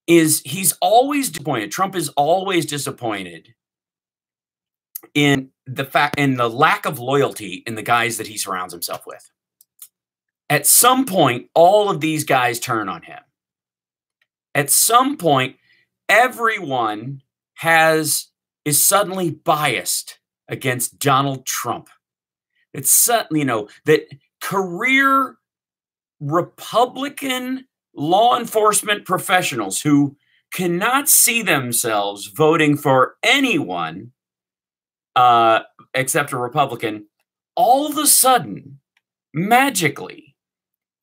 is he's always disappointed. Trump is always disappointed in the lack of loyalty in the guys that he surrounds himself with. At some point, all of these guys turn on him. At some point, everyone is suddenly biased against Donald Trump. It's suddenly, that career Republican law enforcement professionals who cannot see themselves voting for anyone except a Republican, all of a sudden, magically,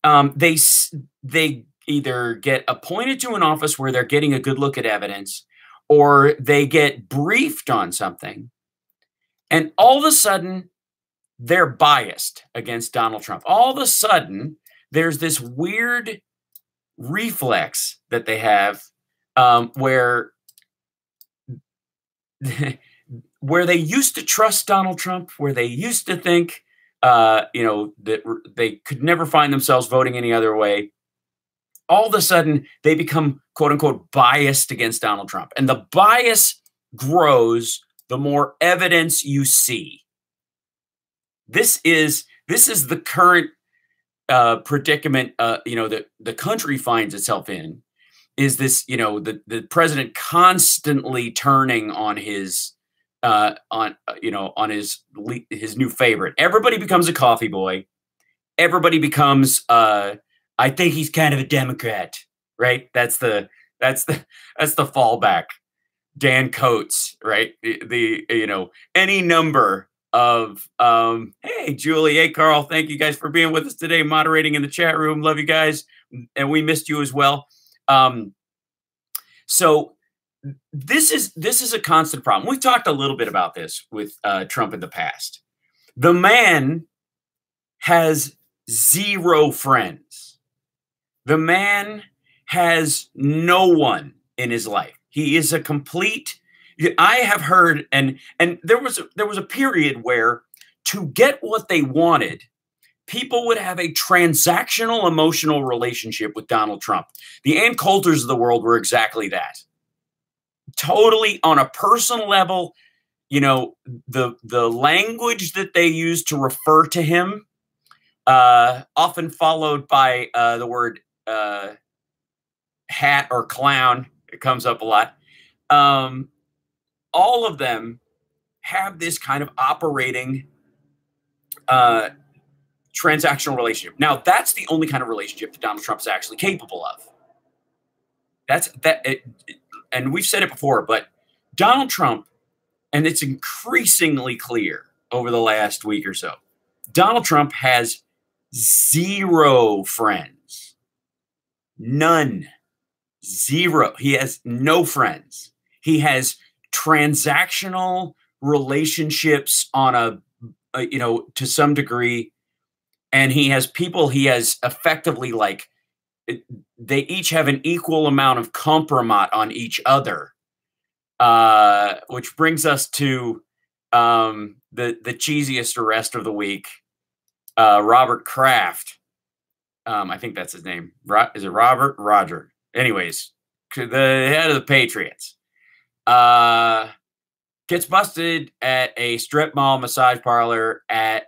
they either get appointed to an office where they're getting a good look at evidence, or they get briefed on something, and all of a sudden, they're biased against Donald Trump. All of a sudden, there's this weird reflex that they have where they used to trust Donald Trump, where they used to think, that they could never find themselves voting any other way. All of a sudden, they become, quote unquote, biased against Donald Trump. And the bias grows the more evidence you see. This is the current predicament, that the country finds itself in, is this, the president constantly turning on his his new favorite. Everybody becomes a coffee boy. Everybody becomes, I think he's kind of a Democrat, right? That's the fallback. Dan Coates, right? Any number of, hey, Julie, hey, Carl, thank you guys for being with us today, moderating in the chat room. Love you guys. And we missed you as well. So this is a constant problem. We've talked a little bit about this with Trump in the past. The man has zero friends. The man has no one in his life. He is a complete. I have heard, and there was a period where, to get what they wanted, people would have a transactional emotional relationship with Donald Trump. The Ann Coulters of the world were exactly that. Totally on a personal level, the language that they use to refer to him, often followed by the word hat or clown. It comes up a lot. All of them have this kind of operating transactional relationship. Now, that's the only kind of relationship that Donald Trump is actually capable of. And we've said it before, but Donald Trump, and it's increasingly clear over the last week or so, Donald Trump has zero friends. None. Zero. He has no friends. He has transactional relationships on to some degree. And he has people he has effectively, like, they each have an equal amount of compromat on each other, which brings us to the cheesiest arrest of the week, Robert Kraft. I think that's his name. Is it Robert? Roger. Anyways, the head of the Patriots gets busted at a strip mall massage parlor at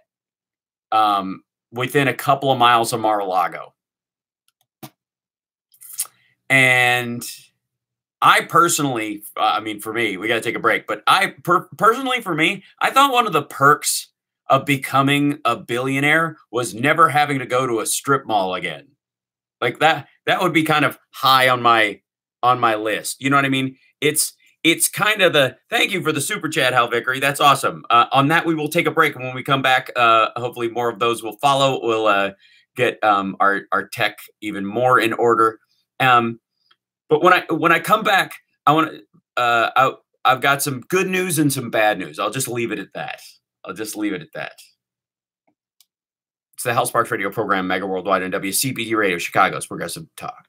within a couple of miles of Mar-a-Lago. And I personally, for me, we got to take a break, but personally, for me, I thought one of the perks of becoming a billionaire was never having to go to a strip mall again. Like that would be kind of high on my list. You know what I mean? It's kind of thank you for the super chat, Hal Vickery. That's awesome. On that, we will take a break. And when we come back, hopefully more of those will follow. We'll get our tech even more in order. But when I come back, I've got some good news and some bad news. I'll just leave it at that. It's the Hal Sparks radio program, Mega Worldwide, and WCPT Radio, Chicago's Progressive Talk.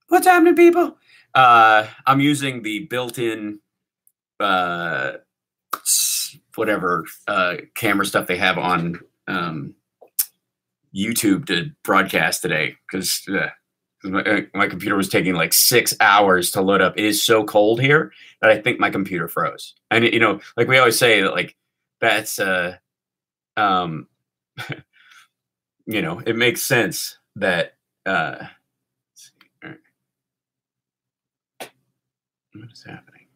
What's happening, people? I'm using the built-in whatever camera stuff they have on YouTube to broadcast today, because my computer was taking like 6 hours to load up. It is so cold here that I think my computer froze. And you know, like we always say that, like, that's you know, it makes sense that let's see. All right. What is happening?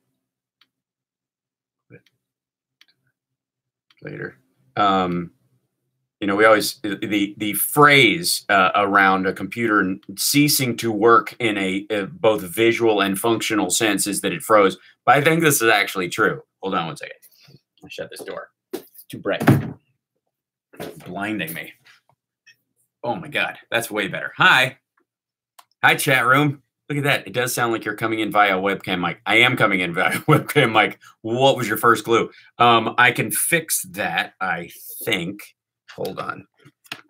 Later. You know, we always, the phrase around a computer ceasing to work in a both visual and functional sense is that it froze. But I think this is actually true. Hold on one second. I'll shut this door. It's too bright. It's blinding me. Oh my God, that's way better. Hi. Hi, chat room. Look at that. It does sound like you're coming in via webcam mic. I am coming in via webcam mic. What was your first clue? I can fix that, I think. Hold on.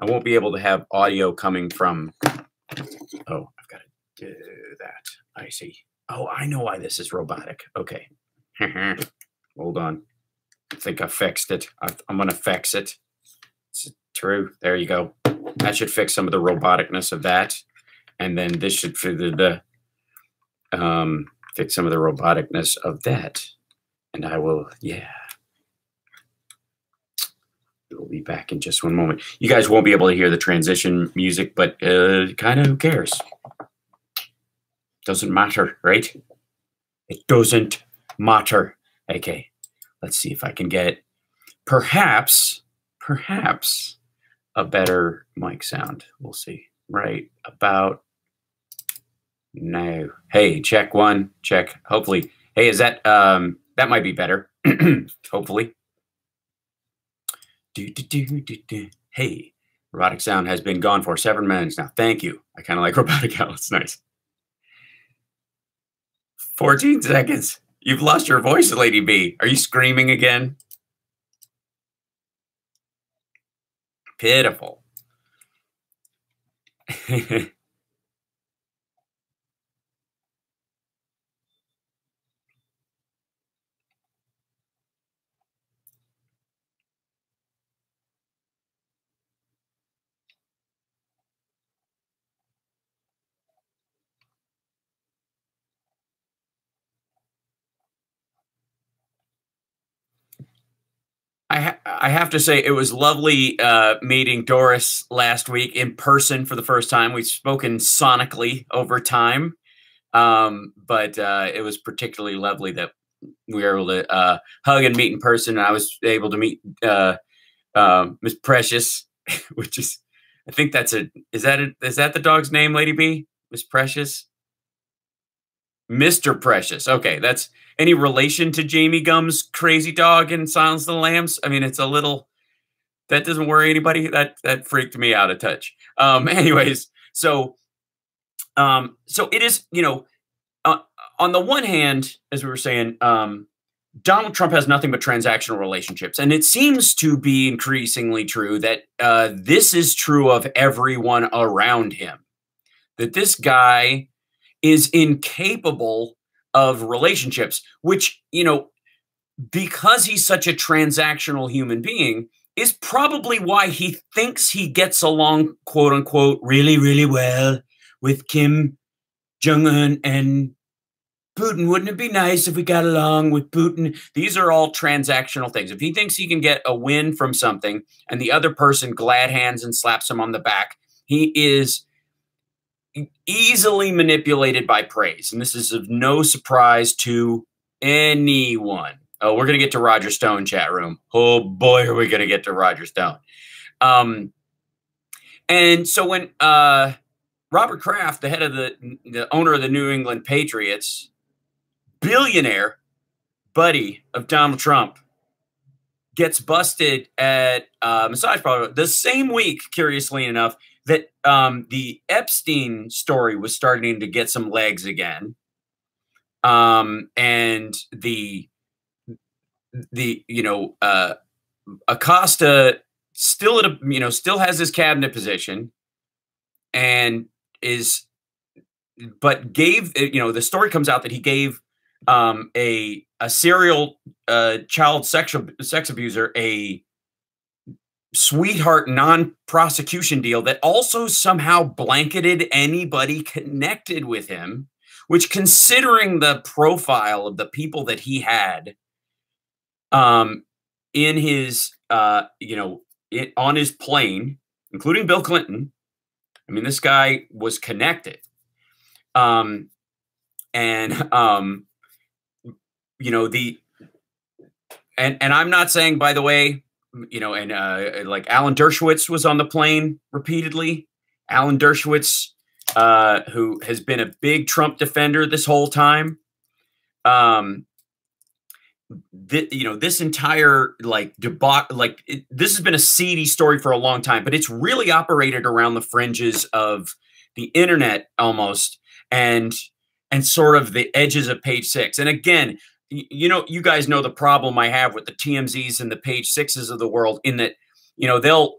I won't be able to have audio coming from... Oh, I've got to do that. I see. Oh, I know why this is robotic. Okay. Hold on. I think I fixed it. I'm going to fix it. It's true. There you go. That should fix some of the roboticness of that. And then this should fix some of the roboticness of that. And I will, yeah. We'll be back in just one moment. You guys won't be able to hear the transition music, but kind of who cares? Doesn't matter, right? It doesn't matter. Okay, let's see if I can get perhaps a better mic sound. We'll see. Right about now. Hey, check one, check. Hopefully. Hey, is that that might be better. Hopefully. Hey, robotic sound has been gone for 7 minutes now. Thank you. I kind of like robotic owl. It's nice. 14 seconds. You've lost your voice, Lady B. Are you screaming again? Pitiful. I have to say, it was lovely meeting Doris last week in person for the first time. We've spoken sonically over time, but it was particularly lovely that we were able to hug and meet in person. I was able to meet Miss Precious, which is, I think that's is that the dog's name, Lady B? Miss Precious? Mr. Precious. Okay, that's any relation to Jamie Gumm's crazy dog in Silence of the Lambs? I mean, it's a little, that doesn't worry anybody. That freaked me out a touch. Anyways, so it is, you know, on the one hand, as we were saying, Donald Trump has nothing but transactional relationships. And it seems to be increasingly true that this is true of everyone around him, that this guy is incapable of relationships, which, you know, because he's such a transactional human being, is probably why he thinks he gets along, quote unquote, really, really well with Kim Jong-un and Putin. Wouldn't it be nice if we got along with Putin? These are all transactional things. If he thinks he can get a win from something and the other person glad hands and slaps him on the back, he is easily manipulated by praise. And this is of no surprise to anyone. Oh, we're going to get to Roger Stone, chat room. Oh boy, are we going to get to Roger Stone. And so when Robert Kraft, the head of the owner of the New England Patriots, billionaire buddy of Donald Trump, gets busted at massage parlor the same week, curiously enough, that the Epstein story was starting to get some legs again. And the you know, Acosta still at a, you know, still has his cabinet position and is, but gave, you know, the story comes out that he gave a serial child sex abuser, a sweetheart non-prosecution deal that also somehow blanketed anybody connected with him, which, considering the profile of the people that he had in his on his plane, including Bill Clinton, I mean, this guy was connected. And I'm not saying, by the way, like Alan Dershowitz was on the plane repeatedly. Alan Dershowitz, who has been a big Trump defender this whole time. This entire debacle, this has been a seedy story for a long time, but it's really operated around the fringes of the internet almost, and sort of the edges of Page Six. And again, you guys know the problem I have with the TMZs and the Page Sixes of the world, in that, they'll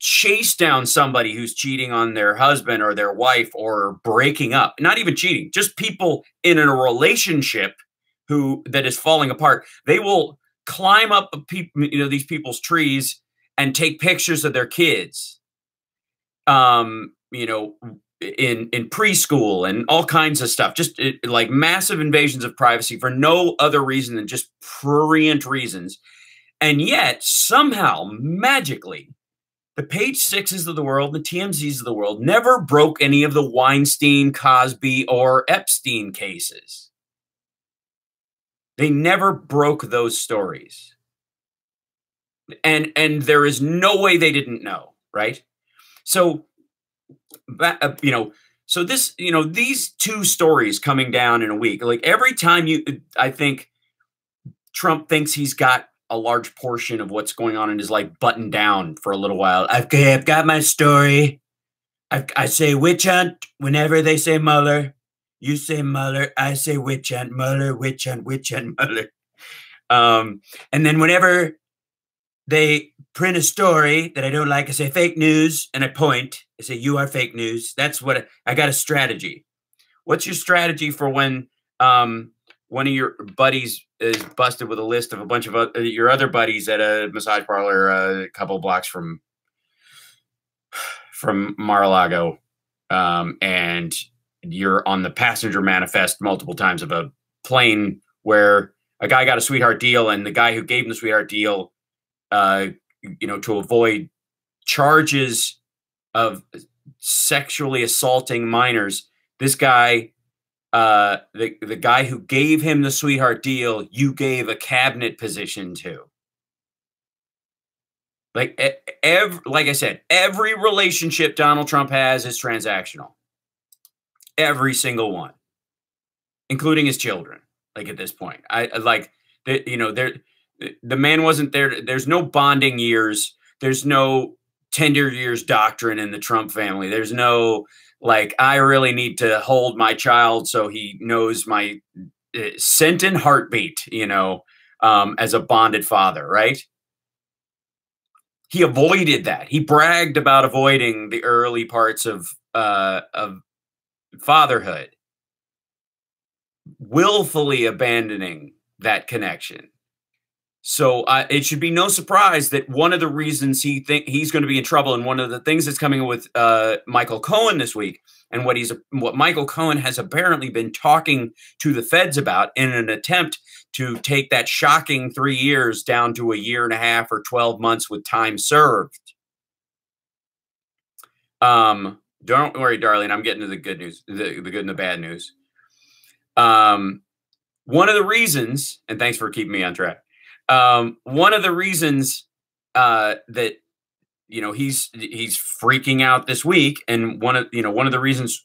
chase down somebody who's cheating on their husband or their wife or breaking up, not even cheating, just people in a relationship that is falling apart. They will climb up these people's trees and take pictures of their kids, in preschool and all kinds of stuff, just like massive invasions of privacy for no other reason than just prurient reasons. And yet somehow magically the Page Sixes of the world, the TMZs of the world, never broke any of the Weinstein, Cosby, or Epstein cases. They never broke those stories. And there is no way they didn't know, right? So so this, these two stories coming down in a week, like every time I think Trump thinks he's got a large portion of what's going on in his life buttoned down for a little while. I've got my story. I say witch hunt whenever they say Mueller. You say Mueller, I say witch hunt, Mueller, witch hunt, Mueller. And then whenever they print a story that I don't like, I say fake news, and I point. I say, you are fake news. That's what I got a strategy. What's your strategy for when one of your buddies is busted with a list of a bunch of your other buddies at a massage parlor a couple blocks from Mar-a-Lago, and you're on the passenger manifest multiple times of a plane where a guy got a sweetheart deal, and the guy who gave him the sweetheart deal, to avoid charges of sexually assaulting minors, this guy, the guy who gave him the sweetheart deal, you gave a cabinet position to. Like I said, every relationship Donald Trump has is transactional. Every single one, including his children. Like at this point, the man wasn't there. There's no bonding years. There's no tender years doctrine in the Trump family. There's no, I really need to hold my child so he knows my scent and heartbeat, as a bonded father, right? He avoided that. He bragged about avoiding the early parts of fatherhood, willfully abandoning that connection. So it should be no surprise that one of the reasons he's going to be in trouble, and one of the things that's coming with Michael Cohen this week, and what Michael Cohen has apparently been talking to the feds about in an attempt to take that shocking 3 years down to a year and a half or 12 months with time served. Don't worry, darling. I'm getting to the good news, the good and the bad news. One of the reasons, and thanks for keeping me on track. One of the reasons that he's freaking out this week, and one of the reasons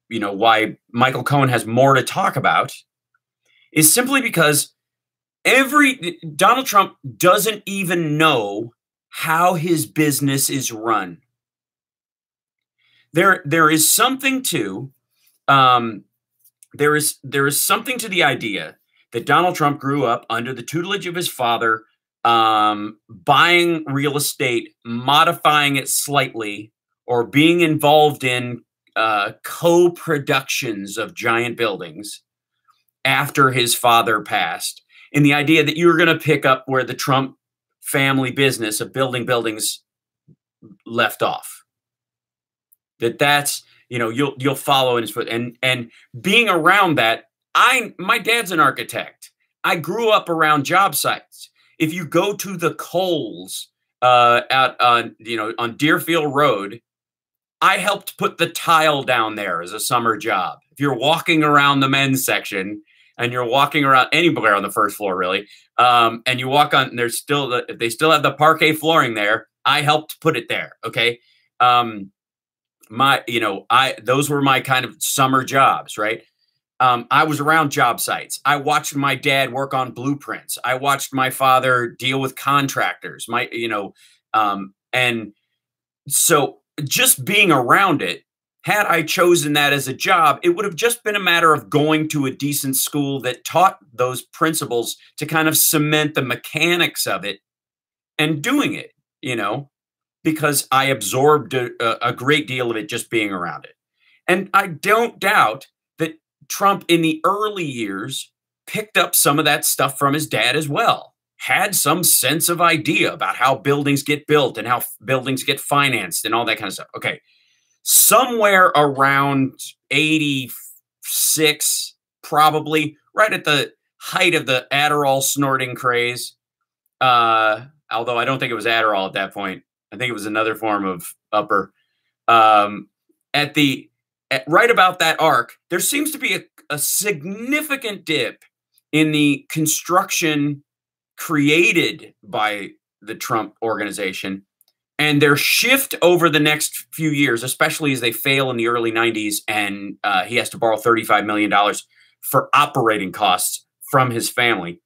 why Michael Cohen has more to talk about, is simply because Donald Trump doesn't even know how his business is run. There is something to there is something to the idea that Donald Trump grew up under the tutelage of his father, buying real estate, modifying it slightly, or being involved in co-productions of giant buildings, after his father passed, in the idea that you're going to pick up where the Trump family business of building buildings left off. That's, you know, you'll follow in his foot. And being around that, my dad's an architect. I grew up around job sites. If you go to the Coles out on, you know, on Deerfield Road, I helped put the tile down there as a summer job. If you're walking around the men's section and you're walking around anywhere on the first floor, really, and you walk on, there's still they still have the parquet flooring there. I helped put it there. Okay. Those were my kind of summer jobs, right? I was around job sites. I watched my dad work on blueprints. I watched my father deal with contractors. And so just being around it, had I chosen that as a job, it would have just been a matter of going to a decent school that taught those principles to kind of cement the mechanics of it and doing it, you know, because I absorbed a great deal of it just being around it. And I don't doubt that Trump in the early years picked up some of that stuff from his dad as well, had some sense of idea about how buildings get built and how buildings get financed and all that kind of stuff. Okay. Somewhere around 86, probably right at the height of the Adderall snorting craze. Although I don't think it was Adderall at that point. I think it was another form of upper. Right about that arc, there seems to be a significant dip in the construction created by the Trump organization, and their shift over the next few years, especially as they fail in the early 90s, and he has to borrow $35 million for operating costs from his family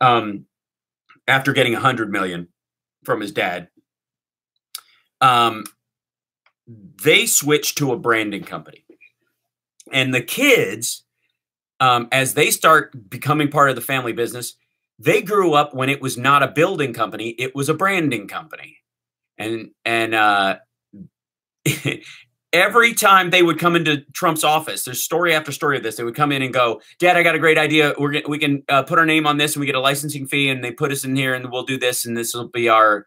after getting $100 million from his dad. They switched to a branding company. And the kids, as they start becoming part of the family business, they grew up when it was not a building company, it was a branding company. And every time they would come into Trump's office, there's story after story of this. They would come in and go, "Dad, I got a great idea. We can put our name on this, and we get a licensing fee, and they put us in here, and we'll do this, and this will be our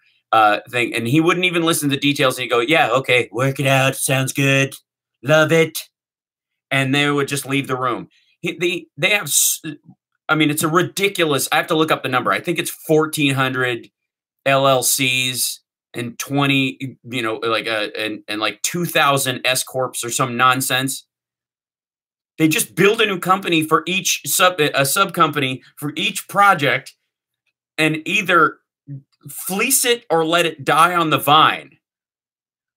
thing." And he wouldn't even listen to the details. And he'd go, "Yeah, okay, work it out. Sounds good. Love it." And they would just leave the room. They have, I mean, it's a ridiculous. I have to look up the number. I think it's 1,400 LLCs. And 20, you know, like and like 2,000 S corps or some nonsense. They just build a new company for each sub company for each project, and either fleece it or let it die on the vine.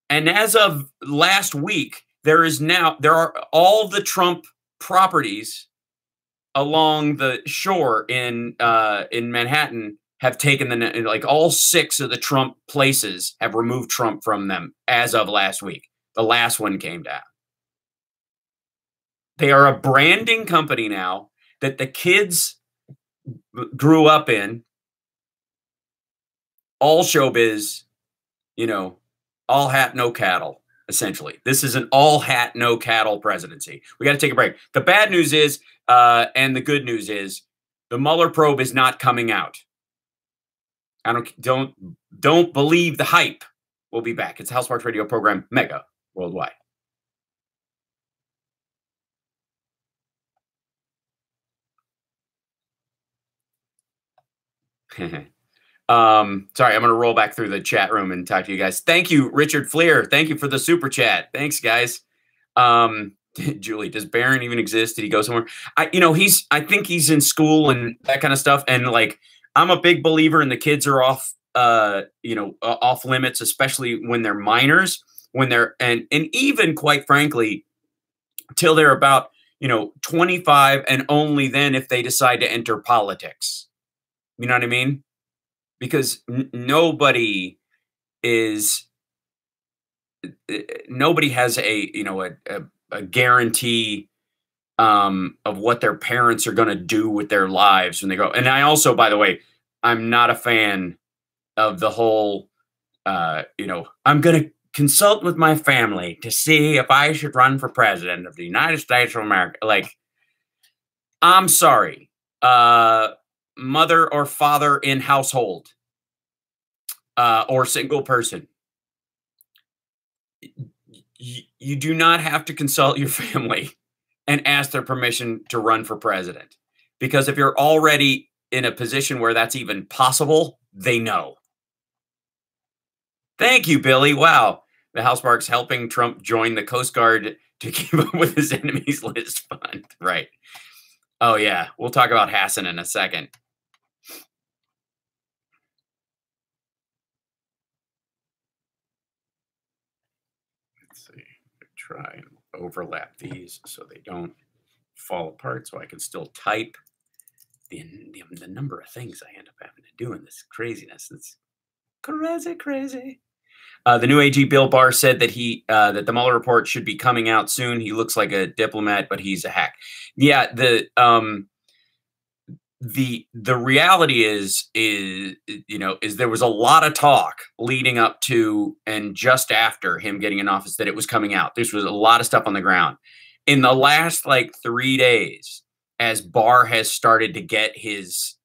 And as of last week, there are all the Trump properties along the shore in Manhattan have taken like all 6 of the Trump places have removed Trump from them as of last week. The last one came down. They are a branding company now that the kids grew up in. All showbiz, you know, all hat, no cattle, essentially. This is an all hat, no cattle presidency. We got to take a break. The bad news is, and the good news is, the Mueller probe is not coming out. I don't believe the hype. We'll be back. It's the House Sparks Radio program, Mega Worldwide. Sorry, I'm going to roll back through the chat room and talk to you guys. Thank you, Richard Fleer. Thank you for the super chat. Thanks, guys. Julie, does Barron even exist? Did he go somewhere? I think he's in school and that kind of stuff. And like, I'm a big believer in the kids are off, off limits, especially when they're minors, and even quite frankly, till they're about, 25, and only then if they decide to enter politics. You know what I mean? Because nobody has a guarantee of what their parents are going to do with their lives when they go. And I also, by the way, I'm not a fan of the whole, I'm going to consult with my family to see if I should run for president of the United States of America. Like, I'm sorry. Mother or father in household, or single person. You do not have to consult your family and ask their permission to run for president. Because if you're already in a position where that's even possible, they know. Thank you, Billy. Wow. The Housemarque's helping Trump join the Coast Guard to keep up with his enemies list fund. Right. Oh, yeah. We'll talk about Hasson in a second. Let's see. Try and overlap these so they don't fall apart so I can still type. The number of things I end up having to do in this craziness. It's crazy. The new AG Bill Barr said that that the Mueller report should be coming out soon. He looks like a diplomat, but he's a hack. Yeah, the reality is there was a lot of talk leading up to and just after him getting in office that it was coming out. This was a lot of stuff on the ground. In the last 3 days, as Barr has started to get his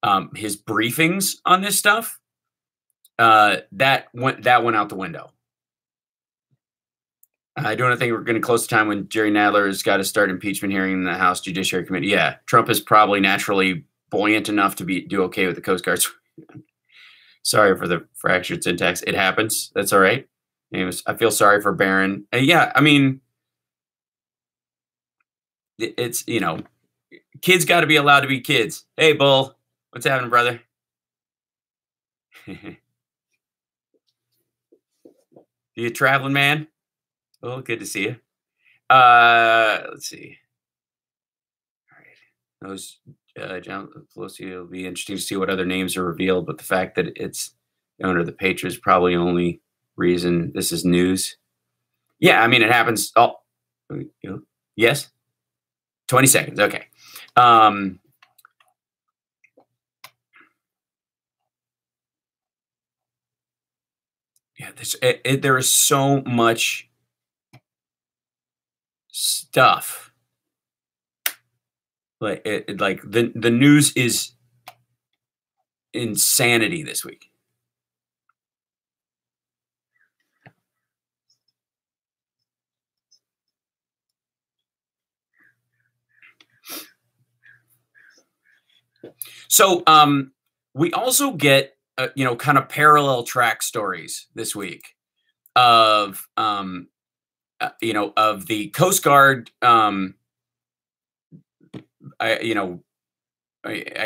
briefings on this stuff, that went out the window. I don't think we're getting close to time when Jerry Nadler has got to start impeachment hearing in the House Judiciary Committee. Yeah, Trump is probably naturally buoyant enough to do okay with the Coast Guard. Sorry for the fractured syntax. It happens. That's all right. Anyways, I feel sorry for Barron. Yeah, I mean, it's, kids got to be allowed to be kids. Hey, Bull, what's happening, brother? You traveling, man? Oh, good to see you. Let's see. All right. Those John Pelosi, it'll be interesting to see what other names are revealed, but the fact that it's the owner of the Patriots is probably the only reason this is news. Yeah, I mean, it happens. Oh, yes? 20 seconds. Okay. Yeah, there is so much stuff. Like the news is insanity this week. So we also get kind of parallel track stories this week of of the Coast Guard I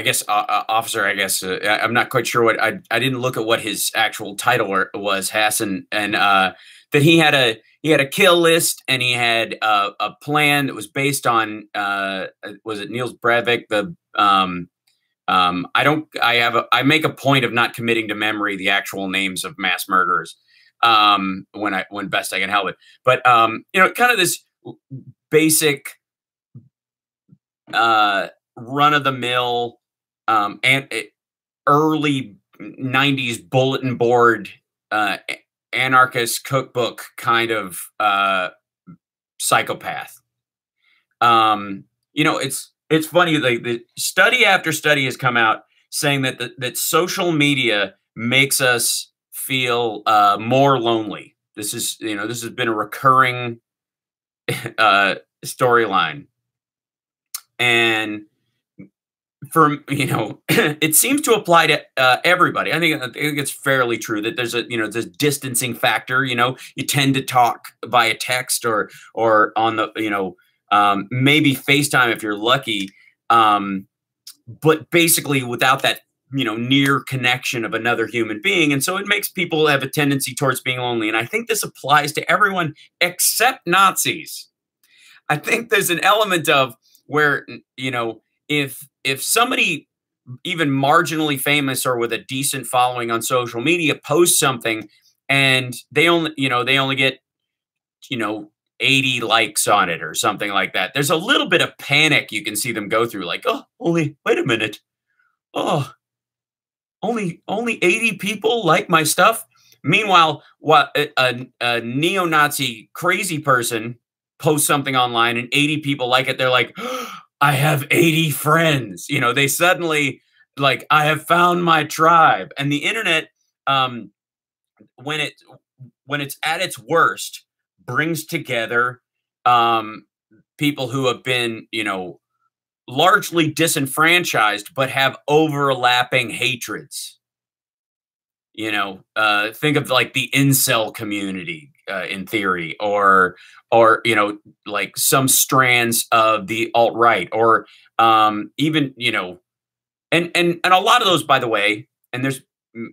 guess officer. I guess I'm not quite sure what I didn't look at what his actual title was. Hasson, and that he had a kill list and he had a plan that was based on was it Niels Breivik? I make a point of not committing to memory the actual names of mass murderers when best I can help it. But kind of this basic run-of-the-mill and early 90s bulletin board anarchist cookbook kind of psychopath. It's funny, the study after study has come out saying that social media makes us feel more lonely. This has been a recurring storyline. And it seems to apply to everybody. I think it's fairly true that there's this distancing factor. You tend to talk via text or on the maybe FaceTime if you're lucky, but basically without that near connection of another human being, and so it makes people have a tendency towards being lonely. And I think this applies to everyone except Nazis. I think there's an element of where if somebody even marginally famous or with a decent following on social media posts something and they only get 80 likes on it or something like that, there's a little bit of panic you can see them go through, like, oh, wait a minute, oh, only 80 people like my stuff. Meanwhile, what a neo-Nazi crazy person posts something online and 80 people like it, they're like, I have 80 friends. You know, they suddenly like, I have found my tribe. And the internet, um, when it when it's at its worst, brings together um, people who have been, you know, largely disenfranchised, but have overlapping hatreds. You know, think of like the incel community in theory, or you know, like some strands of the alt right, or even you know, and a lot of those, by the way, and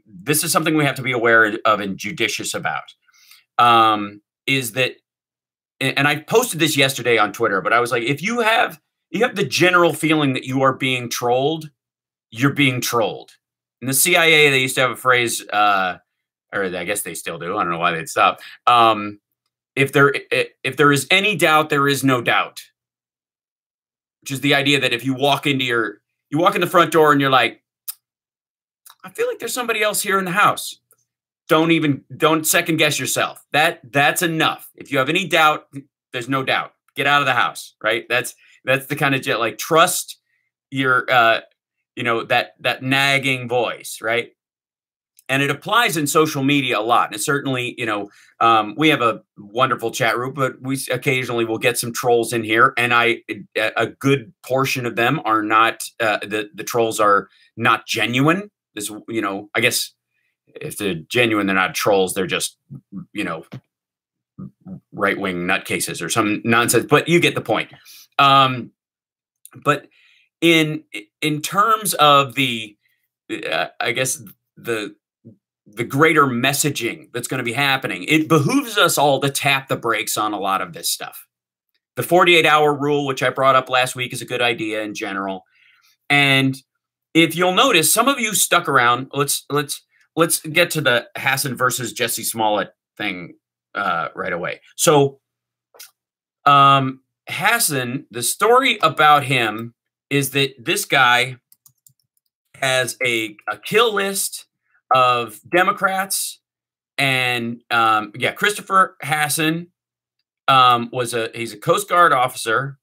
this is something we have to be aware of and judicious about. Is that, and I posted this yesterday on Twitter, but I was like, if you have the general feeling that you are being trolled, you're being trolled. In the CIA, they used to have a phrase, or I guess they still do. I don't know why they'd stop. If there is any doubt, there is no doubt. Which is the idea that if you walk in the front door and you're like, I feel like there's somebody else here in the house. Don't second guess yourself. That's enough. If you have any doubt, there's no doubt. Get out of the house, right? That's the kind of like trust your you know, that nagging voice, right? And it applies in social media a lot. And certainly, you know, we have a wonderful chat room, but we occasionally will get some trolls in here, and a good portion of them are not the trolls are not genuine. This, you know, I guess if they're genuine, they're not trolls. They're just, you know, right-wing nutcases or some nonsense. But you get the point. But in terms of the, I guess the greater messaging that's going to be happening, it behooves us all to tap the brakes on a lot of this stuff. The 48-hour rule, which I brought up last week, is a good idea in general. And if you'll notice, some of you stuck around. Let's get to the Hasson versus Jussie Smollett thing right away. So Hasson, the story about him is that this guy has a kill list of Democrats, and yeah, Christopher Hasson he's a Coast Guard officer.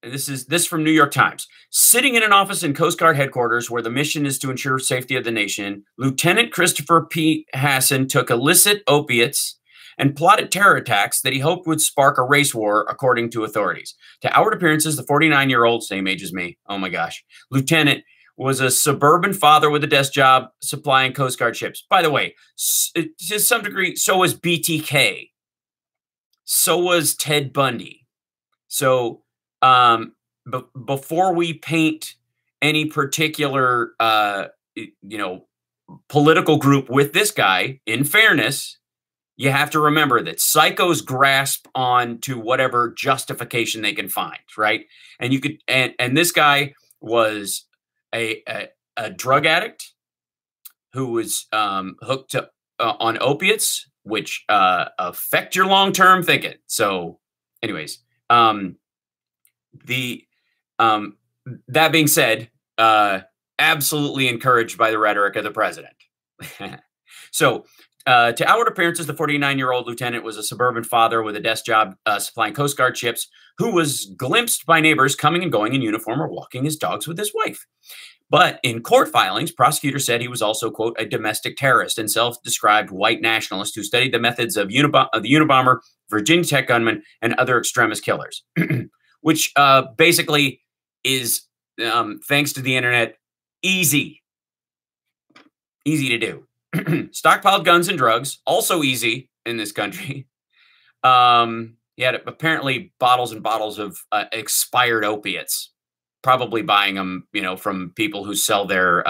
This from New York Times. Sitting in an office in Coast Guard headquarters where the mission is to ensure safety of the nation, Lieutenant Christopher P. Hasson took illicit opiates and plotted terror attacks that he hoped would spark a race war, according to authorities. To outward appearances, the 49-year-old, same age as me, oh my gosh, lieutenant, was a suburban father with a desk job supplying Coast Guard ships. By the way, to some degree, so was BTK. So was Ted Bundy. So before we paint any particular, you know, political group with this guy, in fairness, you have to remember that psychos grasp on to whatever justification they can find, right? And you could, and this guy was a drug addict who was hooked to, on opiates, which affect your long-term thinking. So, anyways, that being said, absolutely encouraged by the rhetoric of the president. So, to outward appearances, the 49-year-old lieutenant was a suburban father with a desk job supplying Coast Guard ships, who was glimpsed by neighbors coming and going in uniform or walking his dogs with his wife. But in court filings, prosecutors said he was also, quote, a domestic terrorist and self-described white nationalist who studied the methods of the Unabomber, Virginia Tech gunmen, and other extremist killers, which basically is, thanks to the internet, easy to do. Stockpiled guns and drugs, also easy in this country. He had apparently bottles and bottles of expired opiates, probably buying them, you know, from people who sell their,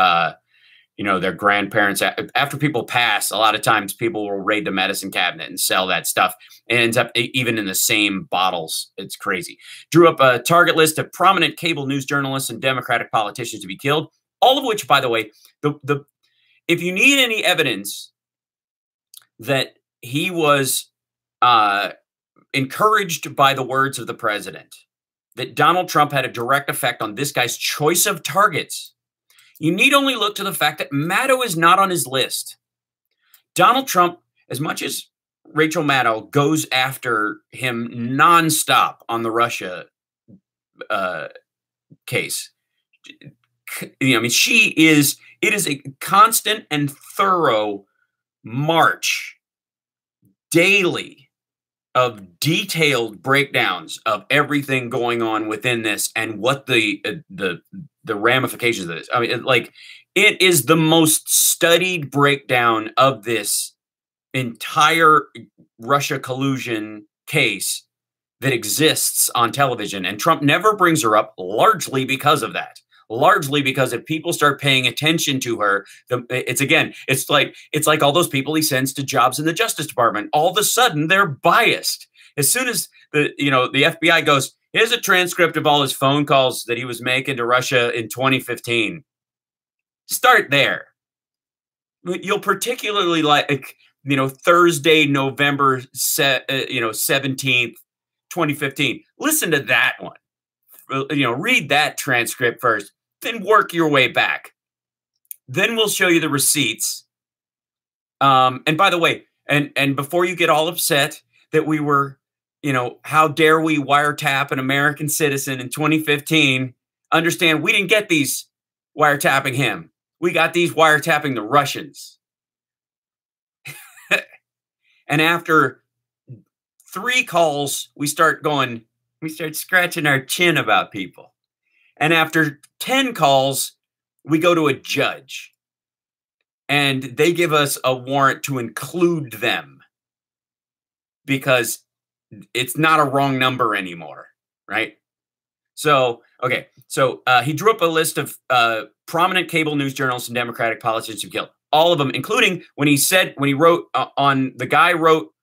you know, their grandparents. After people pass, a lot of times people will raid the medicine cabinet and sell that stuff. It ends up even in the same bottles. It's crazy. Drew up a target list of prominent cable news journalists and Democratic politicians to be killed, all of which, by the way, if you need any evidence that he was encouraged by the words of the president, that Donald Trump had a direct effect on this guy's choice of targets, you need only look to the fact that Maddow is not on his list. Donald Trump, as much as Rachel Maddow goes after him nonstop on the Russia case. You know, I mean, it is a constant and thorough march daily of detailed breakdowns of everything going on within this and what the ramifications of this. I mean, like, it is the most studied breakdown of this entire Russia collusion case that exists on television, and Trump never brings her up, largely because of that. Largely because if people start paying attention to her, it's like all those people he sends to jobs in the Justice Department. All of a sudden, they're biased. As soon as the FBI goes, here's a transcript of all his phone calls that he was making to Russia in 2015. Start there. You'll particularly like, Thursday, November 17th, 2015. Listen to that one. Read that transcript first, then work your way back. Then we'll show you the receipts. And by the way, and before you get all upset that we were, how dare we wiretap an American citizen in 2015, understand we didn't get these wiretapping him. We got these wiretapping the Russians. And after 3 calls, we start scratching our chin about people. And after 10 calls, we go to a judge. And they give us a warrant to include them because it's not a wrong number anymore, right? So, okay. So he drew up a list of prominent cable news journalists and Democratic politicians who killed. All of them, including when he wrote the guy wrote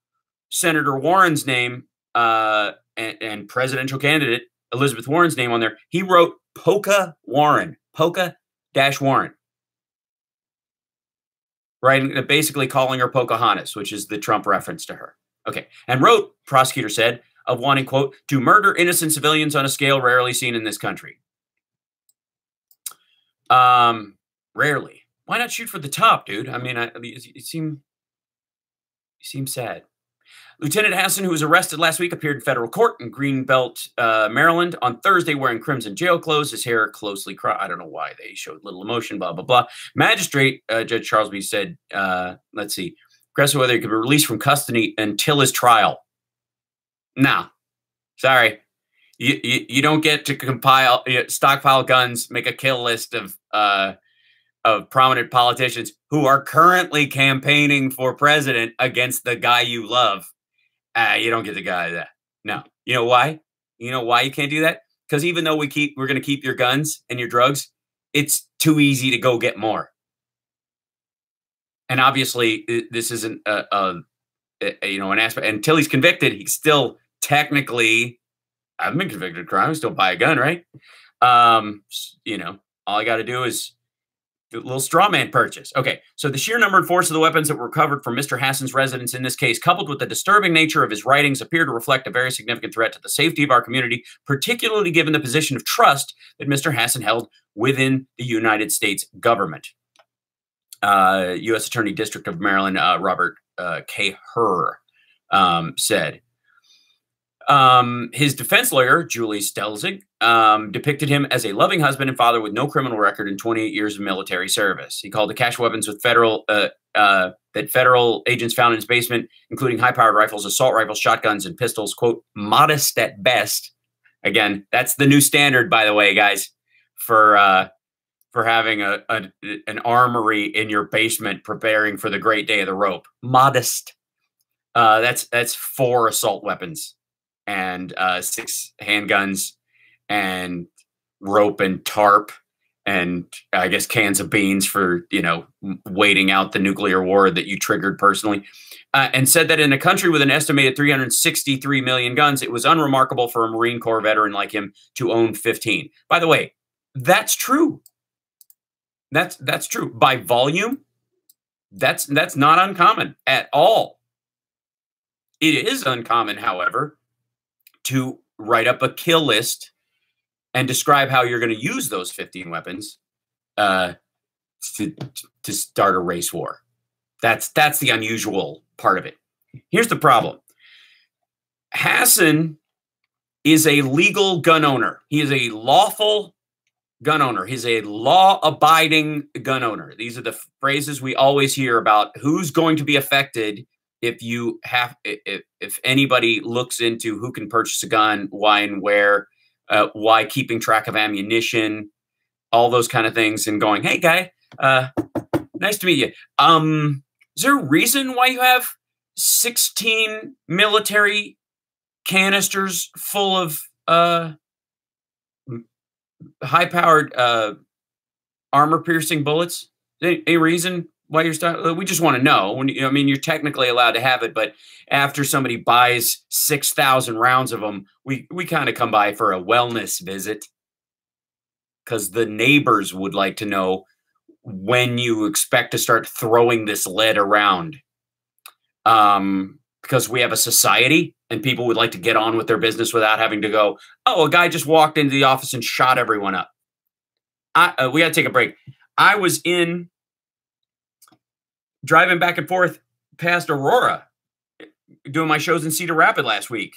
Senator Warren's name and presidential candidate Elizabeth Warren's name on there. He wrote Polka Warren, Polka-Warren. Right, basically calling her Pocahontas, which is the Trump reference to her. Okay, and wrote, prosecutor said, of wanting, quote, to murder innocent civilians on a scale rarely seen in this country. Rarely. Why not shoot for the top, dude? I mean, you seem sad. Lieutenant Hasson, who was arrested last week, appeared in federal court in Greenbelt, Maryland on Thursday wearing crimson jail clothes, his hair closely cropped. I don't know why they showed little emotion, blah, blah, blah. Magistrate Judge Charlesby said, let's see, requested whether he could be released from custody until his trial. No, sorry. You don't get to stockpile guns, make a kill list of prominent politicians who are currently campaigning for president against the guy you love. You don't get the guy that. No. You know why? You know why you can't do that? Because even though we're going to keep your guns and your drugs, it's too easy to go get more. And obviously, this isn't an aspect. Until he's convicted, he's still technically, I haven't been convicted of crime. Still buy a gun, right? All I got to do is a little straw man purchase. Okay, so the sheer number and force of the weapons that were recovered from Mr. Hasson's residence in this case, coupled with the disturbing nature of his writings, appear to reflect a very significant threat to the safety of our community, particularly given the position of trust that Mr. Hasson held within the United States government. U.S. Attorney District of Maryland, Robert K. Herr, said. His defense lawyer, Julie Stelzig, depicted him as a loving husband and father with no criminal record and 28 years of military service. He called the cache weapons with that federal agents found in his basement, including high-powered rifles, assault rifles, shotguns, and pistols, quote, modest at best. Again, that's the new standard, by the way, guys, for having an armory in your basement preparing for the great day of the rope. Modest. That's 4 assault weapons and 6 handguns and rope and tarp and I guess cans of beans for, waiting out the nuclear war that you triggered personally. And said that in a country with an estimated 363 million guns, it was unremarkable for a Marine Corps veteran like him to own 15. By the way, that's true. That's true. By volume, that's not uncommon at all. It is uncommon, however, to write up a kill list and describe how you're going to use those 15 weapons to start a race war. That's the unusual part of it. Here's the problem. Hasson is a legal gun owner. He is a lawful gun owner. He's a law-abiding gun owner. These are the phrases we always hear about who's going to be affected if anybody looks into who can purchase a gun, why and where, why keeping track of ammunition, all those kind of things, and going, hey, guy, nice to meet you. Is there a reason why you have 16 military canisters full of high-powered armor-piercing bullets? Any reason why you're starting? We just want to know. I mean, you're technically allowed to have it, but after somebody buys 6,000 rounds of them, we kind of come by for a wellness visit because the neighbors would like to know when you expect to start throwing this lead around. Because we have a society and people would like to get on with their business without having to go, oh, a guy just walked into the office and shot everyone up. We got to take a break. I was driving back and forth past Aurora, doing my shows in Cedar Rapids last week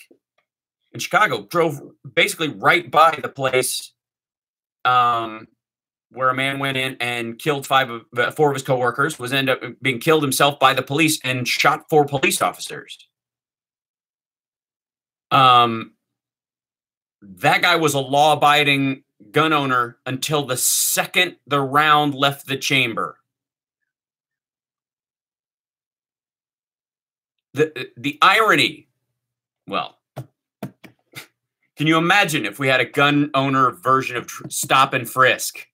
in Chicago. Drove basically right by the place where a man went in and killed four of his coworkers, ended up being killed himself by the police and shot 4 police officers. That guy was a law-abiding gun owner until the second the round left the chamber. The irony, well, can you imagine if we had a gun owner version of stop and frisk?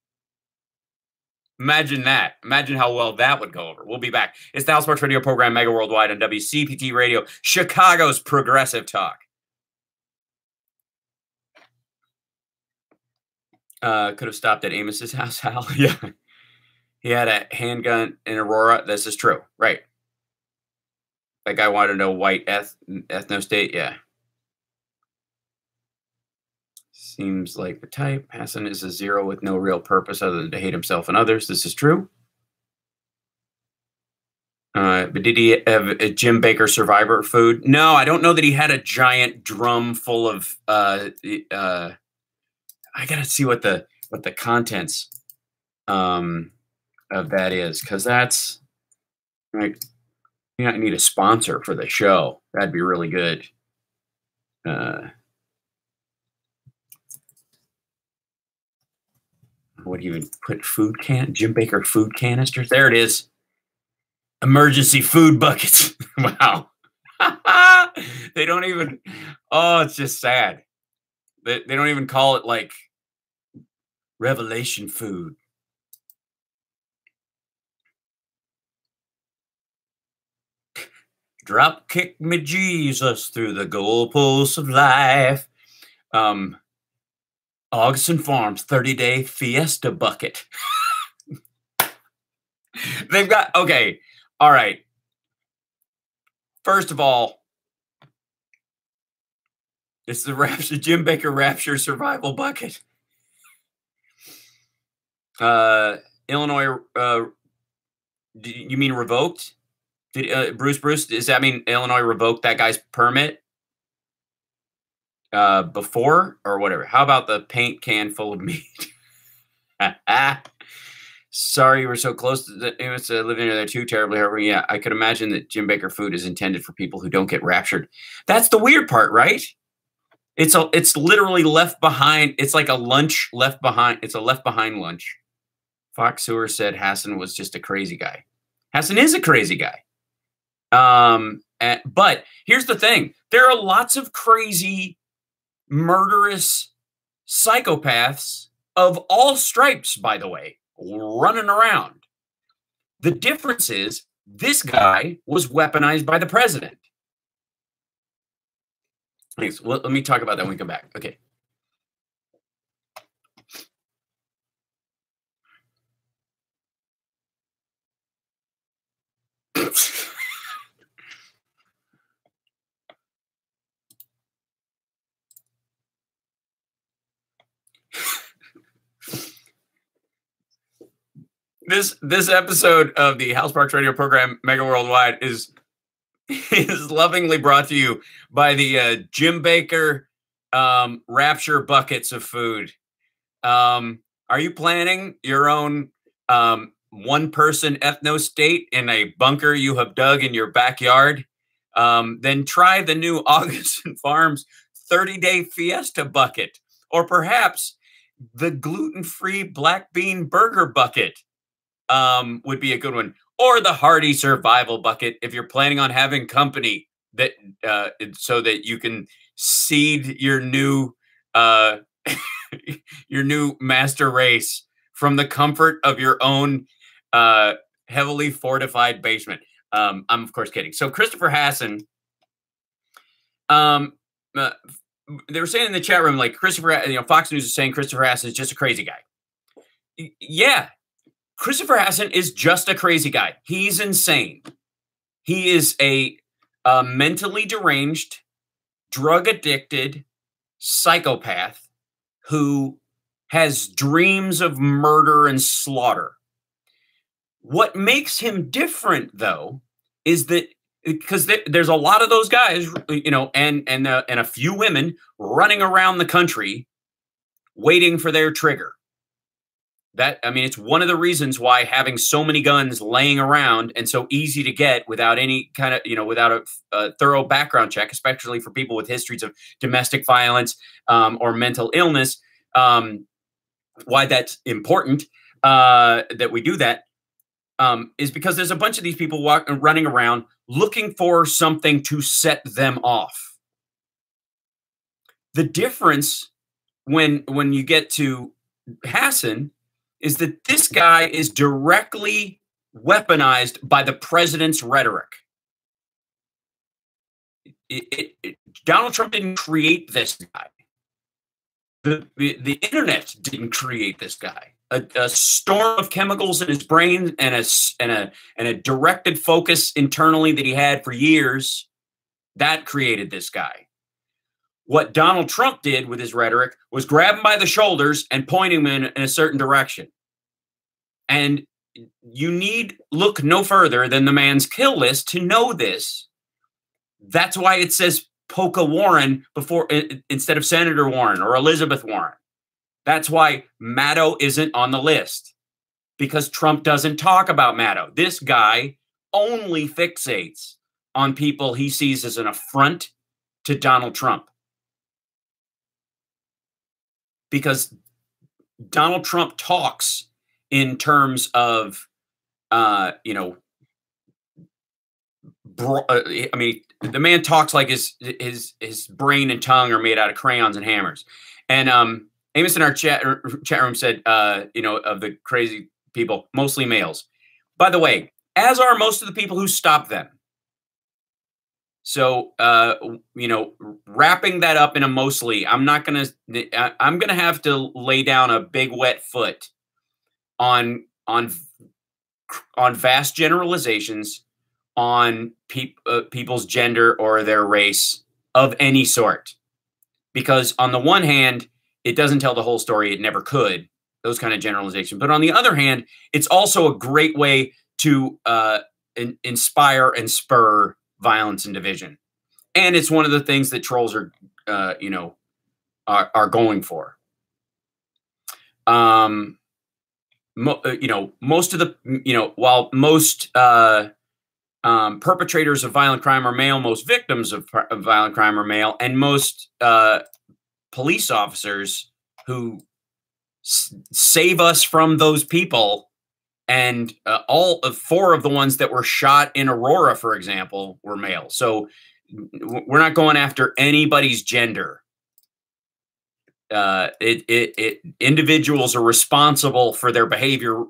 Imagine that. Imagine how well that would go over. We'll be back. It's the House Sparks Radio program, Mega Worldwide on WCPT Radio, Chicago's Progressive Talk. Could have stopped at Amos's house, Hal. Yeah. He had a handgun in Aurora. This is true. Right. That guy wanted to know white ethno state. Yeah. Seems like the type. Hasson is a zero with no real purpose other than to hate himself and others. This is true. But did he have a Jim Baker survivor food? No, I don't know that he had a giant drum full of I gotta see what the contents of that is, because that's like, you know, I need a sponsor for the show. That'd be really good. What do you even put Jim Baker food canisters? There it is. Emergency food buckets. Wow. They don't even, oh, it's just sad. They don't even call it like Revelation food. Drop kick me Jesus through the goalposts of life. Augustin Farms 30-day fiesta bucket. They've got, okay, all right. First of all, it's the Jim Baker Rapture Survival Bucket. Illinois, you mean revoked? Did Bruce, does that mean Illinois revoked that guy's permit before or whatever? How about the paint can full of meat? Sorry, you were so close to it was living there too terribly. However, yeah, I could imagine that Jim Baker food is intended for people who don't get raptured. That's the weird part, right? It's literally left behind. It's like a lunch left behind. It's a left behind lunch. Fox Sewer said Hasson was just a crazy guy. Hasson is a crazy guy. But here's the thing. There are lots of crazy, murderous psychopaths of all stripes, by the way, running around. The difference is this guy was weaponized by the president. Thanks. Well, let me talk about that when we come back. Okay. This episode of the House Sparks Radio program, Mega Worldwide, is lovingly brought to you by the Jim Baker rapture buckets of food. Are you planning your own one-person ethno-state in a bunker you have dug in your backyard? Then try the new Augustin Farms 30-day Fiesta bucket, or perhaps the gluten-free black bean burger bucket would be a good one, or the hearty survival bucket if you're planning on having company that so that you can seed your new your new master race from the comfort of your own heavily fortified basement. I'm of course kidding. So Christopher Hasson, they were saying in the chat room, like Fox News is saying Christopher Hasson is just a crazy guy. Yeah, Christopher Hasson is just a crazy guy. He's insane. He is a mentally deranged, drug addicted psychopath who has dreams of murder and slaughter. What makes him different, though, is that because there's a lot of those guys, and a few women running around the country waiting for their trigger. It's one of the reasons why having so many guns laying around and so easy to get without any kind of, without a thorough background check, especially for people with histories of domestic violence or mental illness, why that's important that we do that is because there's a bunch of these people running around looking for something to set them off. The difference when you get to Hasson is that this guy is directly weaponized by the president's rhetoric. Donald Trump didn't create this guy. The internet didn't create this guy. A storm of chemicals in his brain and a directed focus internally that he had for years, that created this guy. What Donald Trump did with his rhetoric was grab him by the shoulders and point him in a certain direction. And you need look no further than the man's kill list to know this. That's why it says Polka Warren instead of Senator Warren or Elizabeth Warren. That's why Maddow isn't on the list, because Trump doesn't talk about Maddow. This guy only fixates on people he sees as an affront to Donald Trump. Because Donald Trump talks in terms of, the man talks like his brain and tongue are made out of crayons and hammers. And Amos in our chat room said, of the crazy people, mostly males. By the way, as are most of the people who stop them. So, wrapping that up in a mostly, I'm going to have to lay down a big wet foot on vast generalizations on people's gender or their race of any sort. Because on the one hand, it doesn't tell the whole story. It never could, those kind of generalizations. But on the other hand, it's also a great way to inspire and spur violence and division. And it's one of the things that trolls are going for. Most of the, while most perpetrators of violent crime are male, most victims of violent crime are male, and most police officers who save us from those people, and all of 4 of the ones that were shot in Aurora, for example, were male. So we're not going after anybody's gender. Individuals are responsible for their behavior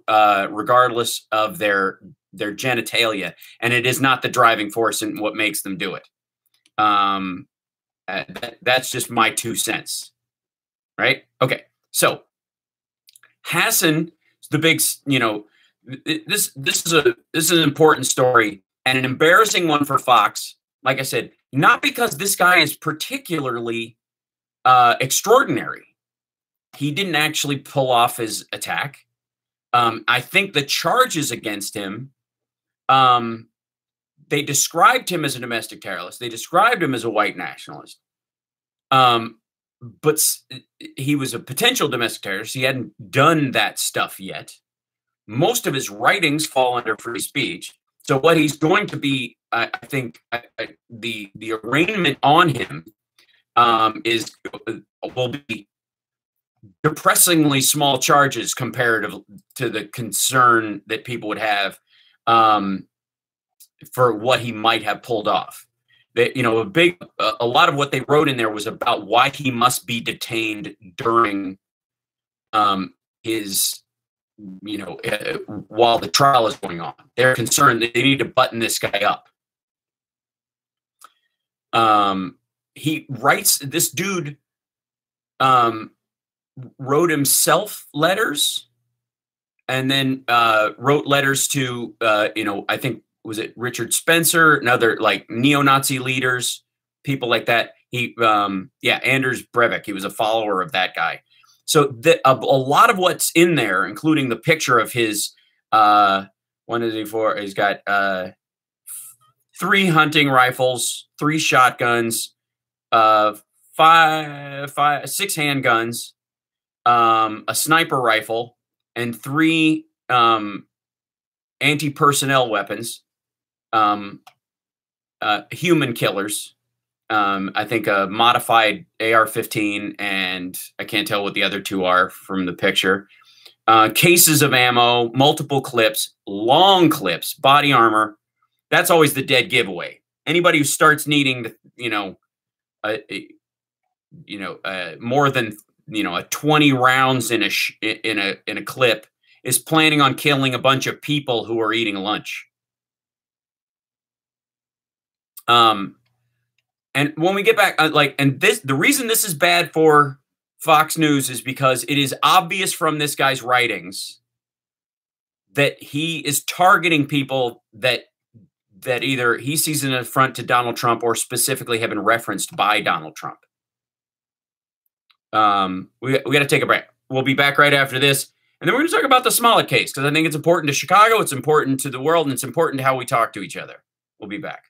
regardless of their genitalia, and it is not the driving force in what makes them do it. That's just my 2 cents, right? Okay, so Hasson, the big, this is an important story and an embarrassing one for Fox. Like I said, not because this guy is particularly extraordinary. He didn't actually pull off his attack. I think the charges against him, they described him as a domestic terrorist. They described him as a white nationalist. but he was a potential domestic terrorist. He hadn't done that stuff yet. Most of his writings fall under free speech. So what he's going to be, I think, the arraignment on him will be depressingly small charges comparative to the concern that people would have for what he might have pulled off. That, you know, a lot of what they wrote in there was about why he must be detained during his, you know, while the trial is going on. They're concerned that they need to button this guy up. He writes, this dude wrote himself letters, and then wrote letters to, you know, I think, was it Richard Spencer and other like neo-Nazi leaders, people like that. He, yeah, Anders Breivik, he was a follower of that guy. So a lot of what's in there, including the picture of his, he's got 3 hunting rifles, 3 shotguns, 6 handguns, a sniper rifle, and 3 anti-personnel weapons, human killers. I think a modified AR-15, and I can't tell what the other 2 are from the picture. Cases of ammo, multiple clips, long clips, body armor. That's always the dead giveaway. Anybody who starts needing, more than, you know, a 20 rounds in a clip is planning on killing a bunch of people who are eating lunch. And when we get back, the reason this is bad for Fox News is because it is obvious from this guy's writings that he is targeting people that either he sees an affront to Donald Trump or specifically have been referenced by Donald Trump. We got to take a break. We'll be back right after this. And then we're going to talk about the Smollett case, because I think it's important to Chicago, it's important to the world, and it's important to how we talk to each other. We'll be back.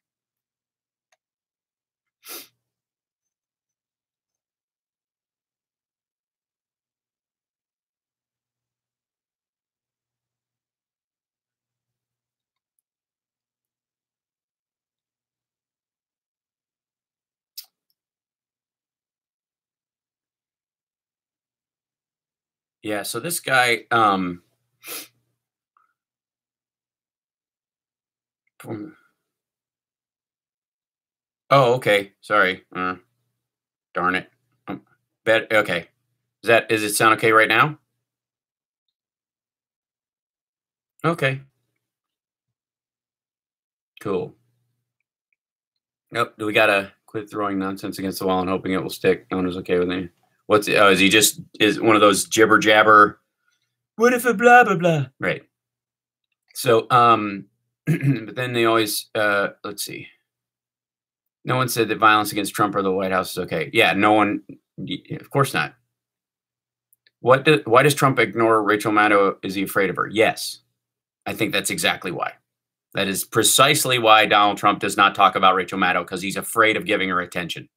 Yeah, so this guy, oh, okay. Sorry. Darn it. Okay. Is it sound okay right now? Okay. Cool. Nope. Do we gotta quit throwing nonsense against the wall and hoping it will stick? No one was okay with me. Is he just one of those jibber jabber? What if a blah blah blah? Right. So but then they always let's see. No one said that violence against Trump or the White House is okay. Yeah, no one. Of course not. Why does Trump ignore Rachel Maddow? Is he afraid of her? Yes, I think that's exactly why. That is precisely why Donald Trump does not talk about Rachel Maddow, because he's afraid of giving her attention.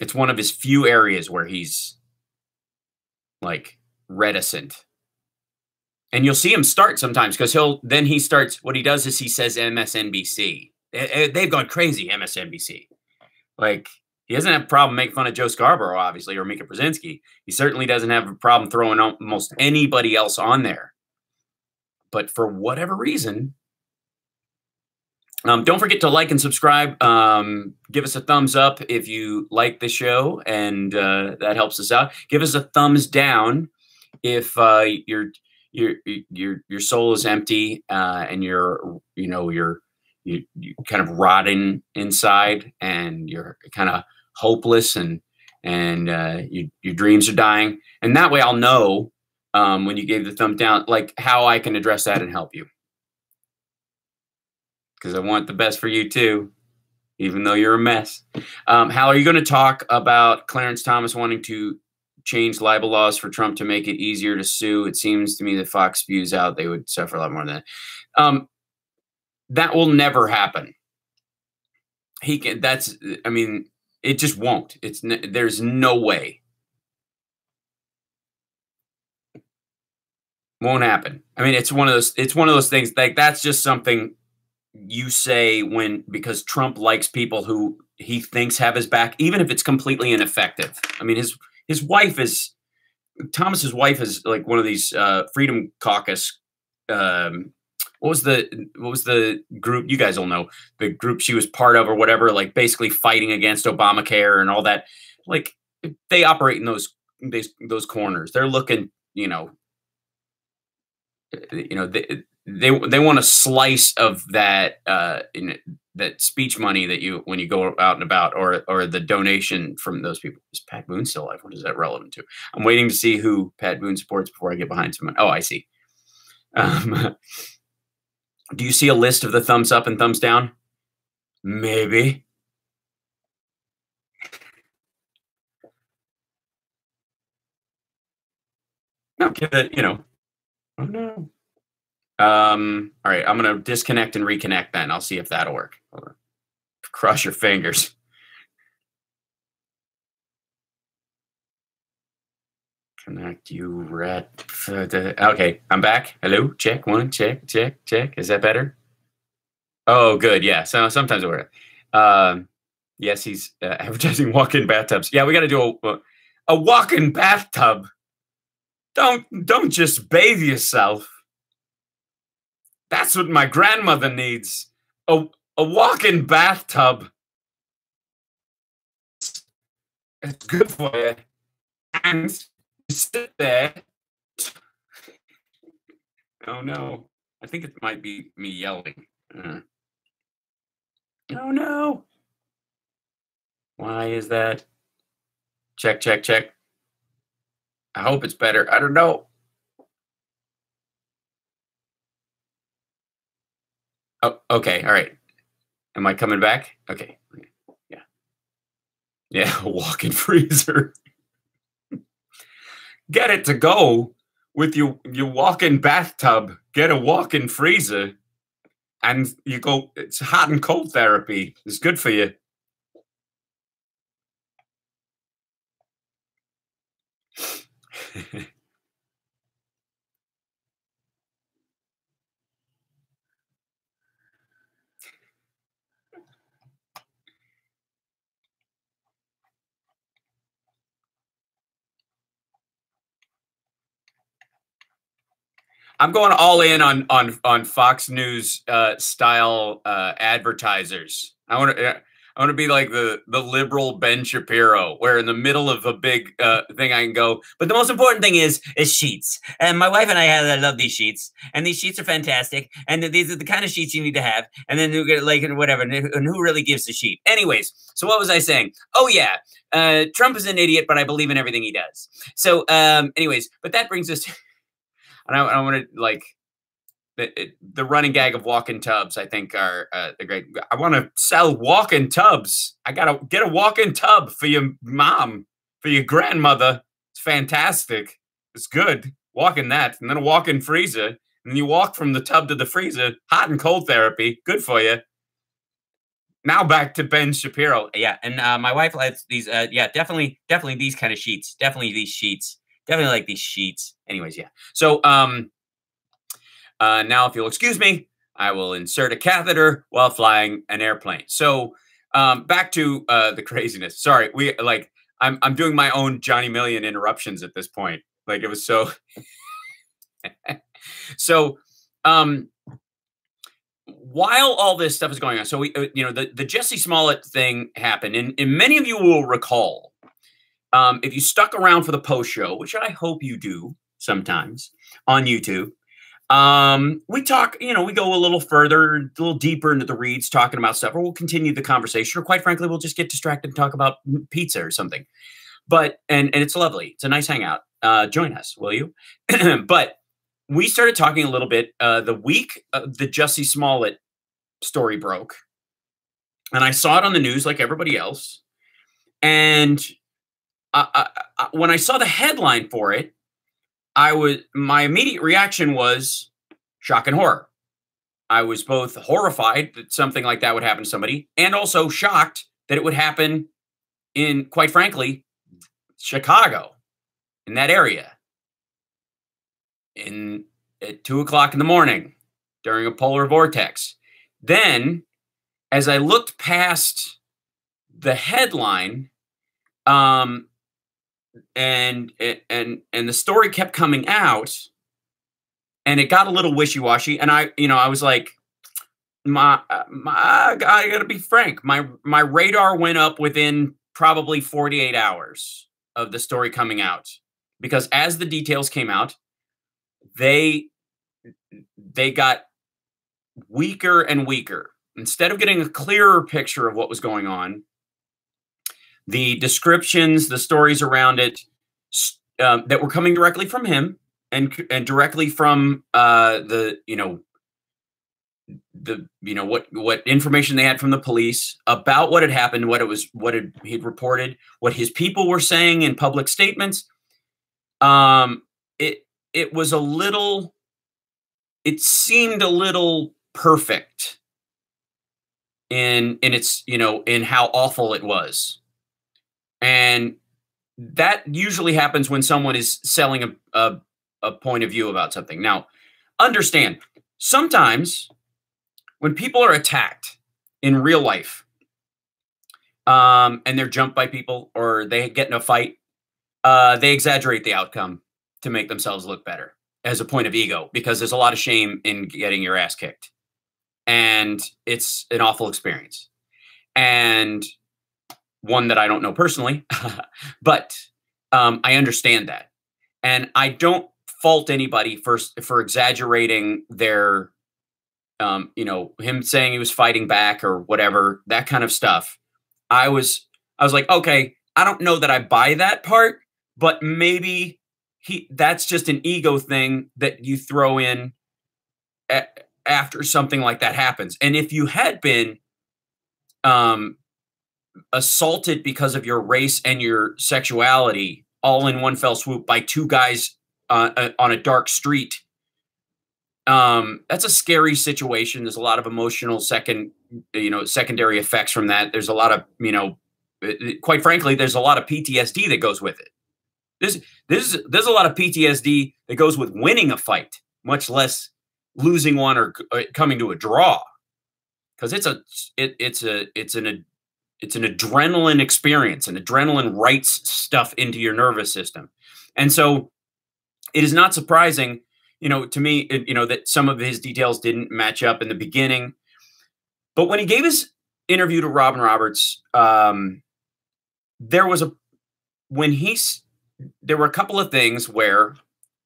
It's one of his few areas where he's like reticent. And you'll see him start sometimes, because he starts, what he does is he says MSNBC. They've gone crazy, MSNBC. Like, he doesn't have a problem making fun of Joe Scarborough, obviously, or Mika Brzezinski. He certainly doesn't have a problem throwing almost anybody else on there. But for whatever reason, don't forget to like and subscribe. Give us a thumbs up if you like the show, and that helps us out. Give us a thumbs down if your soul is empty and you're kind of rotting inside, and you're kind of hopeless, and your dreams are dying. And that way I'll know when you gave the thumb down, like how I can address that and help you. Because I want the best for you too, even though you're a mess. Hal, are you going to talk about Clarence Thomas wanting to change libel laws for Trump to make it easier to sue? It seems to me that Fox spews out they would suffer a lot more than that. That will never happen. I mean, It just won't. There's no way. Won't happen. I mean, it's one of those things, like, that's just something you say because Trump likes people who he thinks have his back, even if it's completely ineffective. I mean, his wife is Thomas's wife is like one of these Freedom Caucus. What was the group? You guys all know the group she was part of or whatever, like basically fighting against Obamacare and all that. Like, they operate in those corners. They're looking, they want a slice of that that speech money that when you go out and about, or the donation from those people. Is Pat Boone still alive? What is that relevant to? I'm waiting to see who Pat Boone supports before I get behind someone. Oh, I see. Do you see a list of the thumbs up and thumbs down? Maybe. No, give it, oh no. All right, I'm going to disconnect and reconnect then. I'll see if that'll work. Cross your fingers. Connect you rat. Okay, I'm back. Hello, check one, check. Is that better? Oh, good. Yeah. So sometimes it works. Yes, he's advertising walk-in bathtubs. Yeah, we got to do a walk-in bathtub. Don't just bathe yourself. That's what my grandmother needs. A walk-in bathtub. It's good for you. And you sit there. Oh no. I think it might be me yelling. Oh no. Why is that? Check. I hope it's better. I don't know. Oh, okay. All right. Am I coming back? Okay. Yeah. Yeah. Walk-in freezer. Get it to go with your walk-in bathtub. Get a walk-in freezer, and you go. It's hot and cold therapy. It's good for you. I'm going all in on Fox News style advertisers. I want to be like the liberal Ben Shapiro, where in the middle of a big thing I can go. But the most important thing is sheets. And my wife and I love these sheets, and these sheets are fantastic. And these are the kind of sheets you need to have. And then you get like and whatever. And who really gives the sheet? Anyways, so what was I saying? Oh yeah, Trump is an idiot, but I believe in everything he does. So anyways, but that brings us. And I want to like the running gag of walk-in tubs. I think are the great. I want to sell walk-in tubs. I gotta get a walk-in tub for your mom, for your grandmother. It's fantastic. It's good. Walk in that, and then a walk-in freezer, and then you walk from the tub to the freezer. Hot and cold therapy. Good for you. Now back to Ben Shapiro. Yeah, and my wife likes these. Yeah, definitely these kind of sheets. Definitely these sheets. Definitely like these sheets. Anyways, yeah. So now if you'll excuse me, I will insert a catheter while flying an airplane. So back to the craziness. Sorry, I'm doing my own Johnny Million interruptions at this point. Like, it was so so while all this stuff is going on, so we the Jussie Smollett thing happened, and many of you will recall, if you stuck around for the post show, which I hope you do sometimes on YouTube, we talk, we go a little further, a little deeper into the reads, talking about stuff, or we'll continue the conversation, or quite frankly, we'll just get distracted and talk about pizza or something. But, and it's lovely. It's a nice hangout. Join us, will you? But we started talking a little bit the week the Jussie Smollett story broke. And I saw it on the news like everybody else. And when I saw the headline for it, my immediate reaction was shock and horror. I was both horrified that something like that would happen to somebody, and also shocked that it would happen in, quite frankly, Chicago, in that area, at 2 o'clock in the morning during a polar vortex. Then, as I looked past the headline, and the story kept coming out, and it got a little wishy-washy, and I was like, I gotta be frank, my radar went up within probably 48 hours of the story coming out, because as the details came out, they got weaker and weaker. Instead of getting a clearer picture of what was going on, the descriptions, the stories around it, that were coming directly from him and directly from what information they had from the police about what had happened, he'd reported, what his people were saying in public statements. It was a little, it seemed a little perfect in its, in how awful it was. And that usually happens when someone is selling a point of view about something. Now, understand, sometimes when people are attacked in real life, and they're jumped by people or they get in a fight, they exaggerate the outcome to make themselves look better as a point of ego, because there's a lot of shame in getting your ass kicked. And it's an awful experience. And one that I don't know personally, but I understand that. And I don't fault anybody for exaggerating their, him saying he was fighting back or whatever, that kind of stuff. I was like, okay, I don't know that I buy that part, but maybe that's just an ego thing that you throw in after something like that happens. And if you had been assaulted because of your race and your sexuality all in one fell swoop by two guys on a dark street, that's a scary situation. There's a lot of emotional secondary effects from that. There's a lot of, quite frankly, there's a lot of PTSD that goes with it. There's a lot of PTSD that goes with winning a fight, much less losing one or coming to a draw, because it's an adrenaline experience, and adrenaline writes stuff into your nervous system. And so it is not surprising, to me, that some of his details didn't match up in the beginning. But when he gave his interview to Robin Roberts, there were a couple of things where,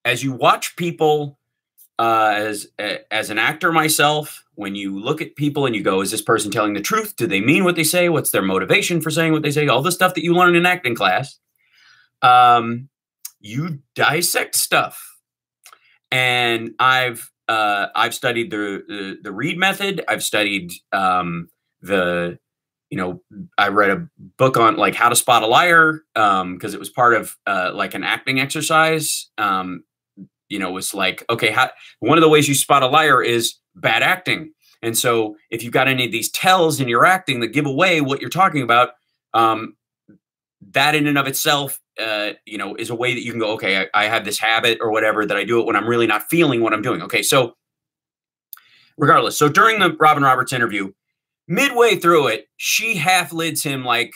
as you watch people, as an actor myself, when you look at people and you go, is this person telling the truth? Do they mean what they say? What's their motivation for saying what they say? All the stuff that you learn in acting class. You dissect stuff. And I've studied the Reed method. I've studied I read a book on like how to spot a liar, because it was part of like an acting exercise. It's like, okay, one of the ways you spot a liar is bad acting. And so if you've got any of these tells in your acting that give away what you're talking about, that in and of itself, is a way that you can go, okay, I have this habit or whatever that I do it when I'm really not feeling what I'm doing. Okay, so regardless, so during the Robin Roberts interview, midway through it, she half lids him like,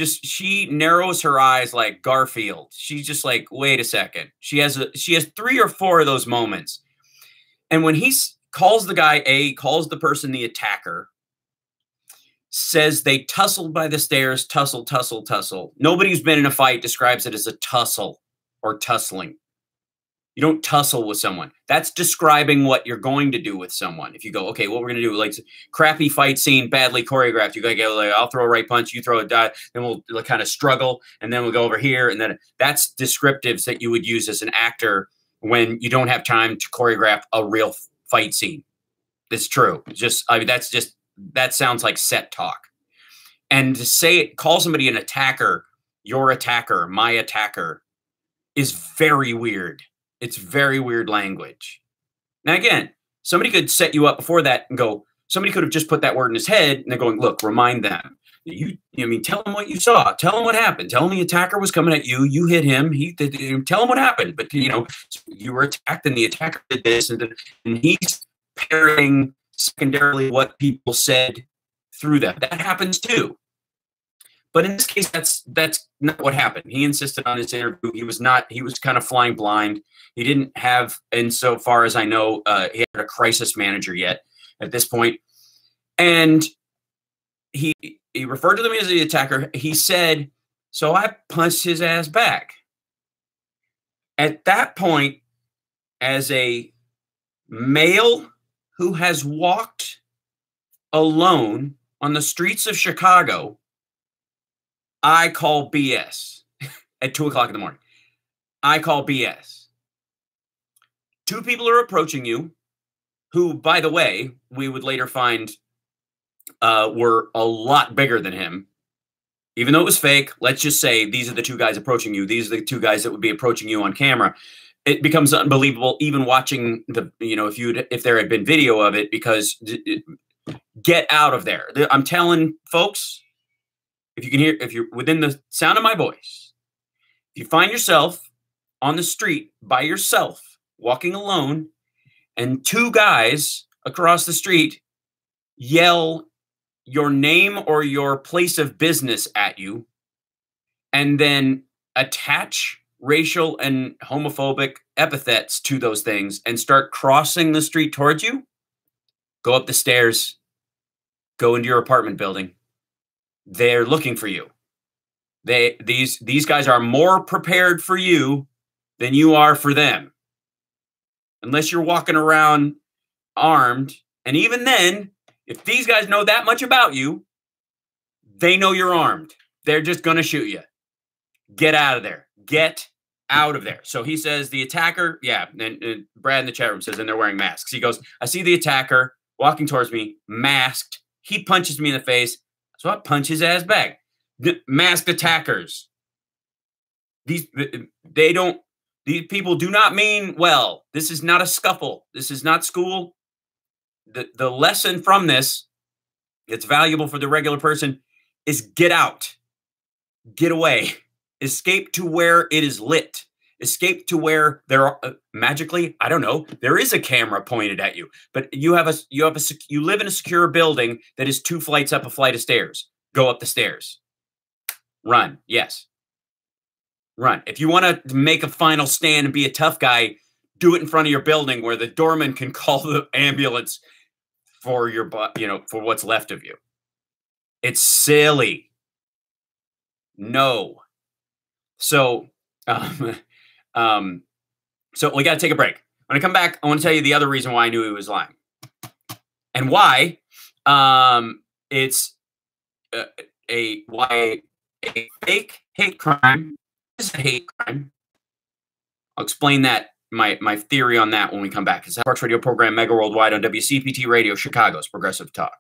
she narrows her eyes like Garfield. She's just like, wait a second. She has 3 or 4 of those moments. And when he calls the person the attacker, says they tussled by the stairs, tussle, tussle, tussle. Nobody who's been in a fight describes it as a tussle or tussling. You don't tussle with someone. That's describing what you're going to do with someone. If you go, okay, what we're going to do, like crappy fight scene, badly choreographed, you got to go like, I'll throw a right punch, you throw a dive, then we'll kind of struggle, and then we'll go over here, and then that's descriptives that you would use as an actor when you don't have time to choreograph a real fight scene. It's true. That sounds like set talk. And to call somebody an attacker, your attacker, my attacker, is very weird. It's very weird language. Now, again, somebody could set you up before that and go, Somebody could have just put that word in his head, and they're going, look, remind them. I mean, tell him what you saw. Tell him what happened. Tell him the attacker was coming at you. You hit him. Tell him what happened. But, you know, you were attacked, and the attacker did this. And he's parroting secondarily what people said through that. That happens too. But in this case, that's not what happened. He insisted on his interview. He was kind of flying blind. He didn't have, insofar as I know, he had a crisis manager yet at this point. And he referred to them as the attacker. He said, so I punched his ass back. At that point, as a male who has walked alone on the streets of Chicago, I call BS at 2 o'clock in the morning. I call BS. Two people are approaching you who, by the way, we would later find were a lot bigger than him. Even though it was fake, let's just say these are the two guys approaching you. These are the two guys that would be approaching you on camera. It becomes unbelievable even watching the, you know, if there had been video of it, because get out of there. I'm telling folks, if you can hear, if you're within the sound of my voice, if you find yourself on the street by yourself, walking alone, and two guys across the street yell your name or your place of business at you, and then attach racial and homophobic epithets to those things and start crossing the street towards you, go up the stairs, go into your apartment building. They're looking for you. These guys are more prepared for you than you are for them. Unless you're walking around armed. And even then, if these guys know that much about you, they know you're armed. They're just going to shoot you. Get out of there. Get out of there. So he says the attacker, yeah, and Brad in the chat room says, and they're wearing masks. He goes, I see the attacker walking towards me, masked. He punches me in the face. So I punch his ass back. Masked attackers. These people do not mean well. This is not a scuffle. This is not school. The lesson from this, it's valuable for the regular person, is get out. Get away. Escape to where it is lit. Escape to where there are magically, I don't know, there is a camera pointed at you, but you live in a secure building that is 2 flights up a flight of stairs. Go up the stairs. Run. Yes. Run. If you want to make a final stand and be a tough guy, do it in front of your building where the doorman can call the ambulance for your, for what's left of you. It's silly. No. So, so we got to take a break. When I come back, I want to tell you the other reason why I knew he was lying, and why it's why a fake hate crime is a hate crime. I'll explain that, my theory on that, when we come back. It's the Parks Radio program, Mega Worldwide, on WCPT Radio, Chicago's Progressive Talk.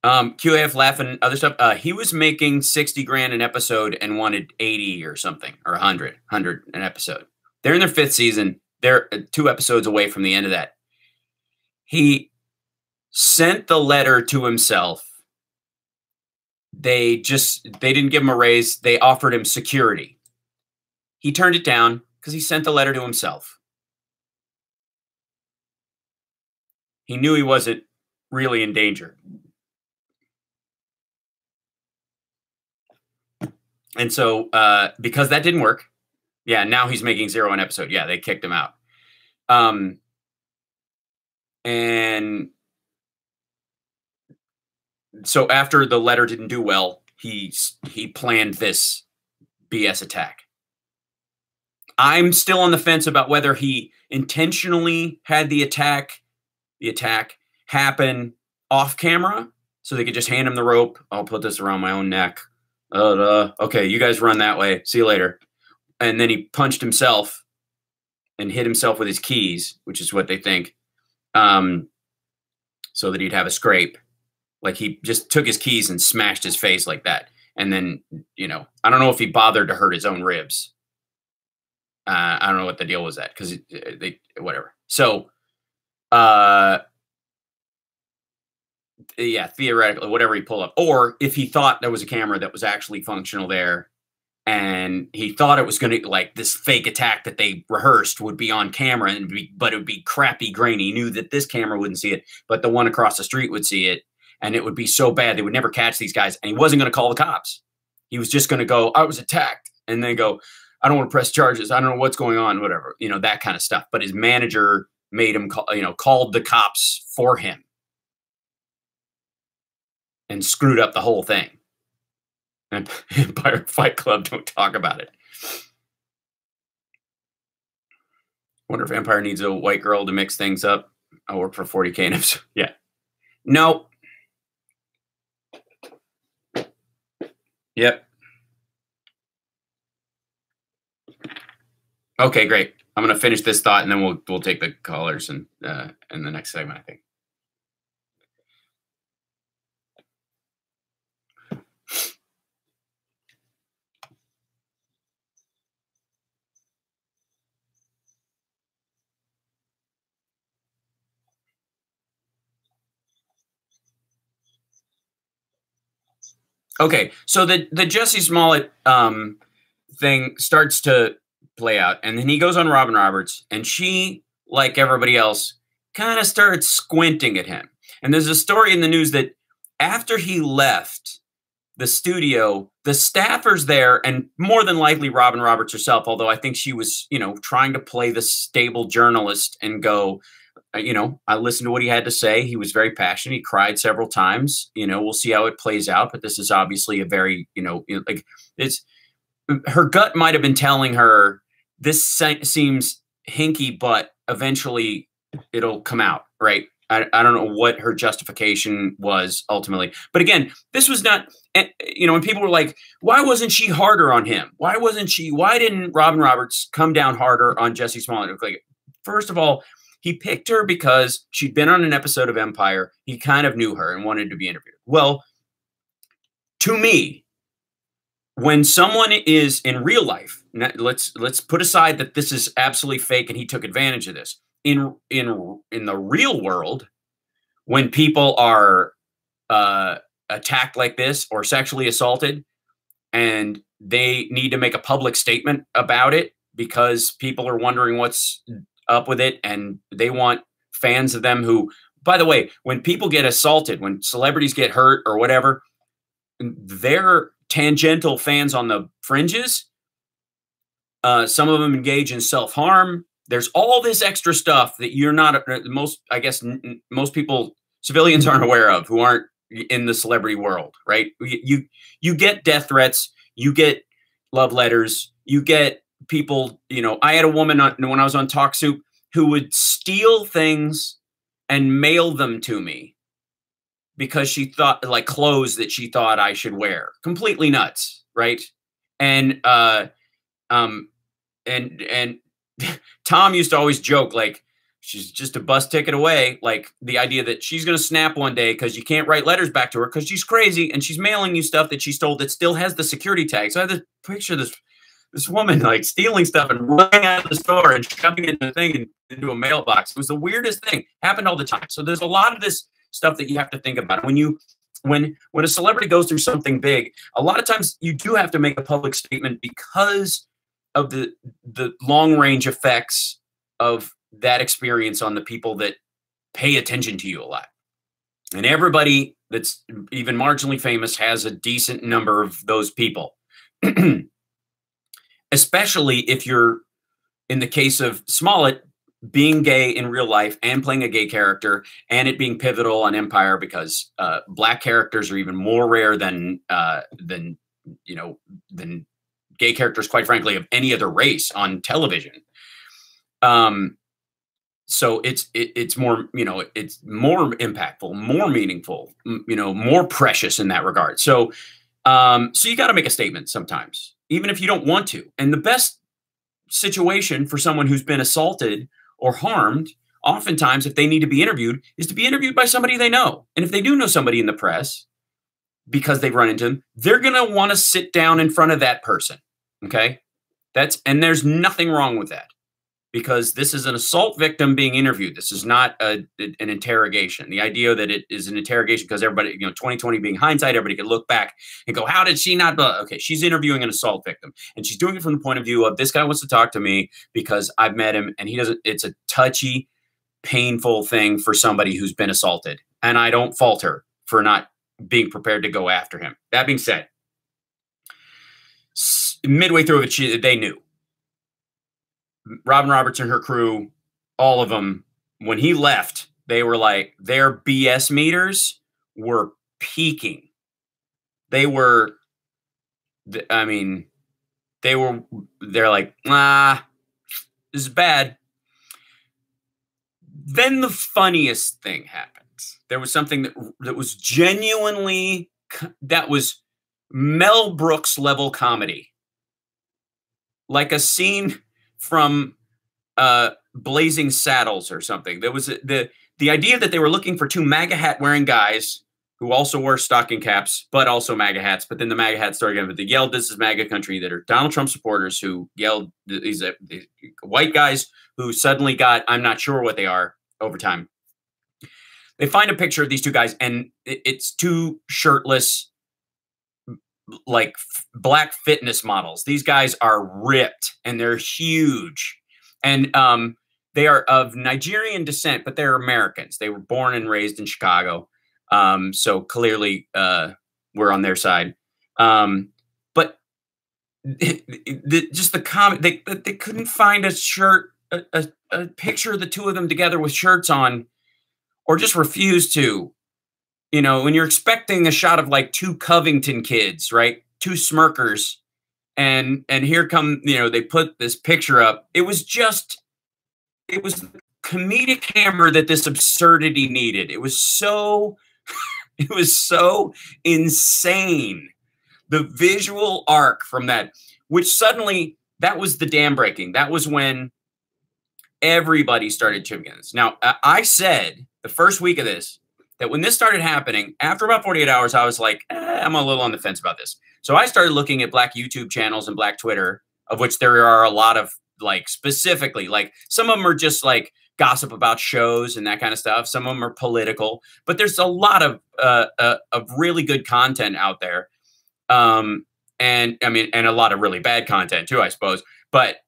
QAF laughing, other stuff. He was making 60 grand an episode and wanted 80 or something, or 100 an episode. They're in their 5th season. They're 2 episodes away from the end of that. He sent the letter to himself. They didn't give him a raise. They offered him security. He turned it down because he sent the letter to himself. He knew he wasn't really in danger. And so, because that didn't work, yeah, now he's making 0 an episode. Yeah, they kicked him out. And so after the letter didn't do well, he planned this BS attack. I'm still on the fence about whether he intentionally had the attack happen off camera so they could just hand him the rope. I'll put this around my own neck. Okay, you guys run that way. See you later. And then he punched himself and hit himself with his keys, which is what they think, so that he'd have a scrape. Like he just took his keys and smashed his face like that. And then, I don't know if he bothered to hurt his own ribs. I don't know what the deal was at, because whatever. So, yeah, theoretically, whatever he pulled up, or if he thought there was a camera that was actually functional there, and he thought it was going to, like, this fake attack that they rehearsed would be on camera, but it would be crappy grainy. He knew that this camera wouldn't see it, but the one across the street would see it, and it would be so bad they would never catch these guys. And he wasn't going to call the cops. He was just going to go, I was attacked, and then go, I don't want to press charges. I don't know what's going on, whatever, that kind of stuff. But his manager made him called the cops for him and screwed up the whole thing. And Empire Fight Club, don't talk about it. Wonder if Empire needs a white girl to mix things up. I work for 40K and yeah. No. Yep. Okay, great. I'm going to finish this thought, and then we'll take the callers in the next segment, I think. Okay, so the Jussie Smollett thing starts to play out, and then he goes on Robin Roberts, and she, like everybody else, kind of starts squinting at him. And there's a story in the news that after he left the studio, the staffers there, and more than likely Robin Roberts herself, although I think she was, trying to play the stable journalist and go, I listened to what he had to say. He was very passionate. He cried several times. We'll see how it plays out. But this is obviously a very, her gut might have been telling her this seems hinky, but eventually it'll come out, right? I don't know what her justification was ultimately. But again, this was not, when people were like, why wasn't she harder on him? Why didn't Robin Roberts come down harder on Jussie Smollett? Like, first of all, he picked her because she'd been on an episode of Empire. He kind of knew her and wanted to be interviewed. Well, to me, when someone is in real life, let's put aside that this is absolutely fake and he took advantage of this. In the real world, when people are attacked like this or sexually assaulted, and they need to make a public statement about it because people are wondering what's up with it, and they want fans of them who, by the way, when people get assaulted, when celebrities get hurt or whatever, they're tangential fans on the fringes. Some of them engage in self-harm. There's all this extra stuff that you're not, most people, civilians aren't aware of, who aren't in the celebrity world, right? You get death threats, you get love letters, you get people, I had a woman when I was on Talk Soup who would steal things and mail them to me because she thought, like, clothes that she thought I should wear. Completely nuts, right? And Tom used to always joke, like, she's just a bus ticket away. Like, the idea that she's going to snap one day because you can't write letters back to her because she's crazy and she's mailing you stuff that she stole that still has the security tag. So I have this picture of this woman, like, stealing stuff and running out of the store and shoving it in the thing and into a mailbox. It was the weirdest thing. Happened all the time. So there's a lot of this stuff that you have to think about. When a celebrity goes through something big, a lot of times you do have to make a public statement because of the long range effects of that experience on the people that pay attention to you a lot. And everybody that's even marginally famous has a decent number of those people. Especially if you're, in the case of Smollett, being gay in real life and playing a gay character, and it being pivotal on Empire because black characters are even more rare than gay characters, quite frankly, of any other race on television. So it's more, it's more impactful, more meaningful, more precious in that regard. So you got to make a statement sometimes, even if you don't want to. And the best situation for someone who's been assaulted or harmed, oftentimes, if they need to be interviewed, is to be interviewed by somebody they know. And if they do know somebody in the press, because they've run into them, they're going to want to sit down in front of that person. Okay. And there's nothing wrong with that, because this is an assault victim being interviewed. This is not an interrogation. The idea that it is an interrogation because everybody, 2020 being hindsight, everybody can look back and go, how did she not? Okay, she's interviewing an assault victim, and she's doing it from the point of view of, this guy wants to talk to me because I've met him and he doesn't. It's a touchy, painful thing for somebody who's been assaulted, and I don't fault her for not being prepared to go after him. That being said, midway through it, they knew. Robin Roberts and her crew, all of them, when he left, they were like, their BS meters were peaking. They're like, this is bad. Then the funniest thing happens. There was something that was genuinely, that was Mel Brooks level comedy. Like a scene from Blazing Saddles or something. There was the idea that they were looking for two MAGA hat wearing guys who also wore stocking caps, but also MAGA hats. But then the MAGA hats started again. But they yelled, "This is MAGA country," that are Donald Trump supporters who yelled, these white guys who suddenly got, I'm not sure what they are over time. They find a picture of these two guys, and it's two shirtless, like black fitness models. These guys are ripped and they're huge. And they are of Nigerian descent, but they're Americans. They were born and raised in Chicago. So clearly we're on their side. But just the comment, they couldn't find a shirt, a picture of the two of them together with shirts on, or just refused to. When you're expecting a shot of like two Covington kids, right? Two smirkers. And here come, they put this picture up. It was the comedic hammer that this absurdity needed. It was so insane. The visual arc from that, which suddenly, that was the dam breaking. That was when everybody started chipping in this. Now, I said the first week of this, that when this started happening, after about 48 hours, I was like, I'm a little on the fence about this. So I started looking at black YouTube channels and black Twitter, of which there are a lot of, like, specifically, like, some of them are just like gossip about shows and that kind of stuff. Some of them are political, but there's a lot of really good content out there. And I mean, and a lot of really bad content too, I suppose. But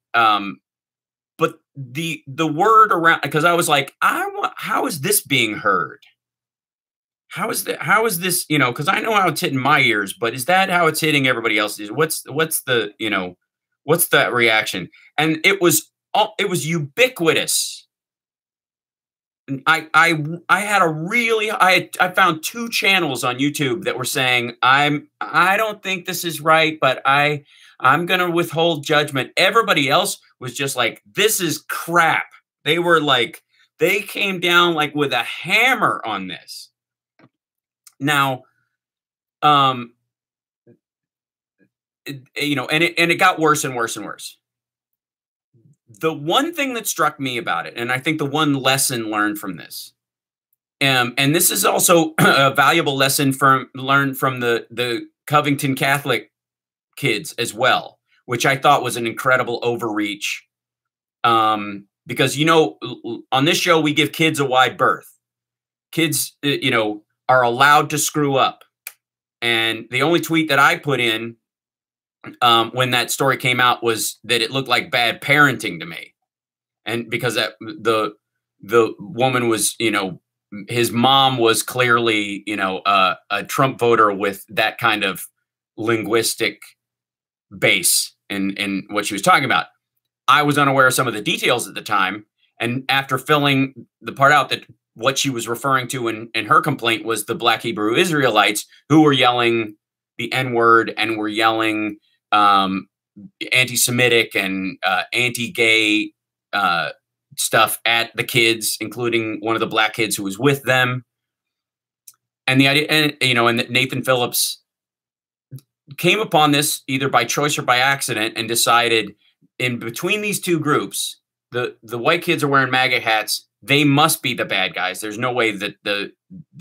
the word around, because I was like, how is this being heard? How is this, because I know how it's hitting my ears, but is that how it's hitting everybody else's? What's the reaction? And it was ubiquitous. I found two channels on YouTube that were saying, I don't think this is right, but I'm going to withhold judgment. Everybody else was just like, this is crap. They were like, they came down like with a hammer on this. Now, and it got worse and worse and worse. The one thing that struck me about it, and I think the one lesson learned from this, and this is also a valuable lesson learned from the Covington Catholic kids as well, which I thought was an incredible overreach. Because, on this show, we give kids a wide berth. Kids, are allowed to screw up. And the only tweet that I put in when that story came out was that it looked like bad parenting to me. And because the woman was, his mom was clearly, a Trump voter with that kind of linguistic base in what she was talking about. I was unaware of some of the details at the time. And after filling the part out, that what she was referring to in her complaint was the Black Hebrew Israelites who were yelling the N-word and were yelling anti-Semitic and anti-gay stuff at the kids, including one of the black kids who was with them. And the idea, and that Nathan Phillips came upon this either by choice or by accident and decided, in between these two groups, the white kids are wearing MAGA hats. they must be the bad guys. There's no way that the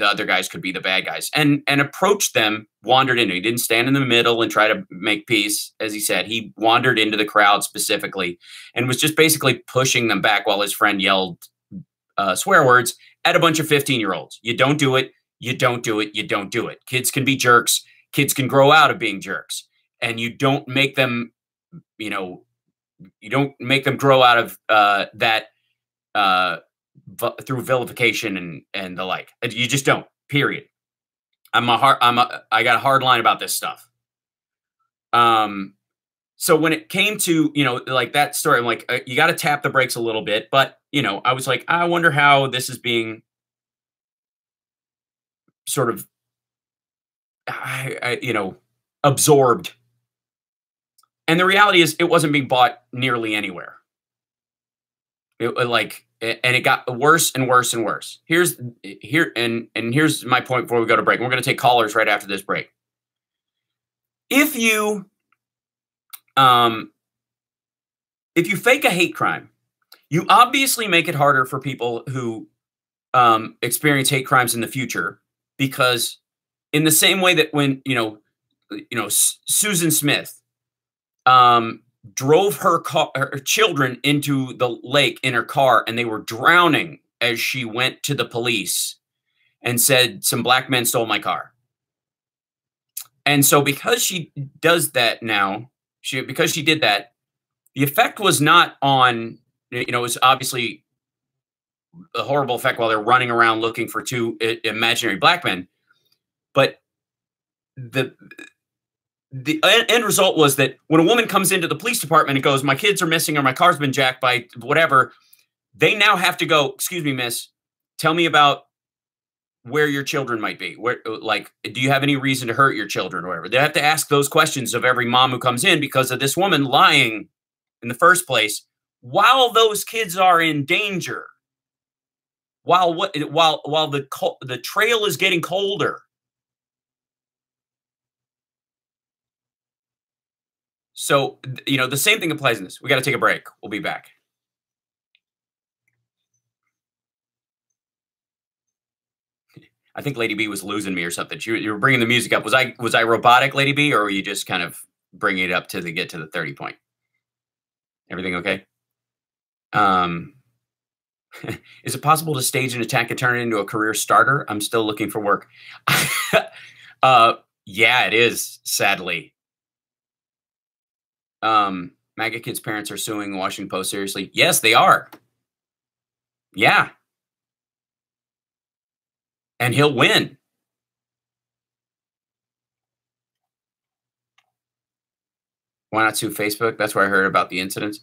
other guys could be the bad guys. And approached them, wandered in. He didn't stand in the middle and try to make peace, as he said. He wandered into the crowd specifically and was just basically pushing them back while his friend yelled swear words at a bunch of 15-year-olds. You don't do it. You don't do it. You don't do it. Kids can be jerks. Kids can grow out of being jerks. And you don't make them, you don't make them grow out of that through vilification and the like. You just don't. Period. I got a hard line about this stuff. So when it came to, like that story, I'm like, you got to tap the brakes a little bit. But, I was like, I wonder how this is being sort of, absorbed. And the reality is it wasn't being bought nearly anywhere. And it got worse and worse and worse. Here's my point before we go to break. We're going to take callers right after this break. If you fake a hate crime, you obviously make it harder for people who experience hate crimes in the future, because in the same way that when Susan Smith drove her children into the lake in her car and they were drowning as she went to the police and said, some black men stole my car. And so because she does that now, because she did that, the effect was not on, it was obviously a horrible effect while they're running around looking for two imaginary black men. But the end result was that when a woman comes into the police department and goes, my kids are missing or my car's been jacked by whatever, they now have to go, excuse me, miss, tell me about where your children might be. Where, like, do you have any reason to hurt your children or whatever? They have to ask those questions of every mom who comes in because of this woman lying in the first place while those kids are in danger. While the trail is getting colder. So, the same thing applies in this. We got to take a break. We'll be back. I think Lady B was losing me or something. You were bringing the music up. Was I robotic, Lady B, or were you just kind of bringing it up to get to the 30 point? Everything okay? Is it possible to stage an attack and turn it into a career starter? I'm still looking for work. Yeah, it is, sadly. MAGA kids' parents are suing Washington Post seriously. Yes, they are. Yeah. And he'll win. Why not sue Facebook? That's where I heard about the incidents.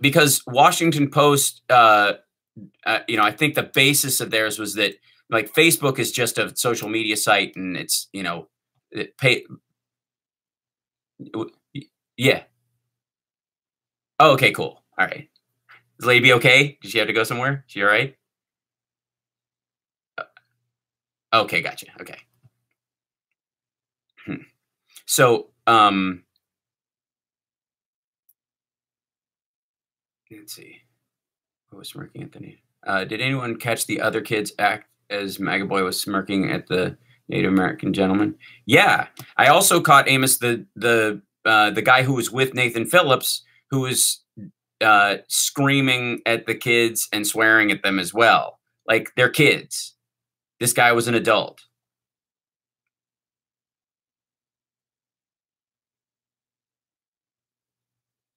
Because Washington Post, I think the basis of theirs was that, like, Facebook is just a social media site, and it's, yeah. Oh, okay, cool. All right. Is Lady B okay? Did she have to go somewhere? She all right? Okay, gotcha. Okay. So, let's see. Who was smirking at the name? Did anyone catch the other kids act as MAGA boy was smirking at the Native American gentleman? Yeah. I also caught Amos, the guy who was with Nathan Phillips, who was screaming at the kids and swearing at them as well. Like, they're kids. This guy was an adult.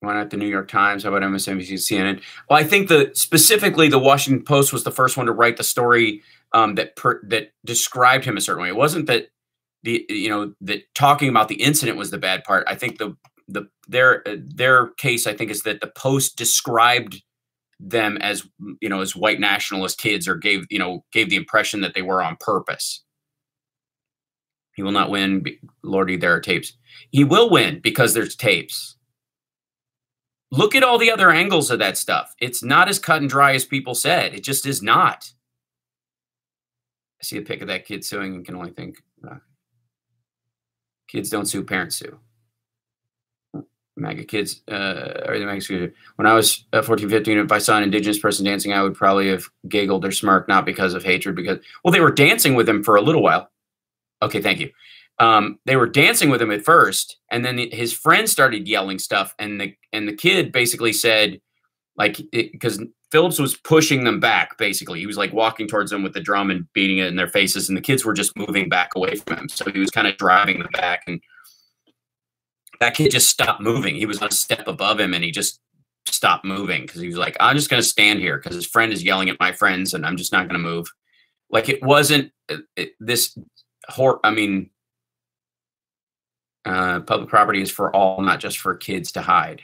Why not the New York Times? How about MSNBC, CNN? Well, I think specifically the Washington Post was the first one to write the story that described him a certain way. It wasn't that that talking about the incident was the bad part. I think their case, I think, is that the Post described them as as white nationalist kids, or gave the impression that they were on purpose. He will not win. Lordy, there are tapes. He will win because there's tapes. Look at all the other angles of that stuff. It's not as cut and dry as people said. It just is not. I see a pic of that kid suing and can only think, kids don't sue, parents sue. MAGA kids, or the MAGA kids. When I was 14, 15, if I saw an indigenous person dancing, I would probably have giggled or smirked, not because of hatred, because, well, they were dancing with him for a little while. Okay, thank you. They were dancing with him at first, and then his friend started yelling stuff, and the kid basically said, like, because Phillips was pushing them back, basically. He was like walking towards them with the drum and beating it in their faces, and the kids were just moving back away from him. So he was kind of driving them back, and that kid just stopped moving. He was on a step above him, and he just stopped moving because he was like, I'm just going to stand here because his friend is yelling at my friends, and I'm just not going to move. Like, it wasn't this horror. I mean, public property is for all, not just for kids to hide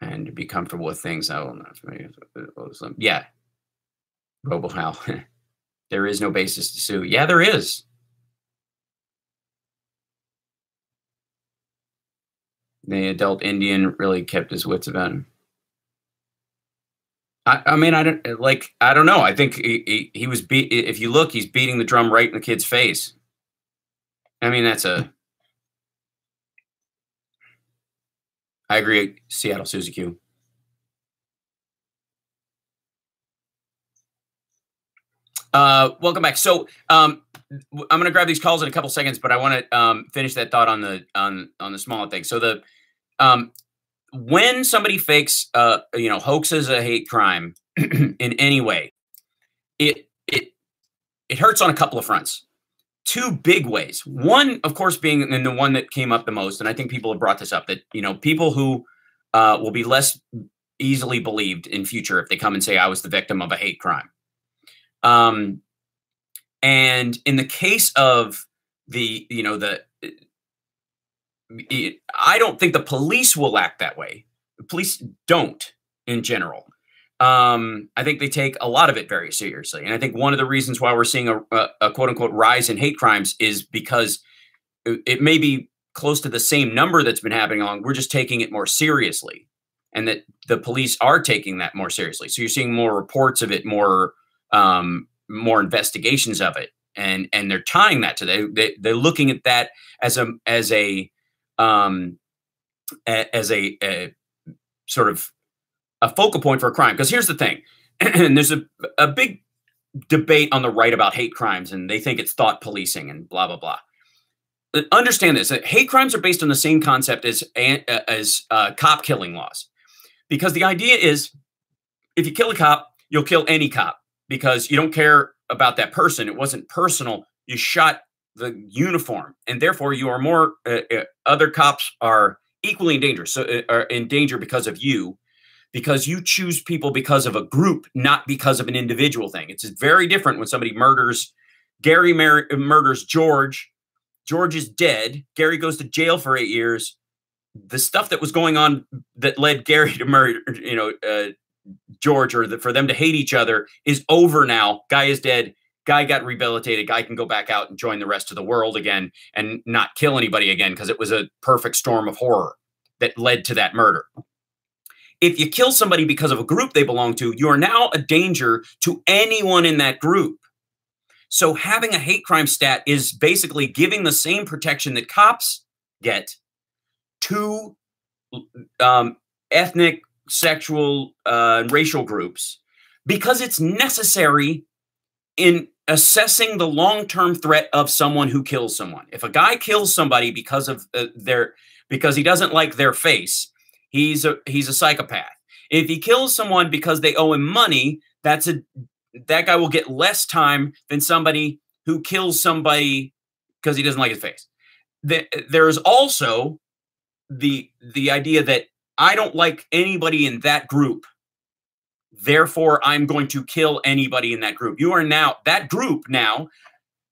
and to be comfortable with things. I will not familiar with them. Yeah. Robohal. There is no basis to sue. Yeah, there is. The adult Indian really kept his wits about him. I mean, I don't know. I think he was if you look, he's beating the drum right in the kid's face. I mean, I agree. Seattle, Susie Q. Welcome back. So I'm going to grab these calls in a couple seconds, but I want to finish that thought on the Smollett thing. So when somebody fakes, hoaxes a hate crime in any way, it hurts on a couple of fronts. Two big ways. One, of course, being, and the one that came up the most, and I think people have brought this up, that, people who will be less easily believed in future if they come and say, I was the victim of a hate crime. And in the case of I don't think the police will act that way. The police don't in general. I think they take a lot of it very seriously. And I think one of the reasons why we're seeing a quote unquote rise in hate crimes is because it may be close to the same number that's been happening along. We're just taking it more seriously, and that the police are taking that more seriously. So you're seeing more reports of it, more investigations of it. And they're tying that to they're looking at that as a sort of a focal point for a crime. Because here's the thing, and there's a big debate on the right about hate crimes, and they think it's thought policing and blah blah blah. Understand this: that hate crimes are based on the same concept as cop killing laws, because the idea is if you kill a cop, you'll kill any cop because you don't care about that person. It wasn't personal. You shot the uniform, and therefore you are more. Other cops are equally in danger. So are in danger because of you, because you choose people because of a group, not because of an individual thing. It's very different when somebody murders. Gary murders George. George is dead. Gary goes to jail for 8 years. The stuff that was going on that led Gary to murder, George, or for them to hate each other, is over now. Guy is dead. Guy got rehabilitated. Guy can go back out and join the rest of the world again and not kill anybody again, because it was a perfect storm of horror that led to that murder. If you kill somebody because of a group they belong to, you are now a danger to anyone in that group. So having a hate crime stat is basically giving the same protection that cops get to ethnic, sexual, and racial groups, because it's necessary in assessing the long-term threat of someone who kills someone. If a guy kills somebody because of because he doesn't like their face, he's a psychopath. If he kills someone because they owe him money, that guy will get less time than somebody who kills somebody because he doesn't like his face. There is also the idea that I don't like anybody in that group, therefore I'm going to kill anybody in that group. You are now that group. Now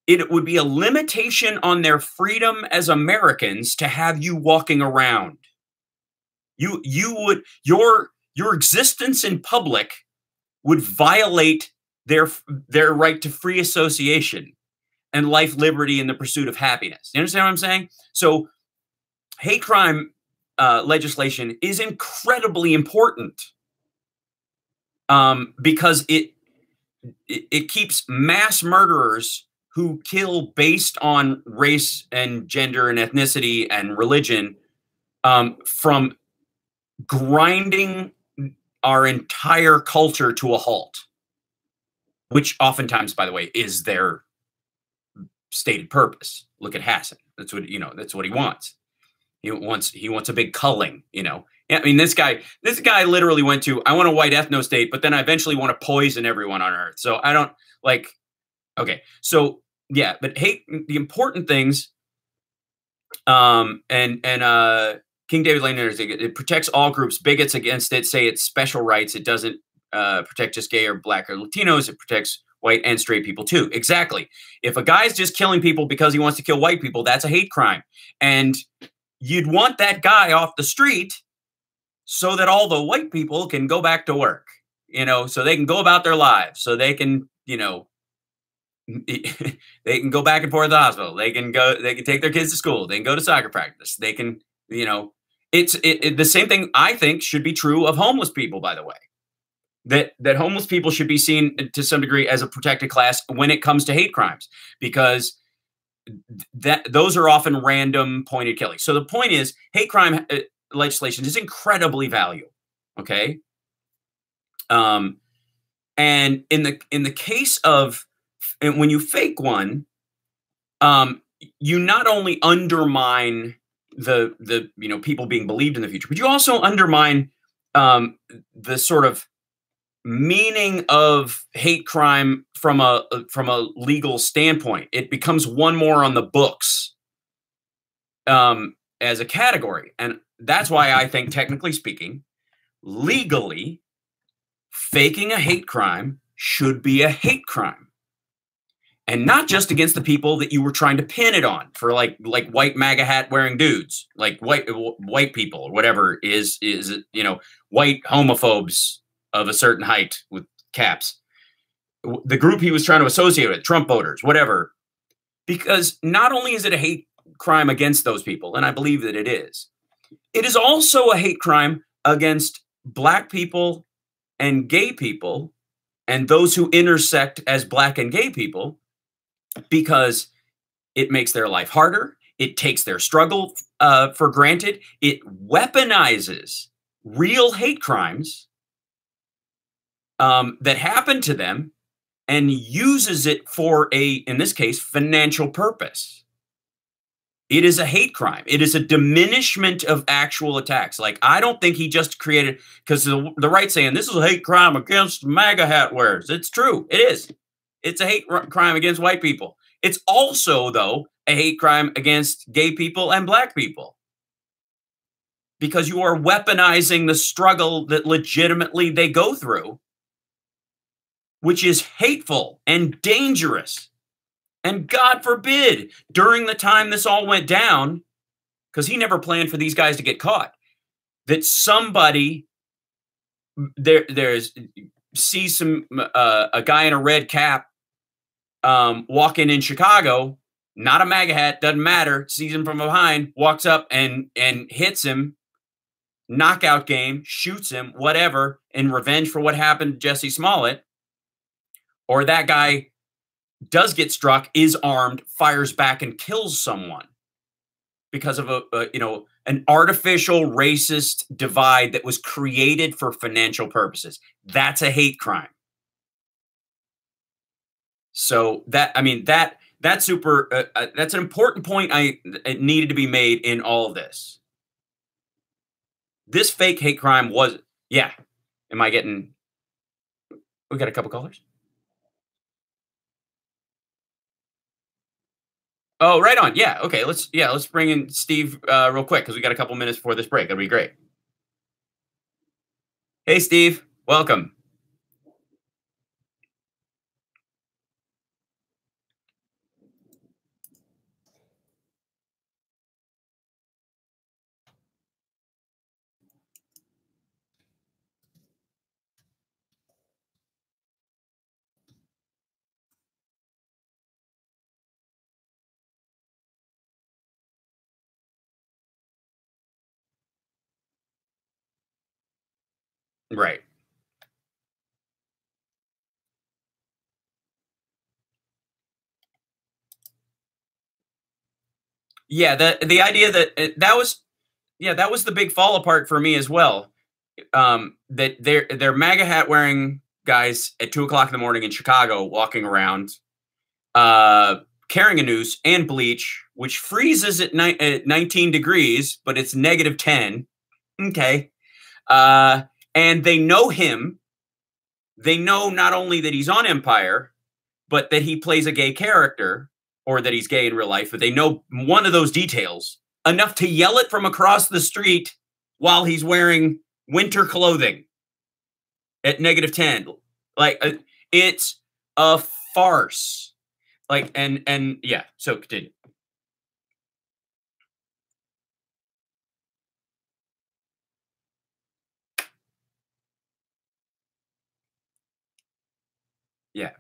it would be a limitation on their freedom as Americans to have you walking around. Your existence in public would violate their right to free association and life, liberty, and the pursuit of happiness. You understand what I'm saying? So hate crime legislation is incredibly important because it keeps mass murderers who kill based on race and gender and ethnicity and religion from grinding our entire culture to a halt, which oftentimes, by the way, is their stated purpose. Look at Hasson. That's what, that's what he wants. He wants a big culling, I mean, this guy literally went to, I want a white ethno state, but then I eventually want to poison everyone on earth. So I don't okay. So yeah, but hate, the important things, King David Lane, it protects all groups. Bigots against it say it's special rights. It doesn't protect just gay or black or Latinos. It protects white and straight people too. Exactly. If a guy's just killing people because he wants to kill white people, that's a hate crime. And you'd want that guy off the street so that all the white people can go back to work, so they can go about their lives, so they can, they can go back and forth to the hospital. They can take their kids to school. They can go to soccer practice. They can, it's the same thing I think should be true of homeless people, by the way. That homeless people should be seen to some degree as a protected class when it comes to hate crimes, because those are often random pointed killings. So the point is, hate crime legislation is incredibly valuable. Okay. And in the case of, and when you fake one, you not only undermine the people being believed in the future, but you also undermine the sort of meaning of hate crime from a legal standpoint. It becomes one more on the books as a category, and that's why I think, technically speaking, legally, faking a hate crime should be a hate crime. And not just against the people that you were trying to pin it on, for like white MAGA hat wearing dudes, like white people or whatever is white homophobes of a certain height with caps. The group he was trying to associate with, Trump voters, whatever. Because not only is it a hate crime against those people, and I believe that it is also a hate crime against black people and gay people and those who intersect as black and gay people, because it makes their life harder. It takes their struggle for granted. It weaponizes real hate crimes that happen to them and uses it for in this case, financial purpose. It is a hate crime. It is a diminishment of actual attacks. Like, I don't think he just created, because the right saying this is a hate crime against MAGA hat wearers. It's true. It is. It's a hate crime against white people. It's also, though, a hate crime against gay people and black people, because you are weaponizing the struggle that legitimately they go through, which is hateful and dangerous. And God forbid, during the time this all went down, because he never planned for these guys to get caught, that somebody sees a guy in a red cap walking in Chicago, not a MAGA hat, doesn't matter, sees him from behind, walks up and hits him, knockout game, shoots him, whatever, in revenge for what happened to Jussie Smollett. Or that guy does get struck, is armed, fires back and kills someone because of an artificial racist divide that was created for financial purposes. That's a hate crime. So that's super. That's an important point. It needed to be made in all of this. This fake hate crime was, yeah. Am I getting? We got a couple callers. Oh, right on. Yeah. Okay. Let's bring in Steve real quick, because we got a couple minutes before this break. That'll be great. Hey, Steve. Welcome. Right. Yeah. The idea that that was Yeah, that was the big fall apart for me as well. That they're MAGA hat wearing guys at 2 o'clock in the morning in Chicago walking around, carrying a noose and bleach, which freezes at 19 degrees, but it's -10. Okay. And they know him. They know not only that he's on Empire, but that he plays a gay character or that he's gay in real life, but they know one of those details enough to yell it from across the street while he's wearing winter clothing at -10. Like, it's a farce. Like, and yeah, so continue. Yeah.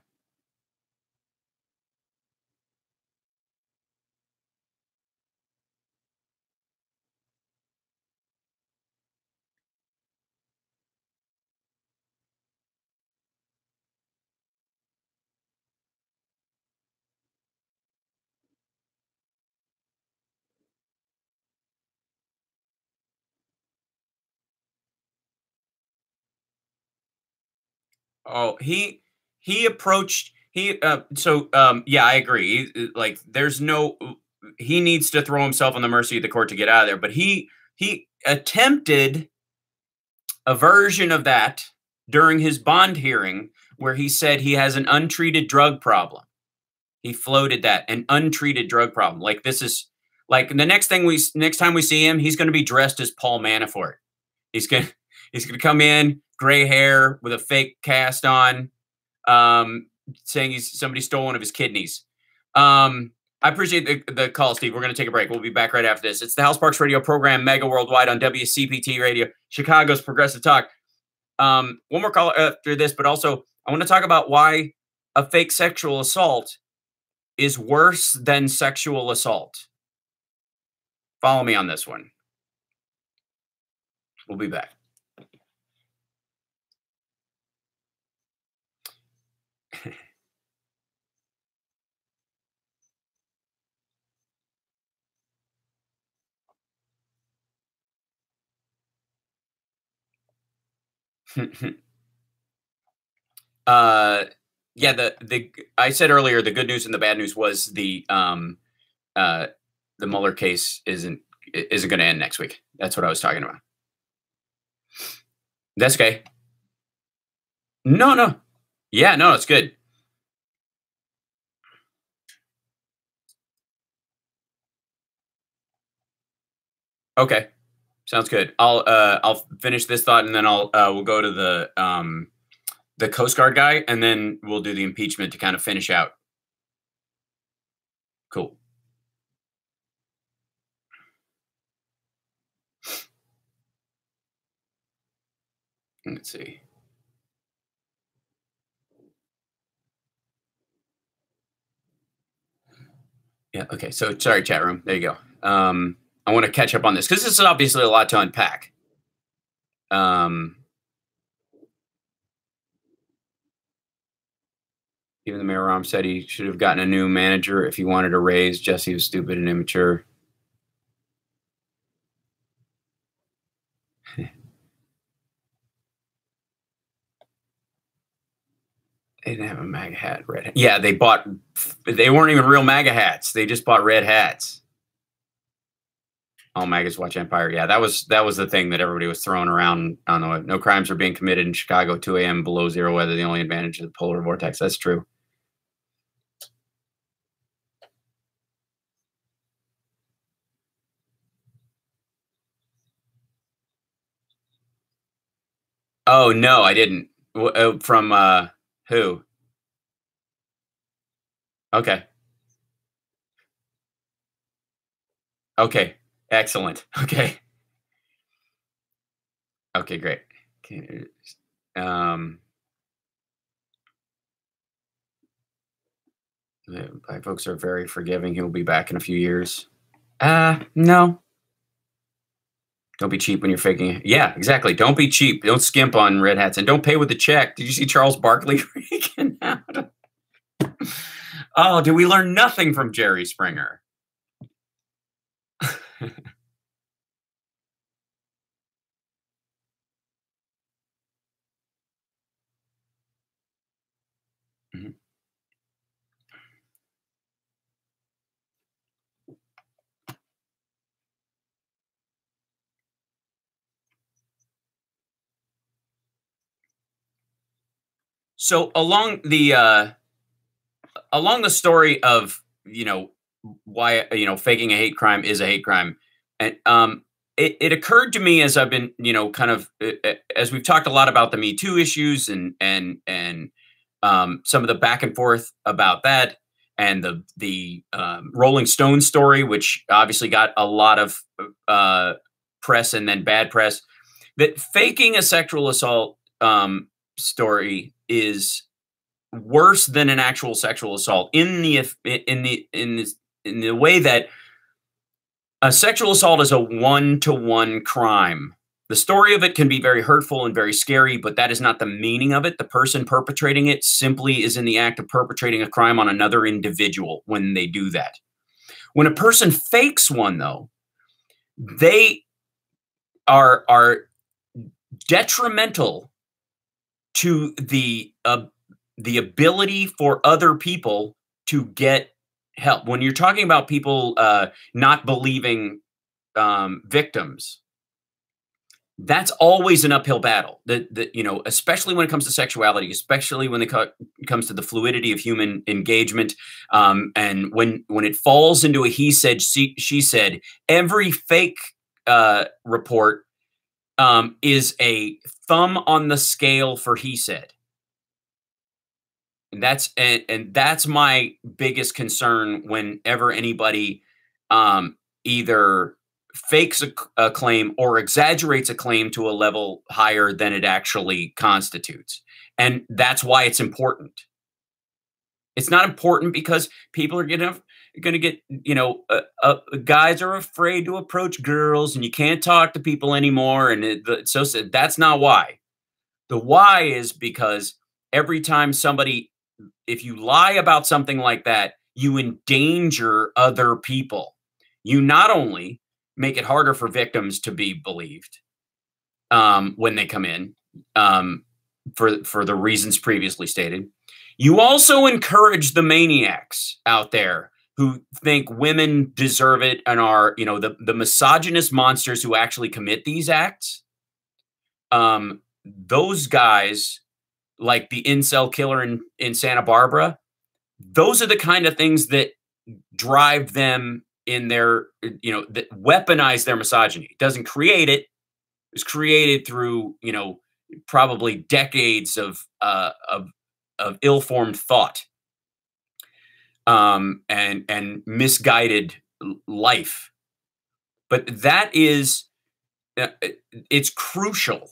Oh, he approached he so yeah, I agree. Like, there's no, he needs to throw himself on the mercy of the court to get out of there, but he attempted a version of that during his bond hearing where he said he has an untreated drug problem. He floated that, an untreated drug problem. Like, this is like the next time we see him, he's going to be dressed as Paul Manafort. He's going to he's going to come in, gray hair with a fake cast on, saying somebody stole one of his kidneys. I appreciate the call, Steve. We're going to take a break. We'll be back right after this. It's the House Parks Radio program, mega worldwide on WCPT Radio, Chicago's Progressive Talk. One more call after this, but also I want to talk about why a fake sexual assault is worse than sexual assault. Follow me on this one. We'll be back. Yeah, the I said earlier the good news and the bad news was the Mueller case isn't going to end next week. That's what I was talking about. That's okay. No. Yeah, no, it's good. Okay. Sounds good. I'll finish this thought and then we'll go to the Coast Guard guy and then we'll do the impeachment to kind of finish out. Cool. Let's see. Yeah. Okay. So sorry, chat room. There you go. I want to catch up on this because this is obviously a lot to unpack. Even the mayor Rahm said he should have gotten a new manager if he wanted a raise. Jussie was stupid and immature. They didn't have a MAGA hat, red hat. Yeah, they weren't even real MAGA hats. They just bought red hats. All MAGAs watch Empire. Yeah, that was the thing that everybody was throwing around on the web. No crimes are being committed in Chicago, 2 a.m. below zero weather. The only advantage of the polar vortex. That's true. Oh, no, I didn't. From who? Okay. Okay. Excellent. Okay. Okay, great. Okay. Black folks are very forgiving. He'll be back in a few years. No. Don't be cheap when you're faking it. Yeah, exactly. Don't be cheap. Don't skimp on red hats and don't pay with a check. Did you see Charles Barkley freaking out? Oh, did we learn nothing from Jerry Springer? So along the story of, why, faking a hate crime is a hate crime, and it occurred to me as I've been, kind of as we've talked a lot about the Me Too issues and some of the back and forth about that, and the Rolling Stone story, which obviously got a lot of press and then bad press. That faking a sexual assault story is worse than an actual sexual assault in the way that a sexual assault is a one-to-one crime. The story of it can be very hurtful and very scary, but that is not the meaning of it. The person perpetrating it simply is in the act of perpetrating a crime on another individual when they do that. When a person fakes one, though, they are detrimental to the ability for other people to get help. When you're talking about people not believing victims, that's always an uphill battle. Especially when it comes to sexuality, especially when it comes to the fluidity of human engagement, and when it falls into a he said, she said, every fake report is a thumb on the scale for he said. And that's my biggest concern whenever anybody either fakes a claim or exaggerates a claim to a level higher than it actually constitutes. And that's why it's important. It's not important because people are going to get, guys are afraid to approach girls and you can't talk to people anymore. And so that's not why. The why is because every time if you lie about something like that, you endanger other people. You not only make it harder for victims to be believed when they come in for the reasons previously stated, you also encourage the maniacs out there who think women deserve it and are, the misogynist monsters who actually commit these acts. Those guys, like the incel killer in Santa Barbara, those are the kind of things that drive them in their, that weaponize their misogyny. It doesn't create it. It's created through, probably decades of ill-formed thought and misguided life. But that is, it's crucial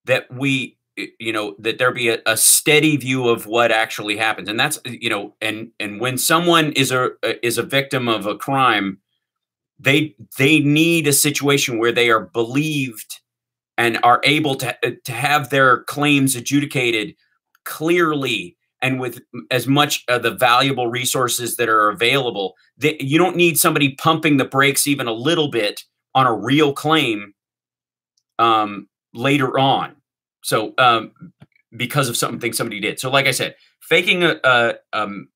that that there be a steady view of what actually happens. And that's, and when someone is a victim of a crime, they need a situation where they are believed and are able to have their claims adjudicated clearly and with as much of the valuable resources that are available. You don't need somebody pumping the brakes even a little bit on a real claim later on. So because of something somebody did. So like I said, faking an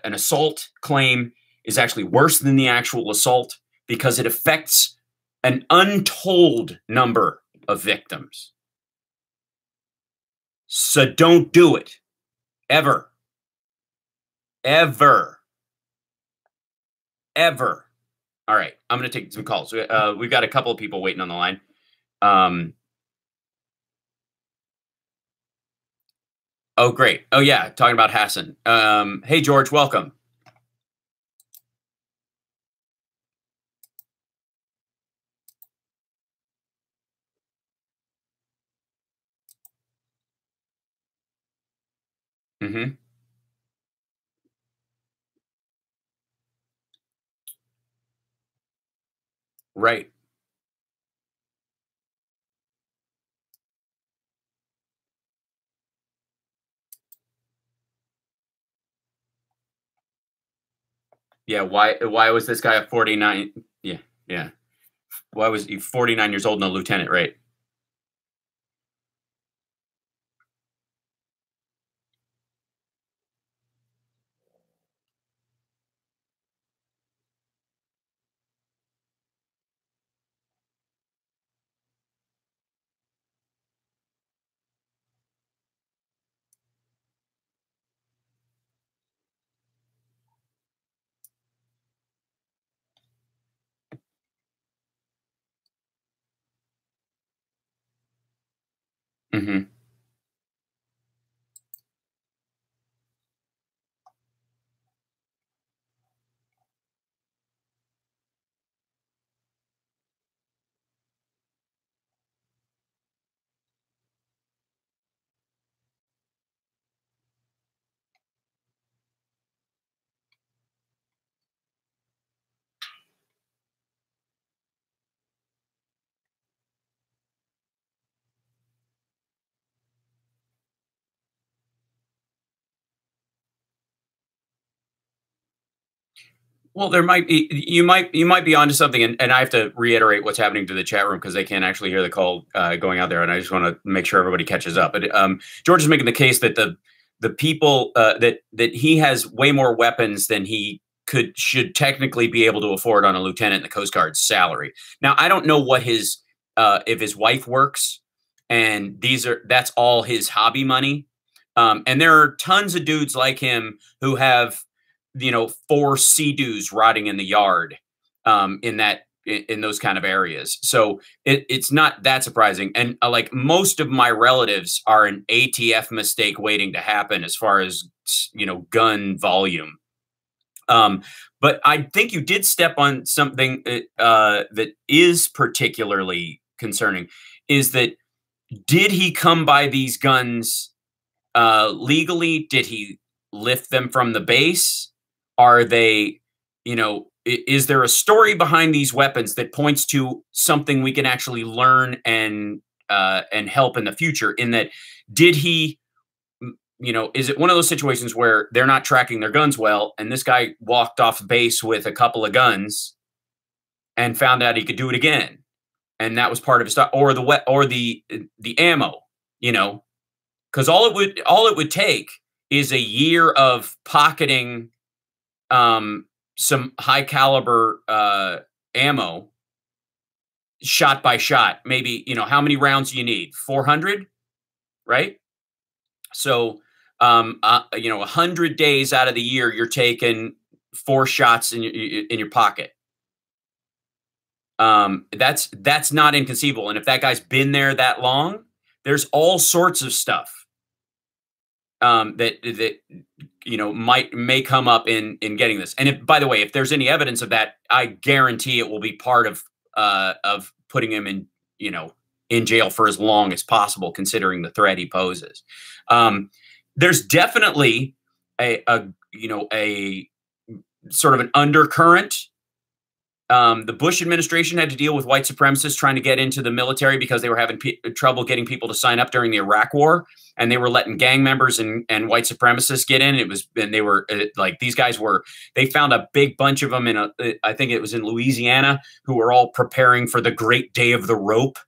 assault claim is actually worse than the actual assault because it affects an untold number of victims. So don't do it. Ever. Ever. Ever. All right. I'm going to take some calls. We've got a couple of people waiting on the line. Oh, great. Oh, yeah. Talking about Hasson. Hey, George, welcome. Mm-hmm. Right. Yeah. Why was this guy a 49? Yeah. Yeah. Why was he 49 years old and a lieutenant, right? Hmm. Well, there might be you might be onto something, and I have to reiterate what's happening to the chat room because they can't actually hear the call going out there, and I just want to make sure everybody catches up. But George is making the case that the people that he has way more weapons than he should technically be able to afford on a lieutenant in the Coast Guard's salary. Now, I don't know what his if his wife works, and that's all his hobby money. And there are tons of dudes like him who have, 4 sea-doos rotting in the yard, in those kind of areas. So it's not that surprising. And like most of my relatives are an ATF mistake waiting to happen as far as gun volume. But I think you did step on something that is particularly concerning. Is that did he come by these guns legally? Did he lift them from the base? Are they, is there a story behind these weapons that points to something we can actually learn and help in the future? In that, did he, is it one of those situations where they're not tracking their guns well, and this guy walked off base with a couple of guns and found out he could do it again, and that was part of his stuff, or the ammo, you know, because all it would take is a year of pocketing some high caliber ammo, shot by shot. Maybe how many rounds do you need? 400, right? So 100 days out of the year, you're taking 4 shots in your pocket. That's not inconceivable. And if that guy's been there that long, there's all sorts of stuff that may come up in getting this. And if, by the way, if there's any evidence of that, I guarantee it will be part of putting him in jail for as long as possible, considering the threat he poses. There's definitely a sort of an undercurrent. The Bush administration had to deal with white supremacists trying to get into the military because they were having trouble getting people to sign up during the Iraq War, and they were letting gang members and white supremacists get in. They were like, these guys were. They found a big bunch of them I think it was in Louisiana, who were all preparing for the Great Day of the Rope.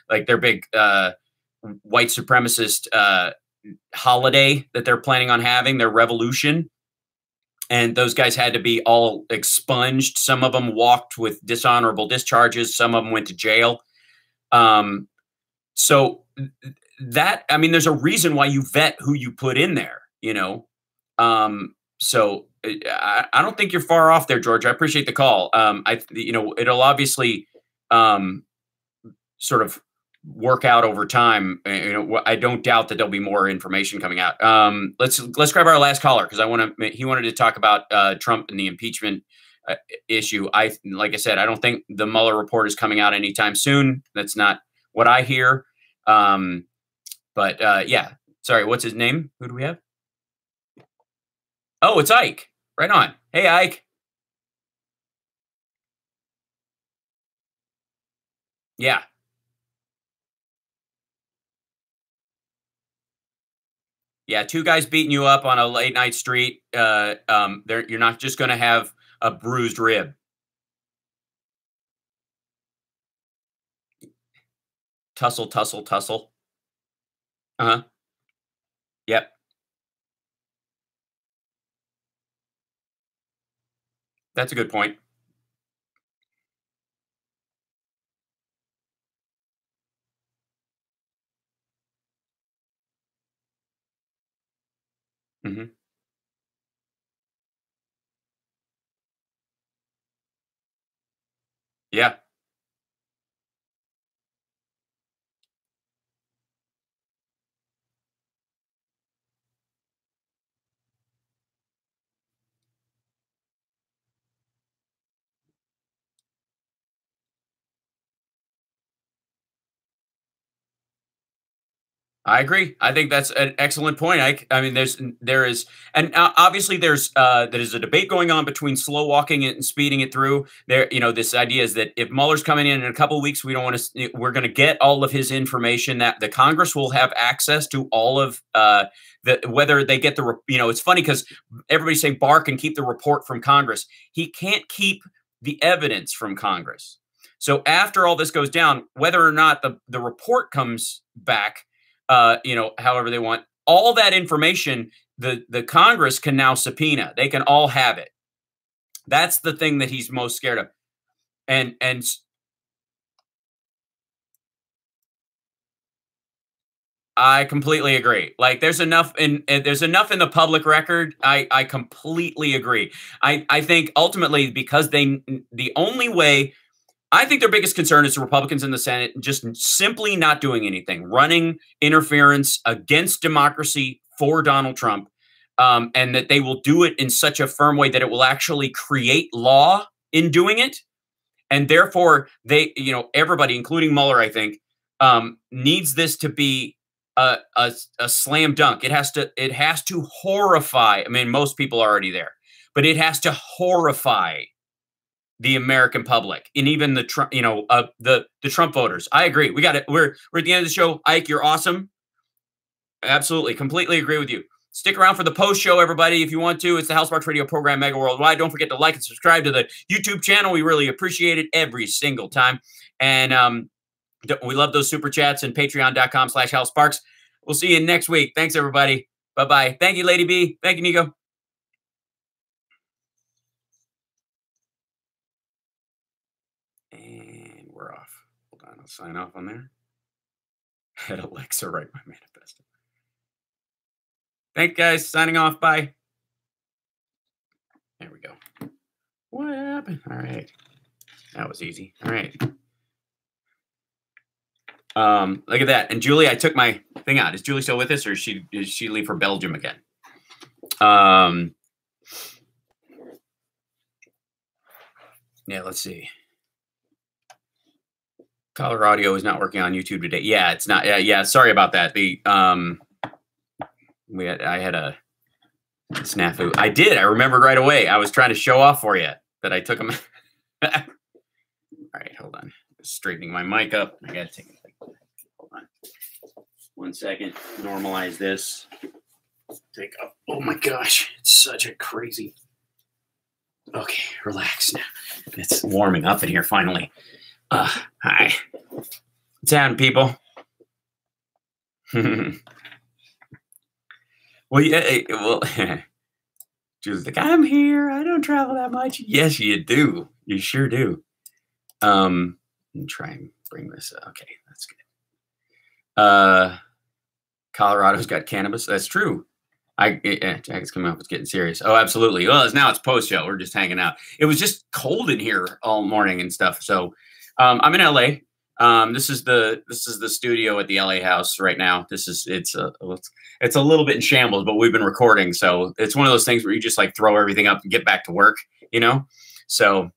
Like their big white supremacist holiday that they're planning on having, their revolution. And those guys had to be all expunged. Some of them walked with dishonorable discharges. Some of them went to jail. So there's a reason why you vet who you put in there, So I don't think you're far off there, George. I appreciate the call. It'll obviously sort of work out over time. I don't doubt that there'll be more information coming out. Let's grab our last caller because he wanted to talk about Trump and the impeachment issue. Like I said, I don't think the Mueller report is coming out anytime soon. That's not what I hear. But yeah, sorry. What's his name? Who do we have? Oh, it's Ike. Right on. Hey, Ike. Yeah. Yeah, 2 guys beating you up on a late night street. You're not just going to have a bruised rib. Tussle, tussle, tussle. Uh-huh. Yep. That's a good point. Mhm. Yeah. I agree. I think that's an excellent point. I mean, there is, and obviously there is a debate going on between slow walking it and speeding it through. There, this idea is that if Mueller's coming in a couple of weeks, we're going to get all of his information. That the Congress will have access to all of whether they get it's funny because everybody's saying Barr can keep the report from Congress. He can't keep the evidence from Congress. So after all this goes down, whether or not the report comes back, however they want, all that information, the Congress can now subpoena. They can all have it. That's the thing that he's most scared of. And I completely agree. Like there's enough in the public record. I completely agree. I think ultimately because the only way, I think their biggest concern is the Republicans in the Senate just simply not doing anything, running interference against democracy for Donald Trump, and that they will do it in such a firm way that it will actually create law in doing it. And therefore, everybody, including Mueller, I think, needs this to be a slam dunk. It has to horrify. I mean, most people are already there, but it has to horrify the American public and even the Trump, the Trump voters. I agree. We got it. We're at the end of the show. Ike, you're awesome. Absolutely. Completely agree with you. Stick around for the post show, everybody, if you want to. It's the House Sparks Radio program, Mega Worldwide. Don't forget to like and subscribe to the YouTube channel. We really appreciate it every single time. And we love those super chats and patreon.com/HouseSparks. We'll see you next week. Thanks, everybody. Bye-bye. Thank you, Lady B. Thank you, Nico. And we're off. Hold on, I'll sign off on there. Had Alexa write my manifesto. Thanks, guys. Signing off. Bye. There we go. What happened? All right. That was easy. All right. Look at that. And Julie, I took my thing out. Is Julie still with us, or did she leave for Belgium again? Yeah, let's see. Colorado is not working on YouTube today. Yeah, it's not. Yeah. Sorry about that. I had a snafu. I did. I remembered right away. I was trying to show off for you that I took them. All right, hold on. Straightening my mic up. I gotta take it. Hold on. 1 second. Normalize this. Take up. Oh my gosh, it's such a crazy. Okay, relax now. It's warming up in here finally. Hi. What's happening, people? Well, yeah. Well, Julie's like, I'm here. I don't travel that much. Yes, you do. You sure do. Let me try and bring this up. Okay, that's good. Colorado's got cannabis. That's true. Jacket's coming up. It's getting serious. Oh, absolutely. Well, now it's post show. We're just hanging out. It was just cold in here all morning and stuff. So I'm in LA. This is the studio at the LA house right now. It's a little bit in shambles, but we've been recording. So it's one of those things where you just like throw everything up and get back to work, So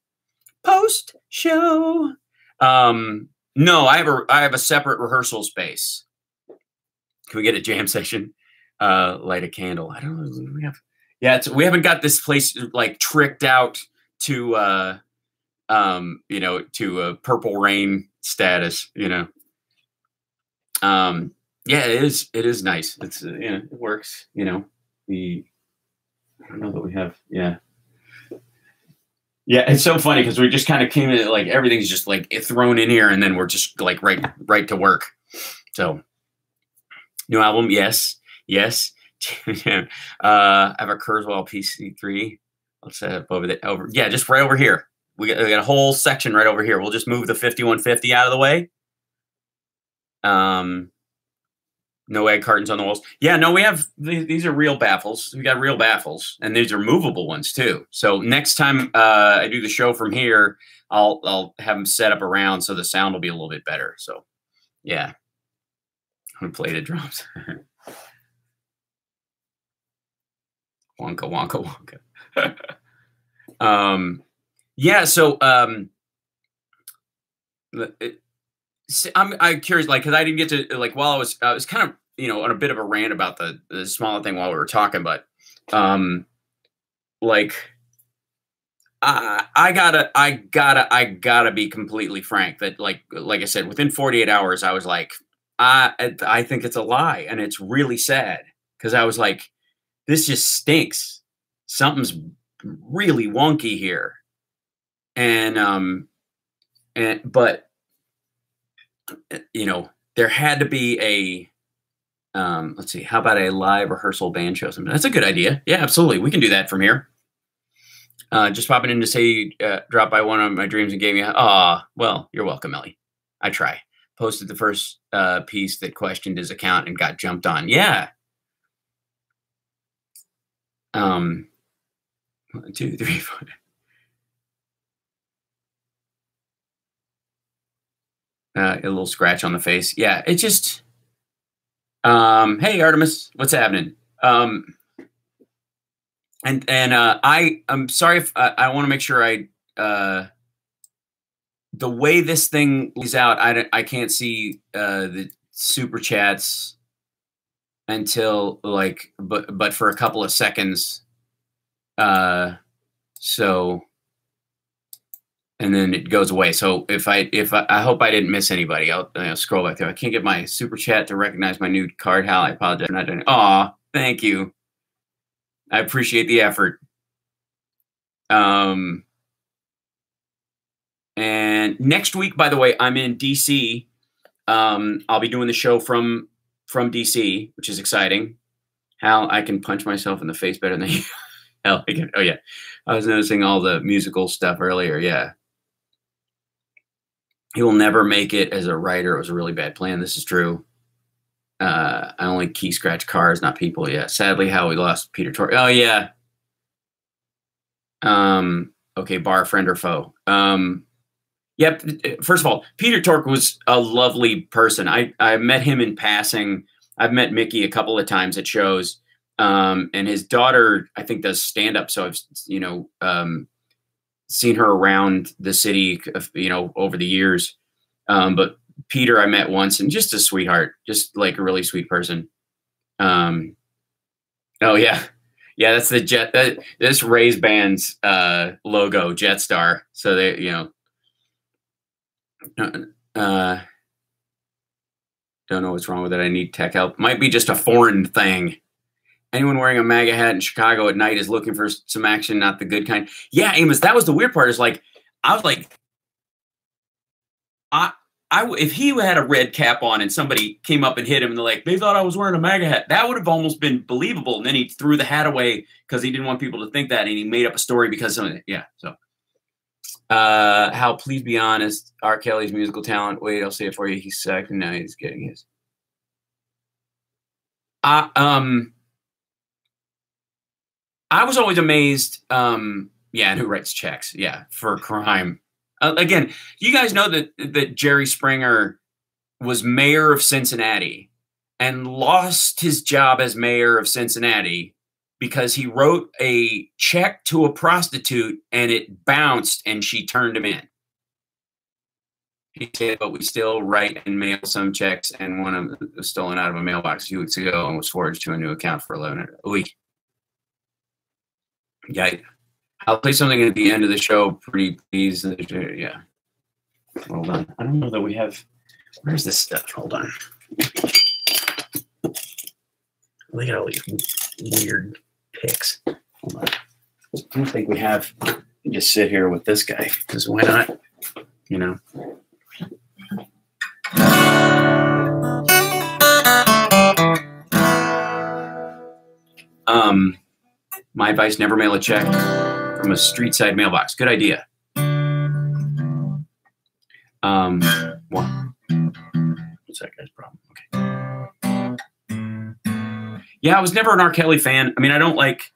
post show. No, I have a separate rehearsal space. Can we get a jam session? Light a candle. I don't know. We haven't got this place like tricked out to to a purple rain status, Yeah, it is nice. It's it works, I don't know that we have, yeah, it's so funny because we just kind of came in like everything's just like thrown in here and then we're just like right to work. So new album, yes. I have a Kurzweil PC3. Let's set up over just right over here. We got a whole section right over here. We'll just move the 5150 out of the way. No egg cartons on the walls. Yeah, no, we have these are real baffles. We got real baffles, and these are movable ones too. So next time I do the show from here, I'll have them set up around so the sound will be a little bit better. So yeah, I'm gonna play the drums. Wonka, wonka, wonka. Yeah, so I'm curious, like, because I didn't get to, like, while I was kind of on a bit of a rant about the Smollett thing while we were talking, but like I gotta be completely frank that like I said, within 48 hours, I was like, I think it's a lie, and it's really sad because I was like, this just stinks. Something's really wonky here, but there had to be a let's see, how about a live rehearsal band show? That's a good idea. Yeah, absolutely, we can do that from here. Just popping in to say, drop by one of my dreams and gave me. Well, you're welcome, Ellie. I try. Posted the first piece that questioned his account and got jumped on. Yeah. 1, 2, 3, 4. A little scratch on the face. Yeah, it just. Hey, Artemis, what's happening? I'm sorry if I want to make sure the way this thing is out, I can't see the super chats until like, but for a couple of seconds. So, and then it goes away. So if I hope I didn't miss anybody, I'll scroll back there. I can't get my super chat to recognize my new card. Hal, I apologize for not doing it. Aw, thank you. I appreciate the effort. And next week, by the way, I'm in DC. I'll be doing the show from DC, which is exciting. Hal, I can punch myself in the face better than you. Hell, oh yeah, I was noticing all the musical stuff earlier. Yeah, he will never make it as a writer. It was a really bad plan. This is true. I only key scratch cars, not people. Yeah, sadly, how we lost Peter Tork. Oh yeah. Okay, bar friend or foe. Yep. First of all, Peter Tork was a lovely person. I met him in passing. I've met Mickey a couple of times at shows. And his daughter, I think, does stand up. So I've, seen her around the city, over the years. But Peter, I met once, and just a sweetheart, just like a really sweet person. Oh yeah. Yeah. That's the Jet, this Ray's band's, logo, Jetstar. So they, don't know what's wrong with it. I need tech help. Might be just a foreign thing. Anyone wearing a MAGA hat in Chicago at night is looking for some action, not the good kind. Yeah, Amos, that was the weird part. Is like, I was like, if he had a red cap on and somebody came up and hit him and they're like, they thought I was wearing a MAGA hat, that would have almost been believable. And then he threw the hat away because he didn't want people to think that, and he made up a story because of it. Yeah. So, Hal, please be honest. R. Kelly's musical talent. Wait, I'll say it for you. He's sucked, and now he's getting his. I was always amazed. Yeah, and who writes checks? Yeah, for crime. Again, you guys know that Jerry Springer was mayor of Cincinnati and lost his job as mayor of Cincinnati because he wrote a check to a prostitute and it bounced and she turned him in. He said, but we still write and mail some checks, and one of them was stolen out of a mailbox a few weeks ago and was forwarded to a new account for 11 a week. Yeah, I'll play something at the end of the show. Pretty please. Yeah. Hold on. I don't know that we have. Where's this stuff? Hold on. Look at all these weird pics. Hold on. I don't think we have. Just sit here with this guy, because why not? My advice: never mail a check from a street side mailbox. Good idea. What's that guy's problem? Okay. Yeah, I was never an R. Kelly fan. I mean, I don't like.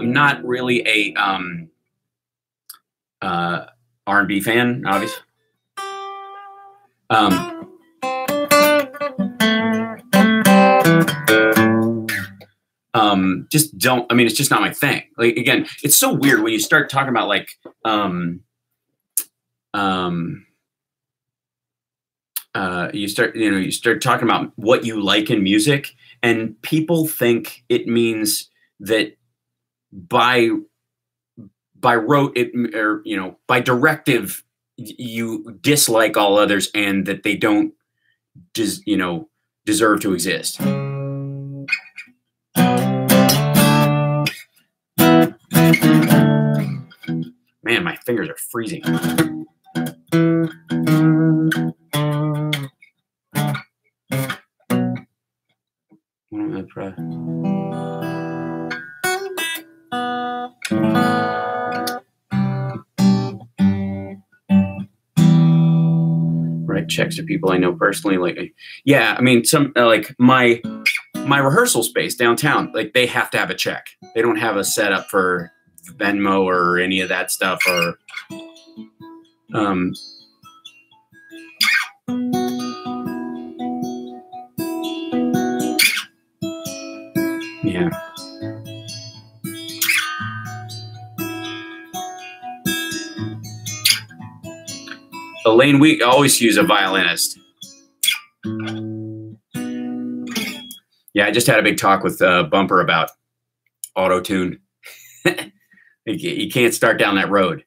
I'm not really a R&B fan, obviously. Just don't. I mean, it's just not my thing. Like, again, it's so weird when you start talking about like you start talking about what you like in music, and people think it means that by rote or by directive you dislike all others and that they don't deserve to exist. Man, my fingers are freezing. Write checks to people I know personally. Like, yeah, I mean, some like my rehearsal space downtown, like they have to have a check. They don't have a setup for Venmo or any of that stuff. Or yeah. Elaine, we always use a violinist. Yeah, I just had a big talk with Bumper about auto-tune. You can't start down that road.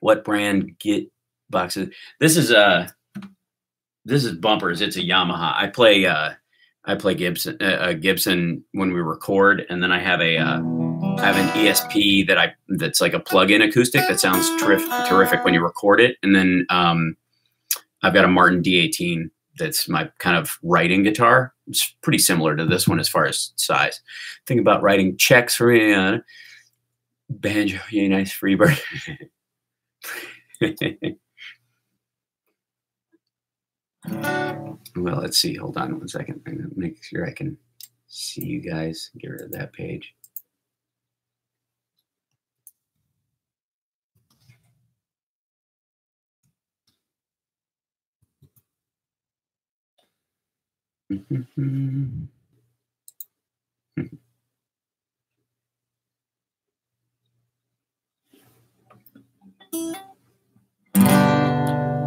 What brand Git boxes? This is Bumpers. It's a Yamaha. I play Gibson when we record, and then I have an ESP that's like a plug-in acoustic that sounds terrific when you record it. And then I've got a Martin D18 that's my kind of writing guitar. It's pretty similar to this one as far as size. Think about writing checks for banjo, you nice freebird. Well, let's see. Hold on 1 second. I'm gonna make sure I can see you guys. Get rid of that page.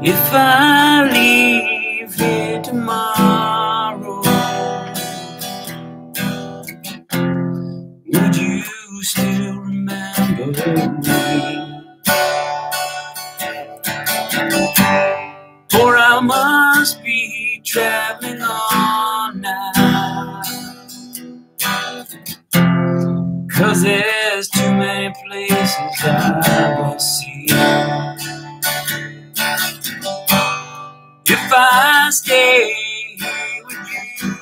If I leave here tomorrow, would you still remember me? For I must be traveling on now, 'cause there's too many places I must see. If I stay here with you,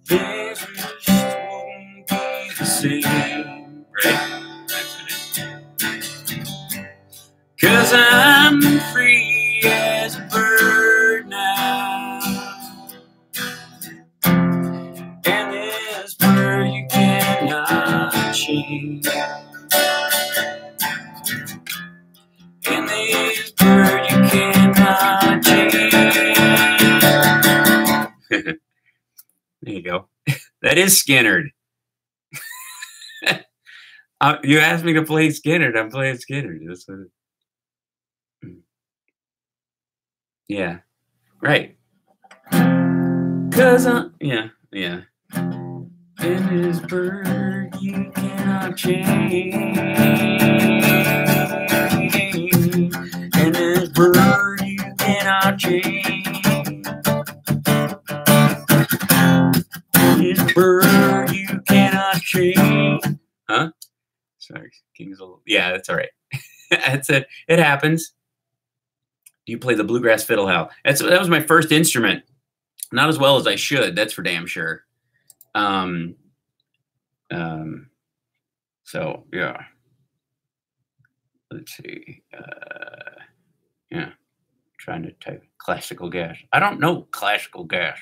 then it just won't be the same, right? 'Cause I'm free as a bird now, and this bird you cannot change. And this bird you cannot change. There you go. That is Skinnerd. You asked me to play Skinnerd. I'm playing Skinnerd. That's what it... Yeah. Right. 'Cause yeah. And this bird you cannot change. And this bird you cannot change. This bird you cannot change. Huh? Sorry, King's a little... Yeah, that's all right. That's it. It happens. Do you play the bluegrass fiddle, Hal? That was my first instrument. Not as well as I should. That's for damn sure. So yeah. Let's see. Yeah. Trying to type classical gas. I don't know classical gas.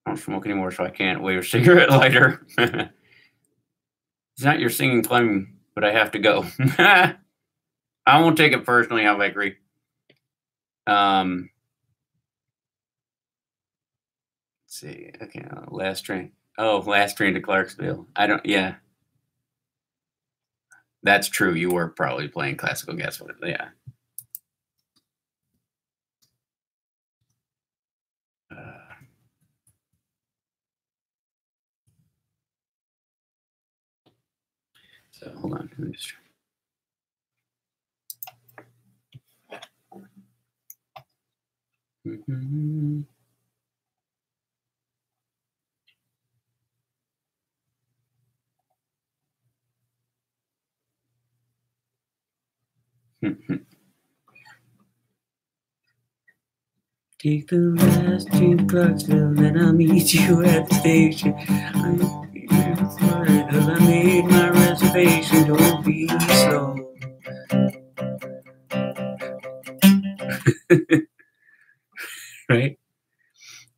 I don't smoke anymore, so I can't wave a cigarette lighter. It's not your singing claim, but I have to go. I won't take it personally, how I agree. Let's see. Okay, last train. Oh, last train to Clarksville. I don't, yeah. That's true. You were probably playing classical guess what? Yeah. So hold on. Let me just... Take the last train to Clarksville, then I'll meet you at the station. Cause I made my reservation. Don't be slow. Right?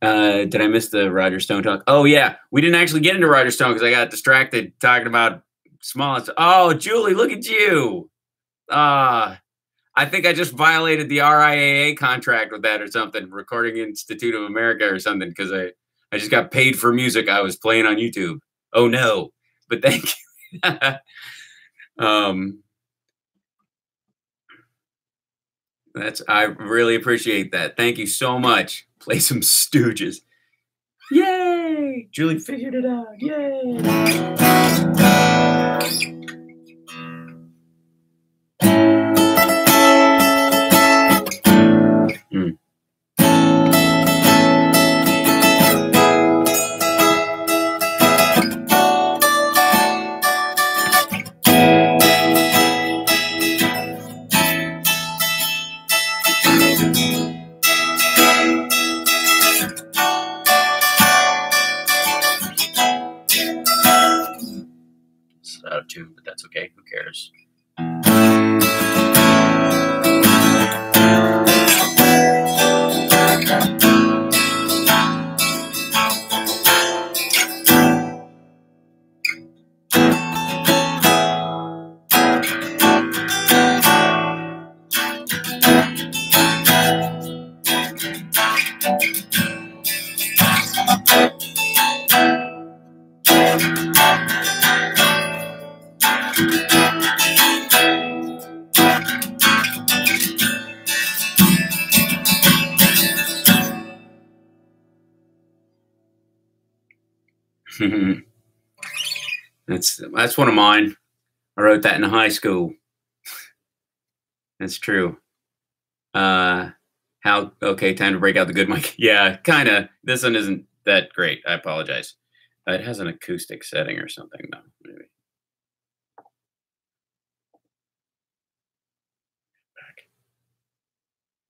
Did I miss the Roger Stone talk? Oh yeah, we didn't actually get into Roger Stone because I got distracted talking about Smollett. Oh, Julie, look at you. I think I just violated the RIAA contract with that or something, Recording Institute of America or something, because I just got paid for music I was playing on YouTube. Oh no, but thank you. I really appreciate that. Thank you so much. Play some Stooges. Yay! Julie figured it out. Yay! It's out of tune, but that's okay. Who cares? That's one of mine. I wrote that in high school. That's true. Okay, time to break out the good mic. Yeah, kind of. This one isn't that great. I apologize. It has an acoustic setting or something, though. Maybe.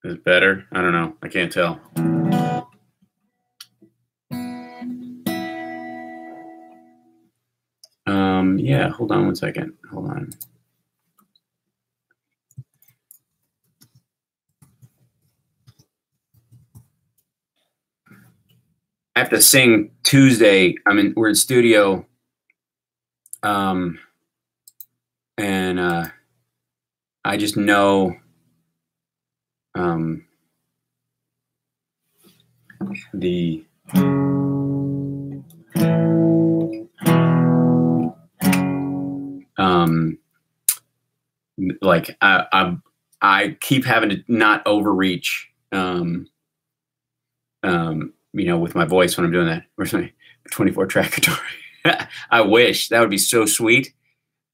Is it better? I don't know. I can't tell. Yeah, hold on 1 second. Hold on. I have to sing Tuesday. We're in studio. And I just know like I keep having to not overreach, with my voice when I'm doing that. Where's my 24 track guitar? I wish that would be so sweet.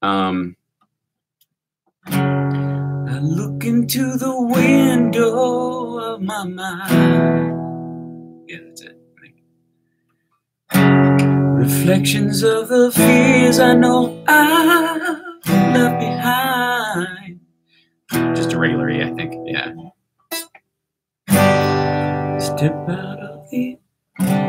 I look into the window of my mind. Yeah, that's it. Reflections of the fears I know I've left behind. Just a regular E, I think. Yeah. Step out of the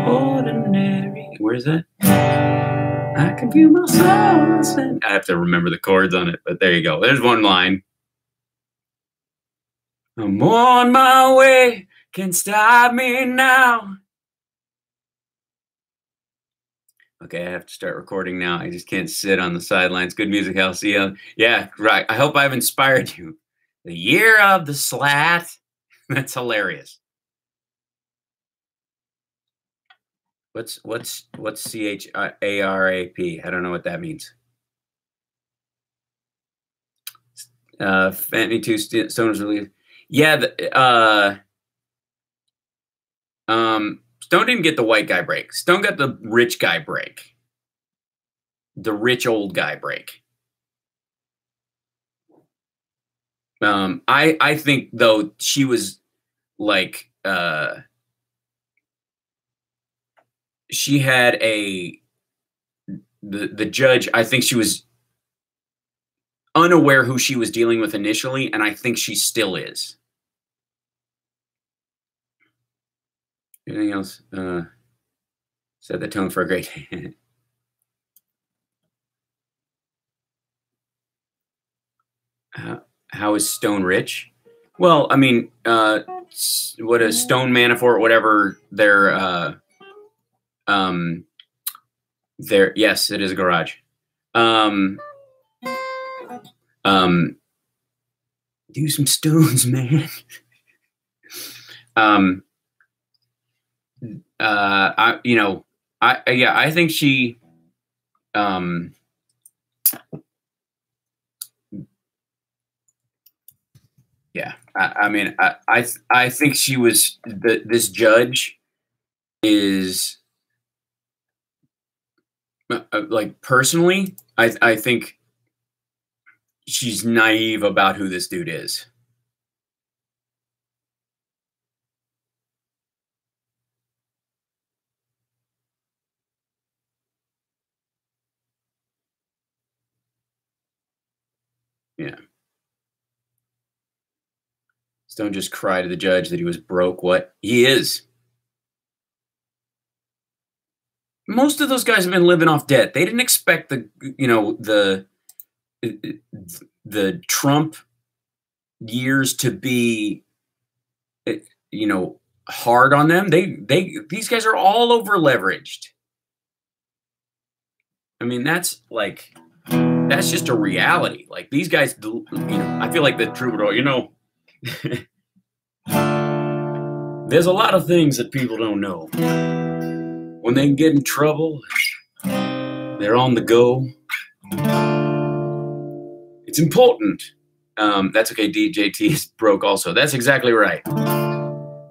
ordinary. Where's that? I can feel my soul. I have to remember the chords on it, but there you go. There's one line. I'm on my way, can't stop me now. Okay, I have to start recording now. I just can't sit on the sidelines. Good music, I'll see you. Yeah, right. I hope I've inspired you. The year of the slat. That's hilarious. What's CHARAP? I don't know what that means. Fanny two Stone was really, yeah. Stone didn't get the white guy break. Stone got the rich guy break. The rich old guy break. I think though she was like she had the judge. I think she was unaware who she was dealing with initially, and I think she still is. Anything else? Set the tone for a great day. How is Stone rich? Well, I mean, what is Stone Manafort, whatever their yes, it is a garage. Do some stones, man. I think she yeah, I mean, I think she was this judge is like personally, I think she's naive about who this dude is. Yeah. Stone just cried to the judge that he was broke. What? He is. Most of those guys have been living off debt. They didn't expect the Trump years to be hard on them. These guys are all over leveraged. I mean, that's just a reality. Like these guys, I feel like the troubadour, there's a lot of things that people don't know. When they get in trouble, they're on the go. It's important. That's okay. DJT is broke also. That's exactly right.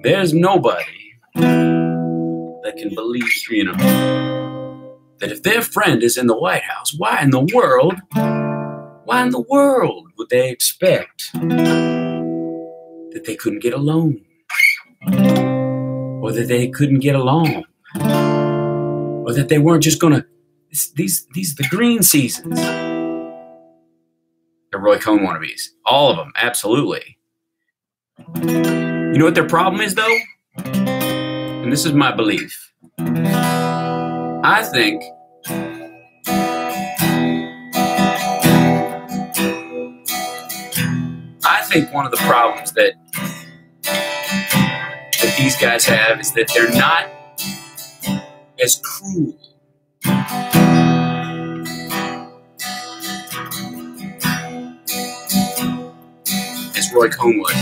There's nobody that can believe, that if their friend is in the White House, why in the world would they expect that they couldn't get along? Or that they couldn't get along? Or that they weren't just gonna, these the green seasons. The Roy Cohn wannabes. All of them, absolutely. You know what their problem is, though? And this is my belief. I think one of the problems that these guys have is that they're not as cruel as Roy Cohn was.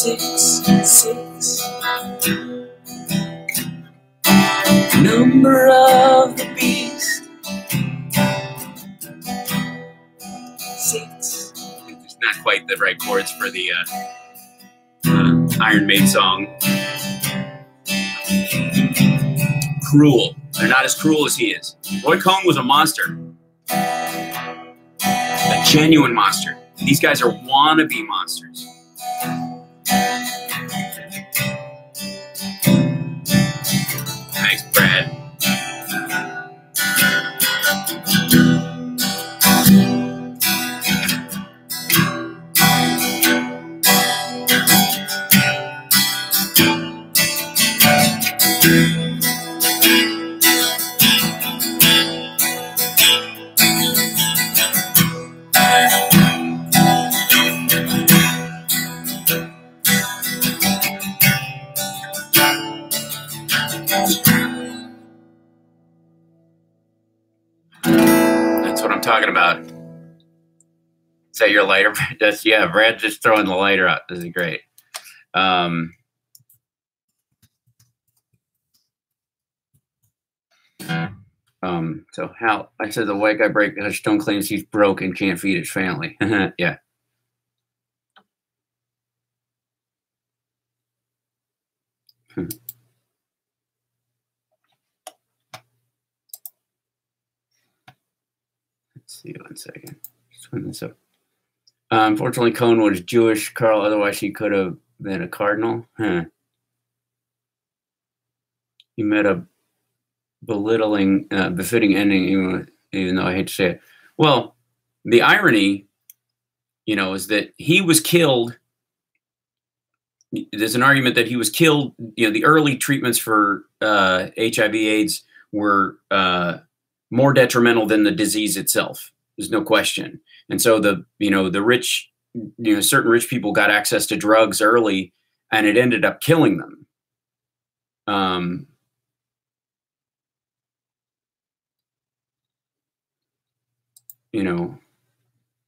Six. Number of the beast. 6. It's not quite the right chords for the Iron Maiden song. Cruel. They're not as cruel as he is. Roy Cohn was a monster. A genuine monster. These guys are wannabe monsters. Thanks, Brad. Talking about. Is that your lighter? Yeah, Brad just throwing the lighter out. This is great. So Hal, I said the white guy break Stone claims he's broke and can't feed his family. Yeah. Let's see 1 second. Just turn this up. Unfortunately, Cohn was Jewish, Carl. Otherwise, he could have been a cardinal. He met a belittling, befitting ending, even though I hate to say it. Well, the irony, is that he was killed. There's an argument that he was killed. The early treatments for HIV/AIDS were more detrimental than the disease itself. There's no question. And so the rich, certain rich people got access to drugs early, and it ended up killing them.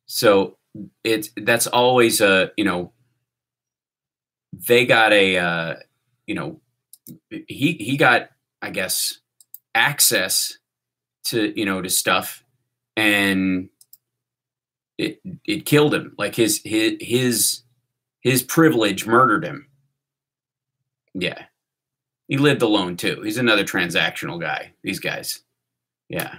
So that's always they got he got, I guess, access to, to stuff, and it killed him. Like his privilege murdered him. Yeah. He lived alone too. He's another transactional guy. These guys. Yeah.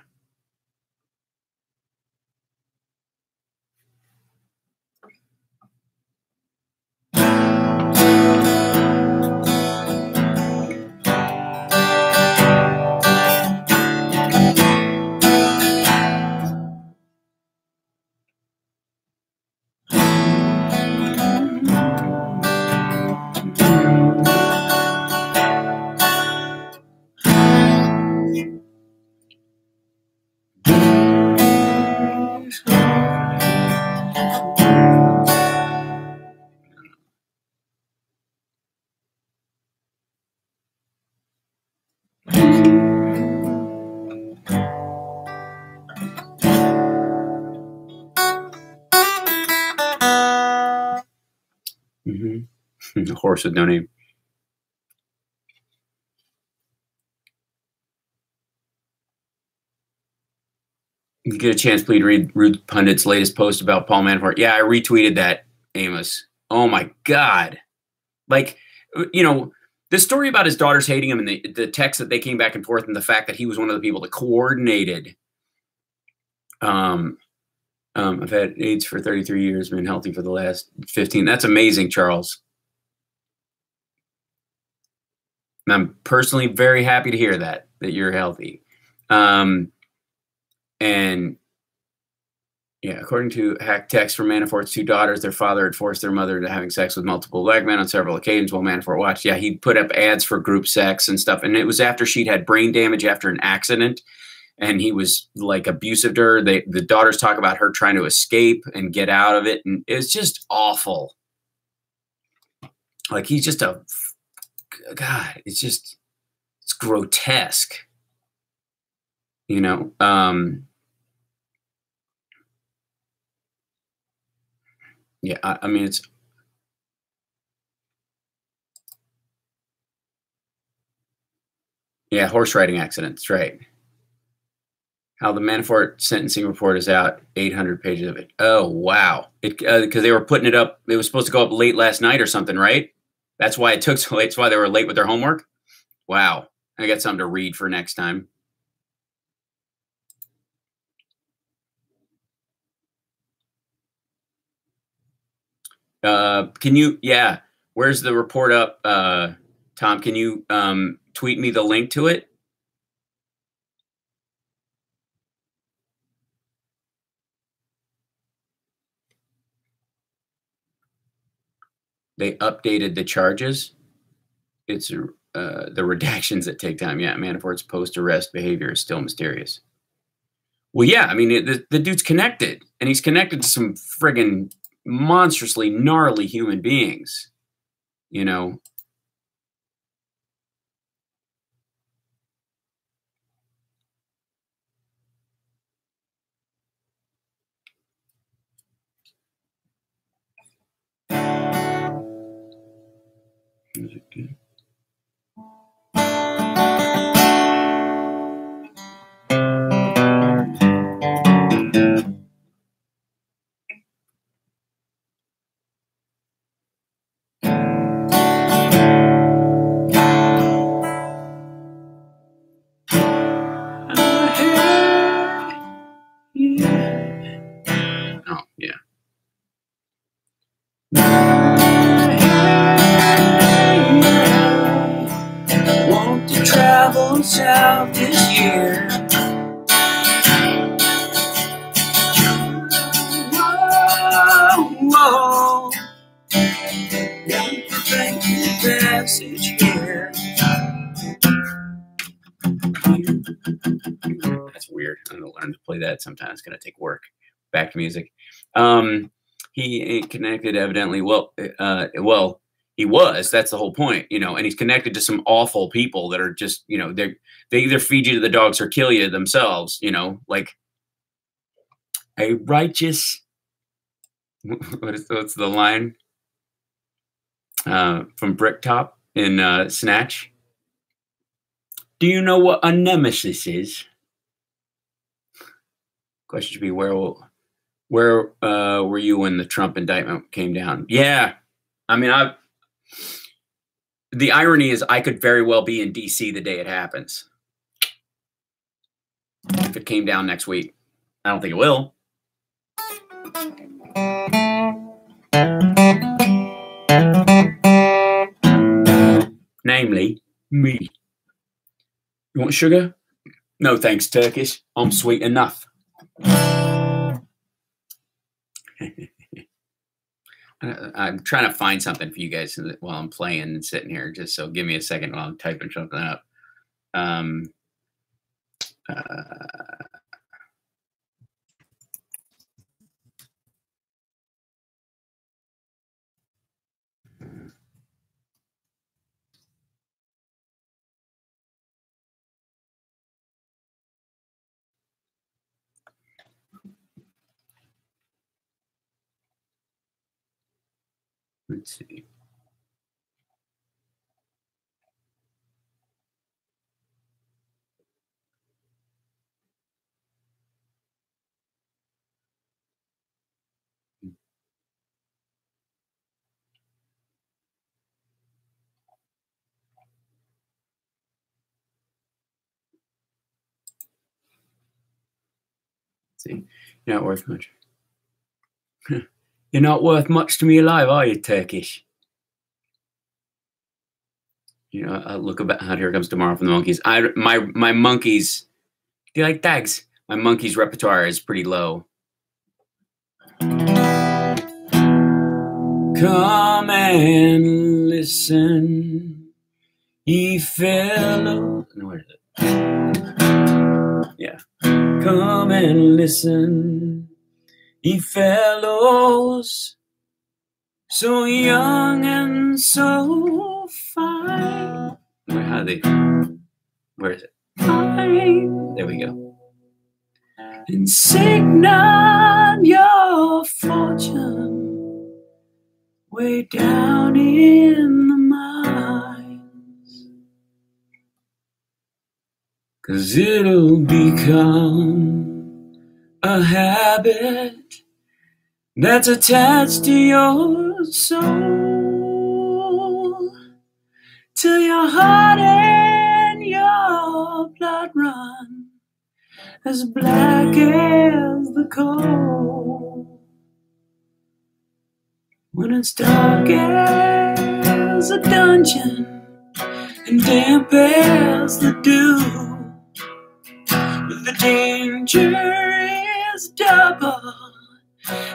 A horse with no name. If you get a chance, please read Ruth Pundit's latest post about Paul Manafort. Yeah, I retweeted that, Amos. Oh my God. Like, the story about his daughters hating him and the text that they came back and forth, and the fact that he was one of the people that coordinated. I've had AIDS for 33 years, been healthy for the last 15. That's amazing, Charles. And I'm personally very happy to hear that you're healthy. And yeah, according to hacked text from Manafort's 2 daughters, their father had forced their mother into having sex with multiple black men on several occasions while Manafort watched. Yeah, he put up ads for group sex and stuff. And it was after she'd had brain damage after an accident, and he was like abusive to her. The daughters talk about her trying to escape and get out of it. And it's just awful. Like, he's just God, it's grotesque, Yeah, I mean, it's horse riding accidents, right? How the Manafort sentencing report is out, 800 pages of it. Oh, wow. Because they were putting it up. It was supposed to go up late last night or something, right? That's why it took so late. That's why they were late with their homework. Wow. I got something to read for next time. Can you, where's the report up, Tom? Can you tweet me the link to it? They updated the charges. It's the redactions that take time. Yeah, Manafort's post-arrest behavior is still mysterious. Well, yeah, I mean, the dude's connected, and he's connected to some friggin' monstrously gnarly human beings, Is it good? message here. That's weird. I'm gonna learn to play that sometime. It's gonna take work. Back to music. He ain't connected, evidently. Well, he was. That's the whole point, you know. And he's connected to some awful people that are just, you know, they either feed you to the dogs or kill you themselves. You know, like a righteous. What's the line from Bricktop in Snatch? Do you know what a nemesis is? Question should be, where were you when the Trump indictment came down? Yeah, I mean, the irony is I could very well be in DC the day it happens. If it came down next week. I don't think it will. Namely, me. You want sugar? No, thanks, Turkish. I'm sweet enough. I'm trying to find something for you guys while I'm playing and sitting here, just so give me a second while I'm typing something up. Let's see. See, you're not worth much. You're not worth much to me alive, are you, Turkish? You know, look about how Here Comes Tomorrow from the Monkees. My Monkees. Do you like tags? My Monkees repertoire is pretty low. Come and listen, ye fellows. No, where is it? Yeah. Come and listen, ye fellows, so young and so fine. Wait, how do they? Where is it? Fine. There we go. And signal your fortune way down in the mines, 'cause it'll become a habit that's attached to your soul, till your heart and your blood run as black as the coal. When it's dark as a dungeon and damp as the dew, the danger is double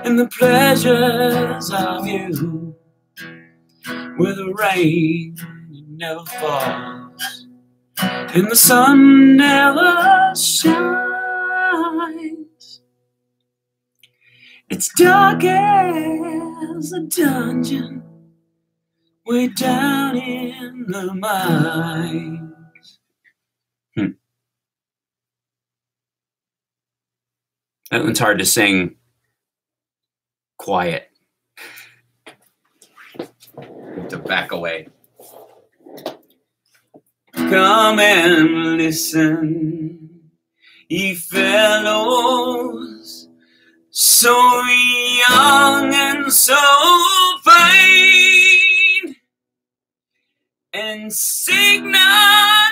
and the pleasures of you. Where the rain never falls and the sun never shines. It's dark as a dungeon way down in the mines. That one's hard to sing quiet. To back away. Come and listen, ye fellows, so young and so fine, and signal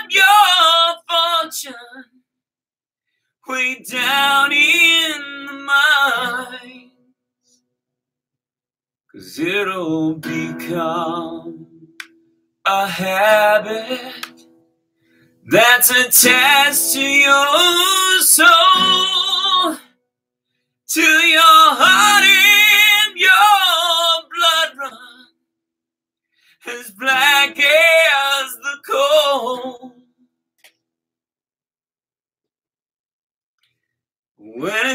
your fortune way down in the mine, 'cause it'll become a habit that's attached to your soul, to your heart and your blood run as black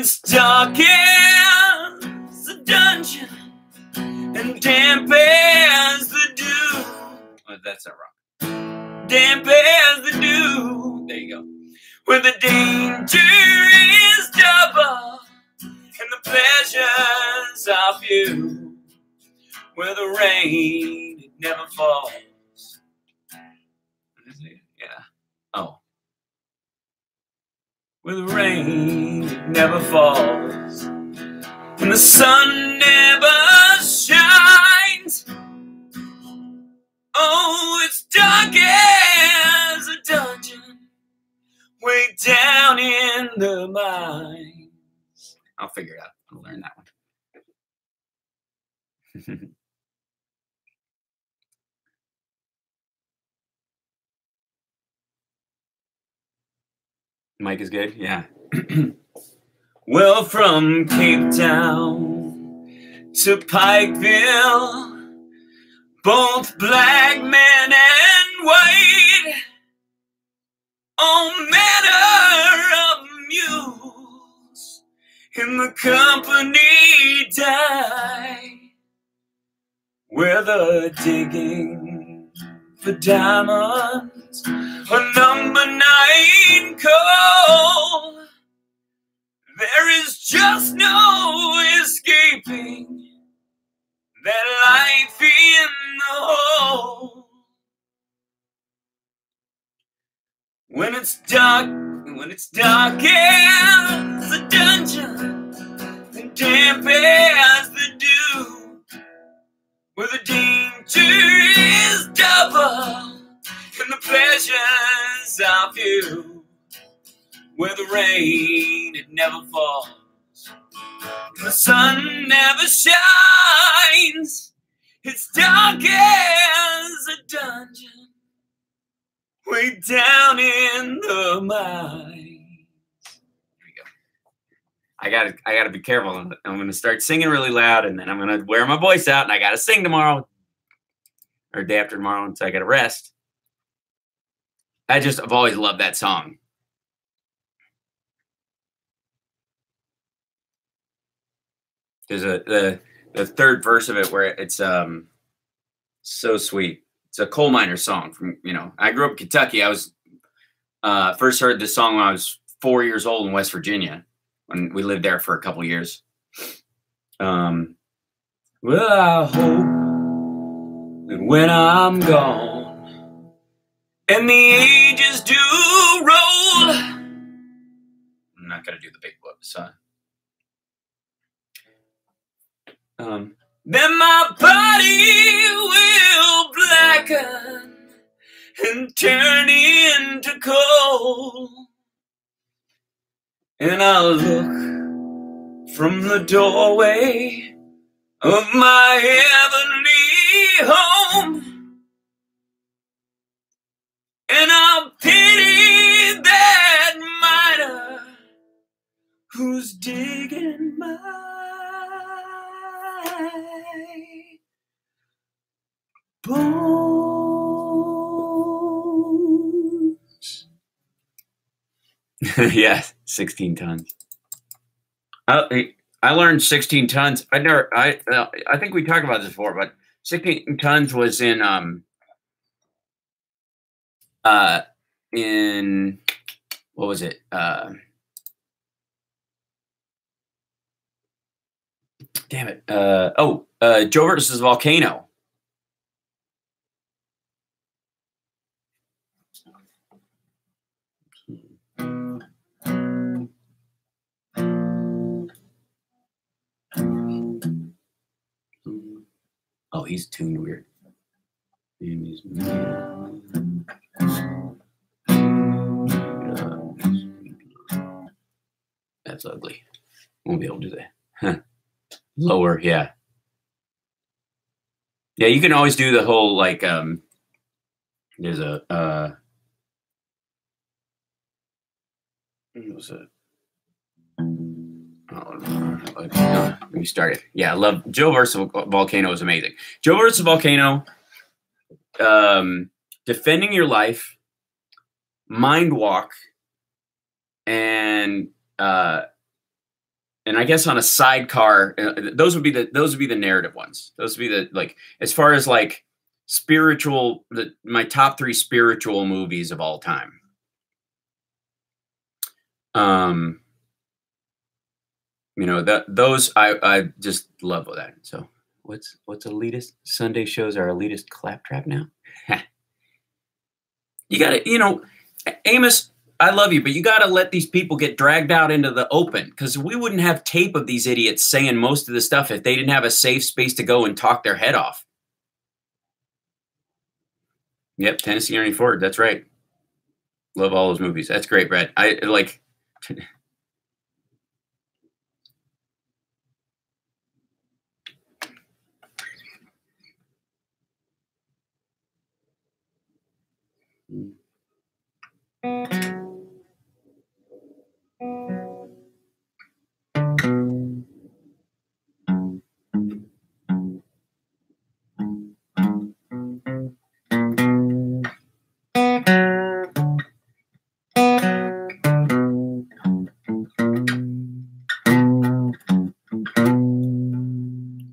it's dark as the dungeon and damp as the dew. Oh, that's not wrong. Damp as the dew. There you go. Where the danger is double and the pleasures are few. Where the rain it never falls. Yeah. Oh. Where the rain it never falls and the sun never shines. Oh, it's dark as a dungeon way down in the mines. I'll figure it out. I'll learn that one. Mike is good? Yeah. Well, from Cape Town to Pikeville, both black men and white, all manner of mules in the company die, where the digging for diamonds a number 9 coal. There is just no escaping that life in the hole. When it's dark as the dungeon and damp as the dew, where the danger is double and the pleasures are few, where the rain it never falls and the sun never shines. It's dark as a dungeon way down in the mines. Here we go. I gotta be careful. I'm gonna start singing really loud, and then I'm gonna wear my voice out, and I gotta sing tomorrow or day after tomorrow, and so I gotta rest. I've always loved that song. There's the third verse of it where it's so sweet. It's a coal miner song from, I grew up in Kentucky. I was first heard this song when I was 4 years old in West Virginia, when we lived there for a couple years. Well, I hope that when I'm gone and the ages do roll, I'm not gonna do the big whoops, huh? Then my body will blacken and turn into coal, and I'll look from the doorway of my heavenly home, and I'll pity that miner who's digging my bones. Yeah, 16 tons. I learned 16 tons. I think we talked about this before, but 16 tons was in what was it? Damn it. Joe versus Volcano. Oh, he's tuned weird. That's ugly. Won't be able to do that. Lower, yeah. Yeah, you can always do the whole, like, there's a, what was it? Let me start it. Yeah, I love Joe versus Volcano is amazing. Joe versus Volcano, defending your life, mind walk, and and I guess on a sidecar, those would be the narrative ones. Those would be the, like, as far as like spiritual, my top 3 spiritual movies of all time. You know, those I just love that. So what's elitist? Sunday shows are elitist claptrap now. You got to, you know, Amos, I love you, but you got to let these people get dragged out into the open, because we wouldn't have tape of these idiots saying most of the stuff if they didn't have a safe space to go and talk their head off. Yep, Tennessee Ernie Ford. That's right. Love all those movies. That's great, Brad. I like.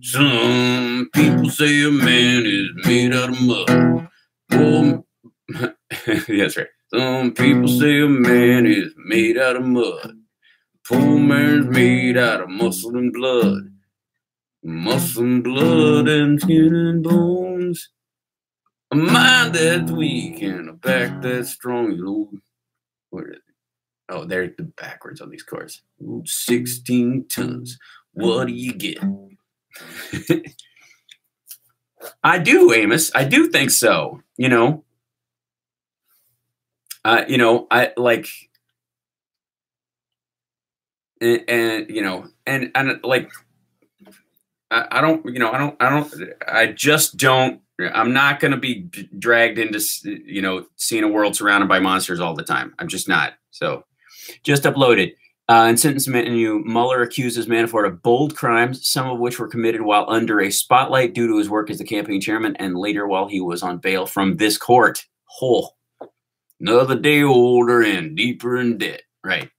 Some people say a man is made out of mud. Oh, that's right. Some people say a man is made out of mud. Poor man's made out of muscle and blood. Muscle and blood and skin and bones. A mind that's weak and a back that's strong. What is it? Oh, they're the backwards on these cards. 16 tons. What do you get? I do, Amos. I do think so. You know, I like, and you know, and like, I just don't. I'm not going to be dragged into, you know, seeing a world surrounded by monsters all the time. I'm just not. So, just uploaded. In sentence menu, Mueller accuses Manafort of bold crimes, some of which were committed while under a spotlight due to his work as the campaign chairman, and later while he was on bail from this court. Another day older and deeper in debt. Right.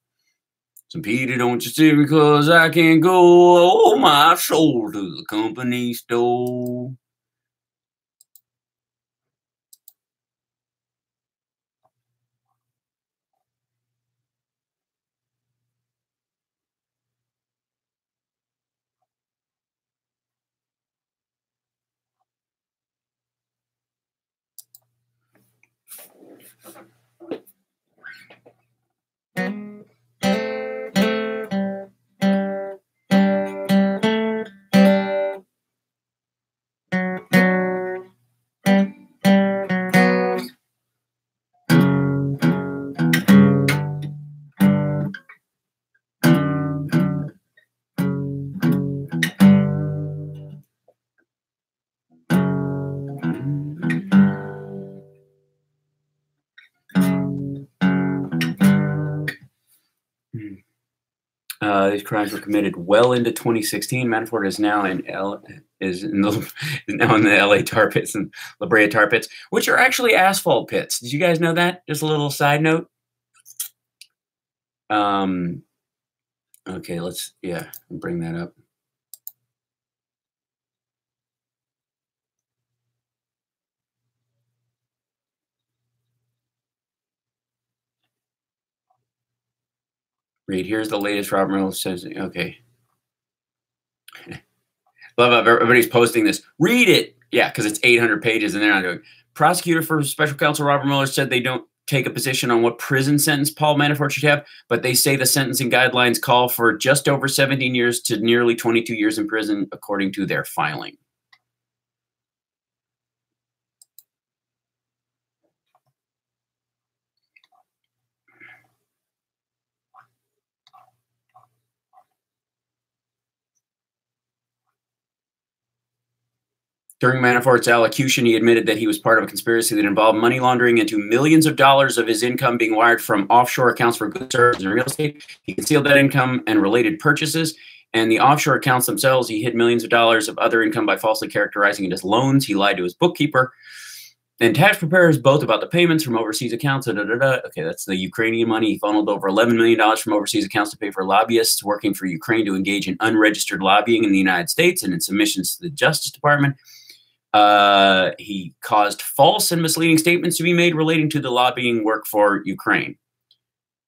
Some Peter, don't you see, because I can't go my soul to the company store. These crimes were committed well into 2016. Manafort is now in the LA tar pits and La Brea tar pits, which are actually asphalt pits. Did you guys know that? Just a little side note. Okay, let's bring that up. Read. Here's the latest. Robert Mueller says, okay. Love how everybody's posting this. Read it. Yeah, because it's 800 pages and they're not doing it. Prosecutor for Special Counsel Robert Mueller said they don't take a position on what prison sentence Paul Manafort should have, but they say the sentencing guidelines call for just over 17 years to nearly 22 years in prison, according to their filing. During Manafort's allocution, he admitted that he was part of a conspiracy that involved money laundering into millions of dollars of his income being wired from offshore accounts for goods, services, and real estate. He concealed that income and related purchases. And the offshore accounts themselves, he hid millions of dollars of other income by falsely characterizing it as loans. He lied to his bookkeeper. and tax preparers both about the payments from overseas accounts. Okay, that's the Ukrainian money. He funneled over $11 million from overseas accounts to pay for lobbyists working for Ukraine to engage in unregistered lobbying in the United States and in submissions to the Justice Department. He caused false and misleading statements to be made relating to the lobbying work for Ukraine.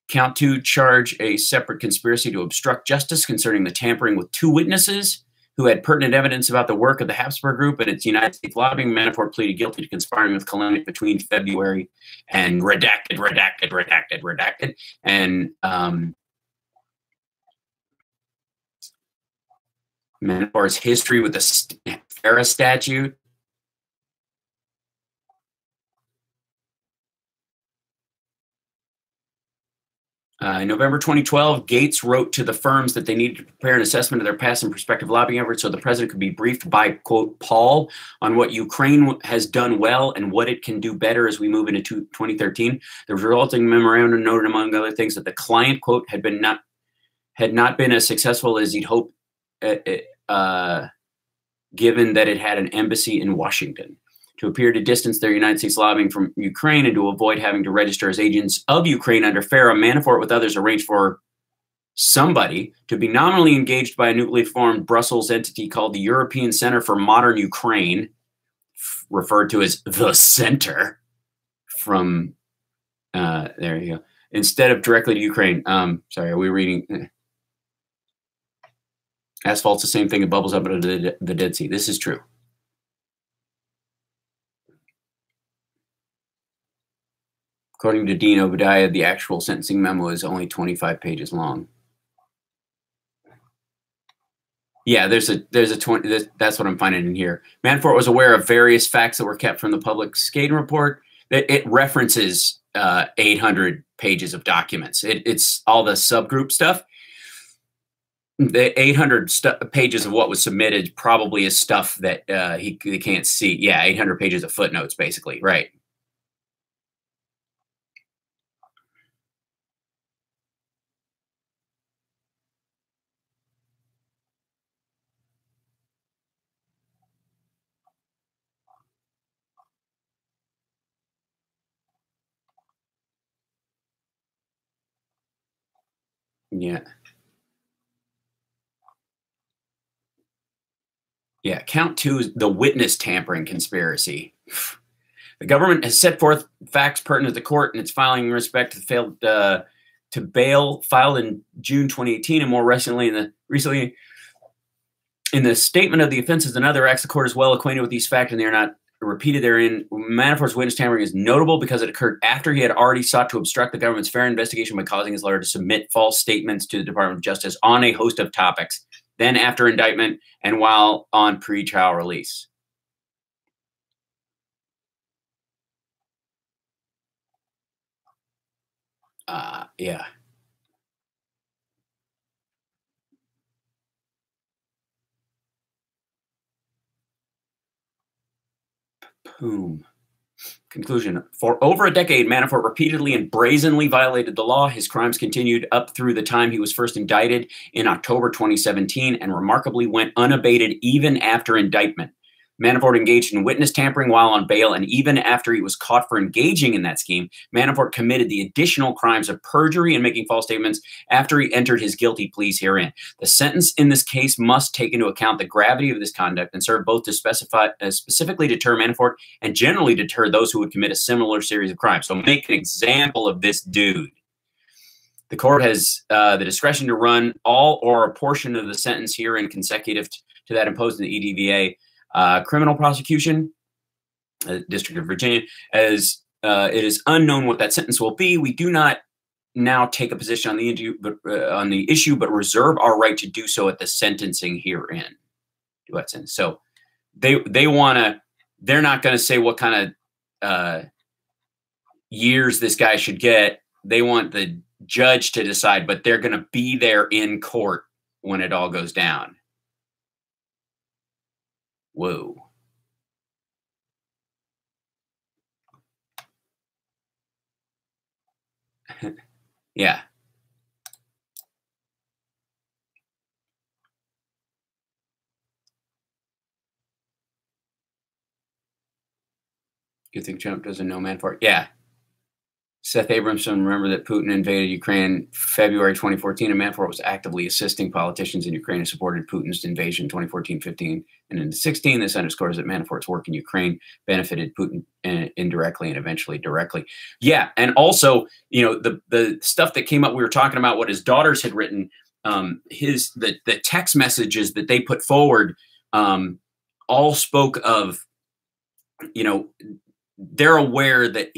Count 2 charge a separate conspiracy to obstruct justice concerning the tampering with 2 witnesses who had pertinent evidence about the work of the Habsburg Group and its United States lobbying. Manafort pleaded guilty to conspiring with Kalanick between February and redacted. And Manafort's history with the Farah statute. In November 2012, Gates wrote to the firms that they needed to prepare an assessment of their past and prospective lobbying efforts so the president could be briefed by, quote, Paul on what Ukraine has done well and what it can do better as we move into 2013. The resulting memorandum noted, among other things, that the client, quote, had not been as successful as he'd hoped, given that it had an embassy in Washington. To appear to distance their United States lobbying from Ukraine and to avoid having to register as agents of Ukraine under FARA, Manafort with others arranged for somebody to be nominally engaged by a newly formed Brussels entity called the European Center for Modern Ukraine, referred to as the Center, from, there you go, instead of directly to Ukraine. Sorry, are we reading? Asphalt's the same thing, it bubbles up out of the Dead Sea. This is true. According to Dean Obadiah, the actual sentencing memo is only 25 pages long. Yeah, there's a 20. That's what I'm finding in here. Manafort was aware of various facts that were kept from the public Skaden report. It references 800 pages of documents. It's all the subgroup stuff. The 800 pages of what was submitted probably is stuff that he can't see. Yeah, 800 pages of footnotes, basically, right? Yeah. Yeah, count 2 is the witness tampering conspiracy. The government has set forth facts pertinent to the court in its filing in respect to the failed to bail filed in June 2018, and more recently in the statement of the offenses and other acts. The court is well acquainted with these facts, and they are not repeated therein. Manafort's witness tampering is notable because it occurred after he had already sought to obstruct the government's fair investigation by causing his lawyer to submit false statements to the Department of Justice on a host of topics, then after indictment and while on pre-trial release. Yeah. Boom. Conclusion. For over a decade, Manafort repeatedly and brazenly violated the law. His crimes continued up through the time he was first indicted in October 2017 and remarkably went unabated even after indictment. Manafort engaged in witness tampering while on bail, and even after he was caught for engaging in that scheme, Manafort committed the additional crimes of perjury and making false statements after he entered his guilty pleas herein. The sentence in this case must take into account the gravity of this conduct and serve both to specifically deter Manafort and generally deter those who would commit a similar series of crimes. So make an example of this dude. The court has the discretion to run all or a portion of the sentence herein consecutive to that imposed in the EDVA. Criminal prosecution, District of Virginia, as it is unknown what that sentence will be. We do not now take a position on the issue, but reserve our right to do so at the sentencing herein. So they want to. They're not going to say what kind of years this guy should get. They want the judge to decide, but they're going to be there in court when it all goes down. Whoa. Yeah. You think Trump doesn't know Manafort? Yeah. Seth Abramson, remember that Putin invaded Ukraine February 2014, and Manafort was actively assisting politicians in Ukraine who supported Putin's invasion in 2014, 15, and in 16. This underscores that Manafort's work in Ukraine benefited Putin indirectly and eventually directly. Yeah, and also, you know, the stuff that came up, we were talking about what his daughters had written, the text messages that they put forward, all spoke of, you know, they're aware that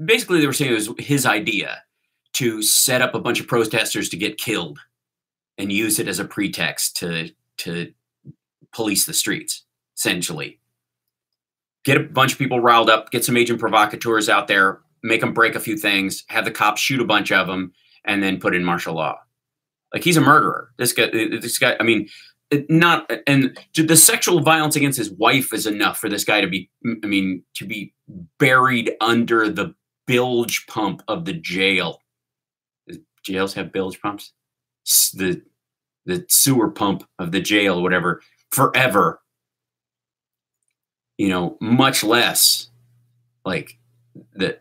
basically they were saying it was his idea to set up a bunch of protesters to get killed and use it as a pretext to police the streets, essentially. Get a bunch of people riled up, get some agent provocateurs out there, make them break a few things, have the cops shoot a bunch of them, and then put in martial law. Like, he's a murderer. This guy, I mean, and the sexual violence against his wife is enough for this guy to be, I mean, to be buried under the bilge pump of the jail. The jails have bilge pumps. The sewer pump of the jail, whatever, forever. You know, much less like I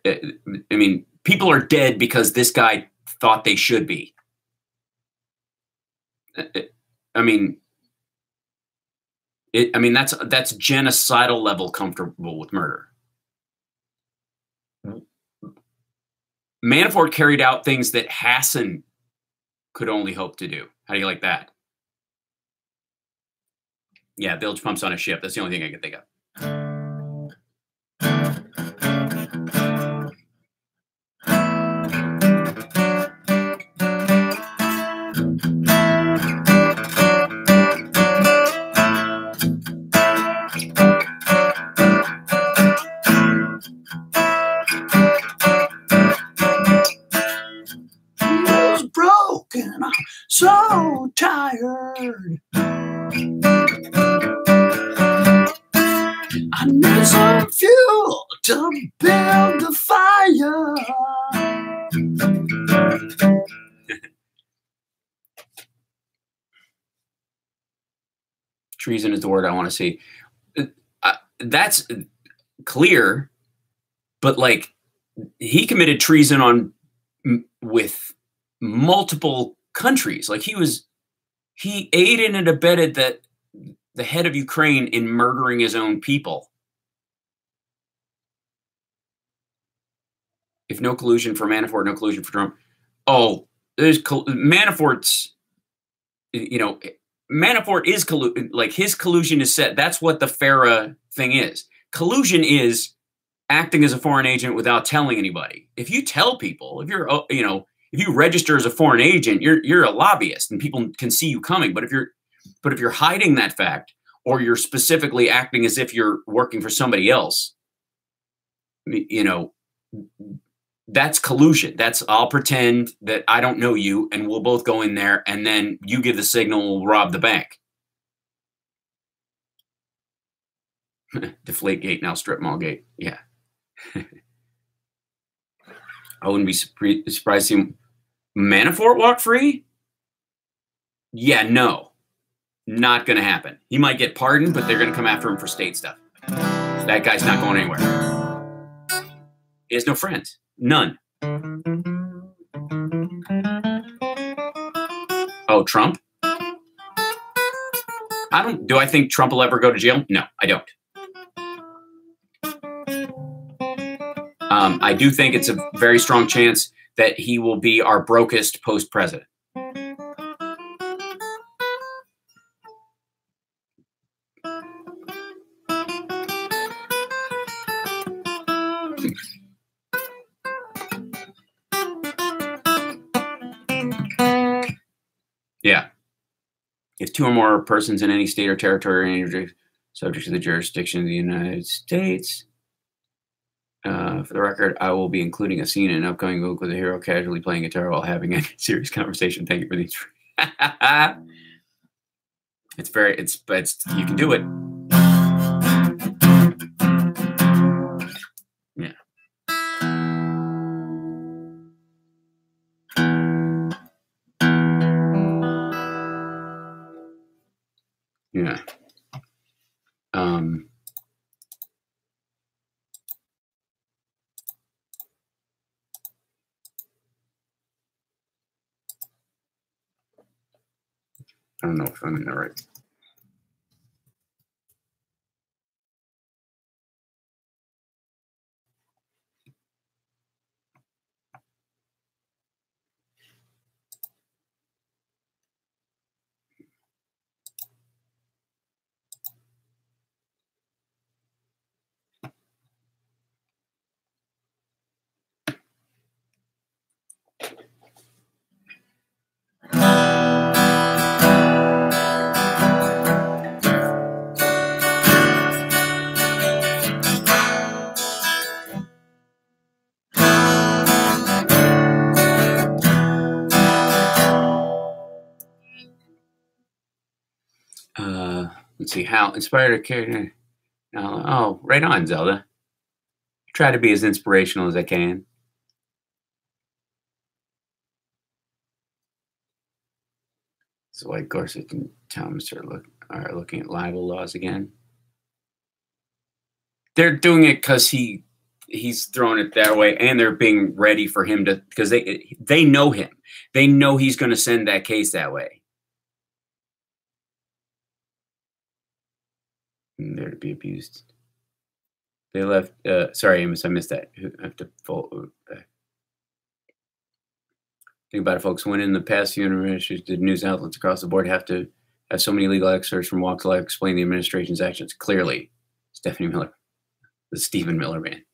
mean, people are dead because this guy thought they should be. I mean, that's genocidal level comfortable with murder. Manafort carried out things that Hasson could only hope to do. How do you like that? Yeah, bilge pumps on a ship. That's the only thing I can think of. I'm so tired. I need some fuel to build the fire. Treason is the word I want to see. That's clear, but like, he committed treason with multiple countries. Like, he aided and abetted the head of Ukraine in murdering his own people. If no collusion for Manafort, no collusion for Trump. Oh, there's Manafort's, you know, Manafort is like, his collusion is set. That's what the FARA thing is. Collusion is acting as a foreign agent without telling anybody. If you tell people, if you're, you know, if you register as a foreign agent, you're a lobbyist and people can see you coming. But if you're hiding that fact, or you're specifically acting as if you're working for somebody else, you know, that's collusion. That's, I'll pretend that I don't know you and we'll both go in there and then you give the signal, we'll rob the bank. Deflate gate, now strip mall gate. Yeah. I wouldn't be surprised to see Manafort walk free. Yeah, no, not going to happen. He might get pardoned, but they're going to come after him for state stuff. That guy's not going anywhere. He has no friends. None. Oh, Trump? Do I think Trump will ever go to jail? No, I don't. I do think it's a very strong chance that he will be our brokest post-president. Yeah. If two or more persons in any state or territory subject to the jurisdiction of the United States. For the record, I will be including a scene in an upcoming book with a hero casually playing guitar while having a serious conversation. Thank you for these. It's you can do it. Yeah. Yeah. I don't know if I'm in the right. Let's see, how inspired a character. Oh, right on, Zelda. Try to be as inspirational as I can. So White Gorsuch and Thomas are looking at libel laws again. They're doing it because he's throwing it that way, and they're being ready for him to, because they know him. They know he's going to send that case that way. And they're to be abused. They left. Sorry, Amos, I missed that. I have to fall back. Think about it, folks. When in the past few administrations did news outlets across the board have to have so many legal experts from walks of life explain the administration's actions? Clearly, Stephanie Miller, the Stephen Miller man.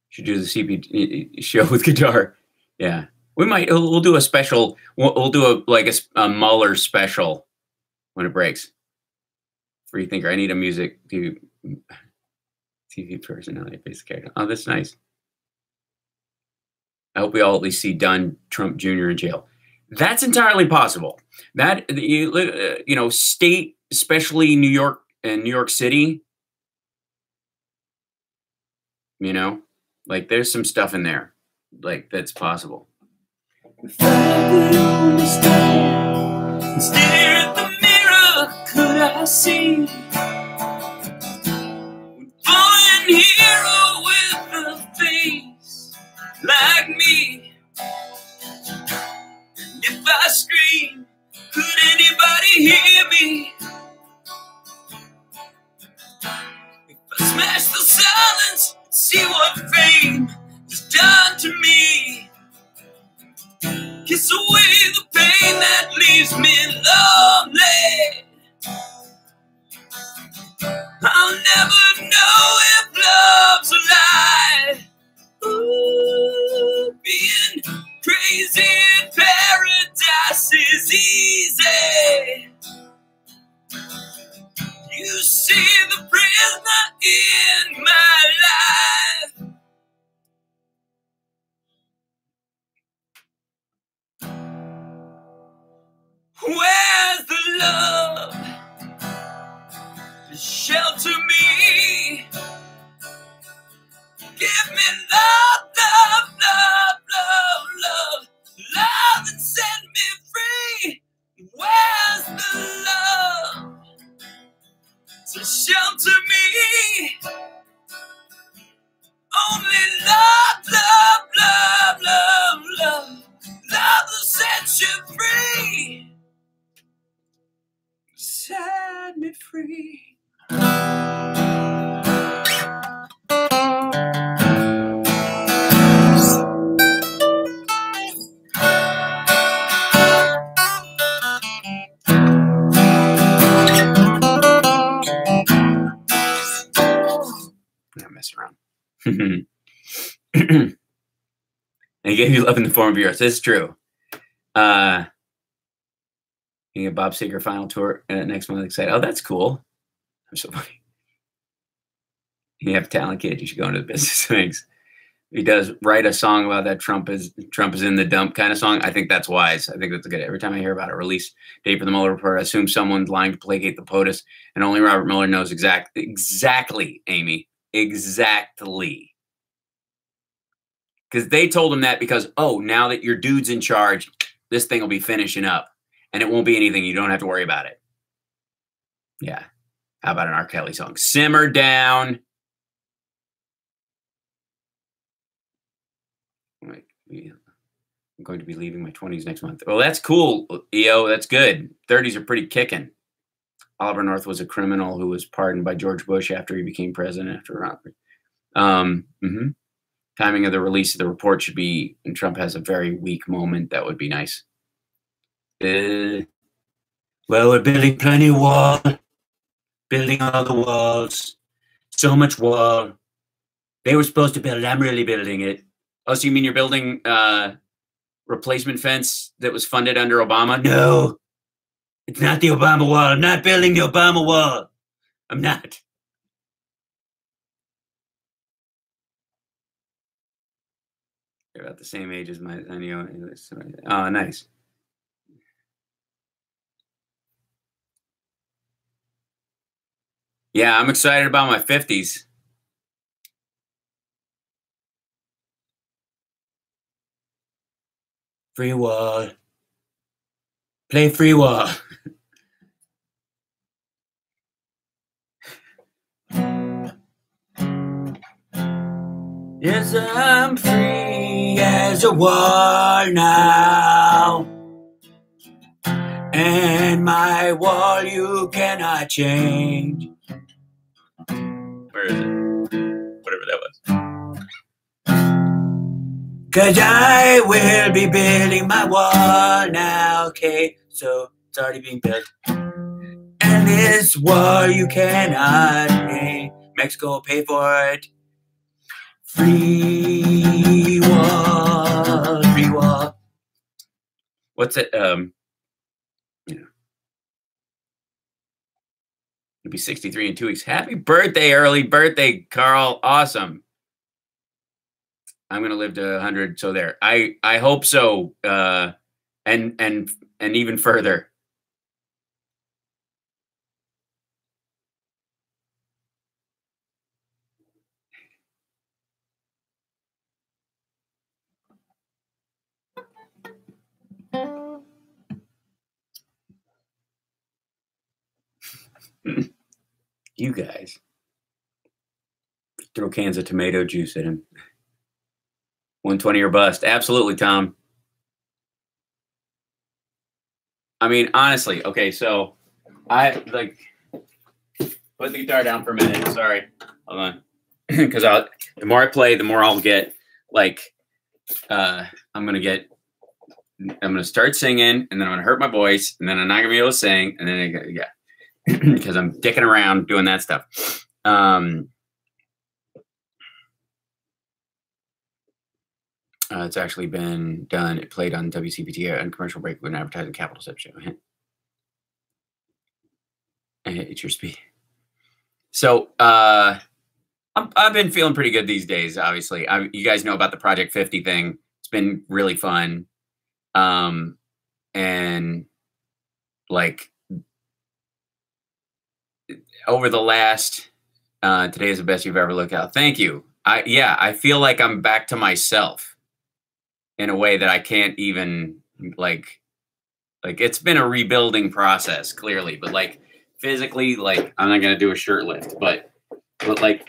Should do the CPT show with guitar. Yeah, we might. We'll do a special. We'll do a Mueller special when it breaks. Free thinker. I need a music to TV personality based character. Oh, that's nice. I hope we all at least see Don Trump Jr. in jail. That's entirely possible. That state, especially New York and New York City. Like there's some stuff in there, like that's possible. If I could only stand and stare at the mirror, could I see one fallen hero with a face like me? And if I scream, could anybody hear me? If I smash the silence, see what fame has done to me. Kiss away the pain that leaves me lonely. I'll never know if love's a lie. Ooh, being crazy in paradise is easy. You see the prisoner in my life. Where's the love to shelter me? Give me love, love, love, love, love, love and set me free. Where's the love to shelter me? Only love, love, love, love, love, love will set you free. Set me free. I'm messing around. And he gave you love in the form of yours. It's true. You get Bob Seger final tour next month. Excited. Oh, that's cool. I'm so funny. You have a talent, kid. You should go into the business. Thanks. He does write a song about that Trump is in the dump kind of song. I think that's wise. I think that's good. Every time I hear about a release date for the Mueller report, I assume someone's lying to placate the POTUS, and only Robert Mueller knows exactly, Amy, exactly. Because they told him that because, oh, now that your dude's in charge, this thing will be finishing up. And it won't be anything. You don't have to worry about it. Yeah. How about an R. Kelly song? Simmer down. Yeah. I'm going to be leaving my 20s next month. Well, that's cool, EO. That's good. 30s are pretty kicking. Oliver North was a criminal who was pardoned by George Bush after he became president after Robert. Timing of the release of the report should be, and Trump has a very weak moment. That would be nice. Well, we're building plenty of wall. Building all the walls. So much wall. They were supposed to build it. I'm really building it. Oh, so you mean you're building replacement fence that was funded under Obama? No, it's not the Obama wall. I'm not building the Obama wall. I'm not. They're about the same age as my. Oh, nice. Yeah, I'm excited about my 50s. Free wall. Play free wall. Yes, I'm free as a wall now. And my wall you cannot change. Where is it? Whatever that was. 'Cause I will be building my wall now. Okay, so it's already being built. And this wall you cannot pay. Mexico will pay for it. Free wall, free wall. What's it? You'll be 63 in 2 weeks. Happy birthday, early birthday, Carl. Awesome. I'm gonna live to 100. So there. I hope so. And even further. You guys throw cans of tomato juice at him. 120 or bust. Absolutely, Tom. I mean, honestly, okay, so I like put the guitar down for a minute. Sorry. Hold on. Because the more I play, the more I'll get like I'm gonna start singing, and then I'm gonna hurt my voice, and then I'm not gonna be able to sing, and then yeah. Because I'm dicking around doing that stuff. It's actually been done. It played on WCPT on commercial break with an advertising capital step show. It's your speed. So I've been feeling pretty good these days. Obviously, you guys know about the Project 50 thing. It's been really fun, and like over the last today is the best you've ever looked out. Thank you. I feel like I'm back to myself in a way that I can't even like it's been a rebuilding process clearly, but like physically, like I'm not gonna do a shirt lift, but like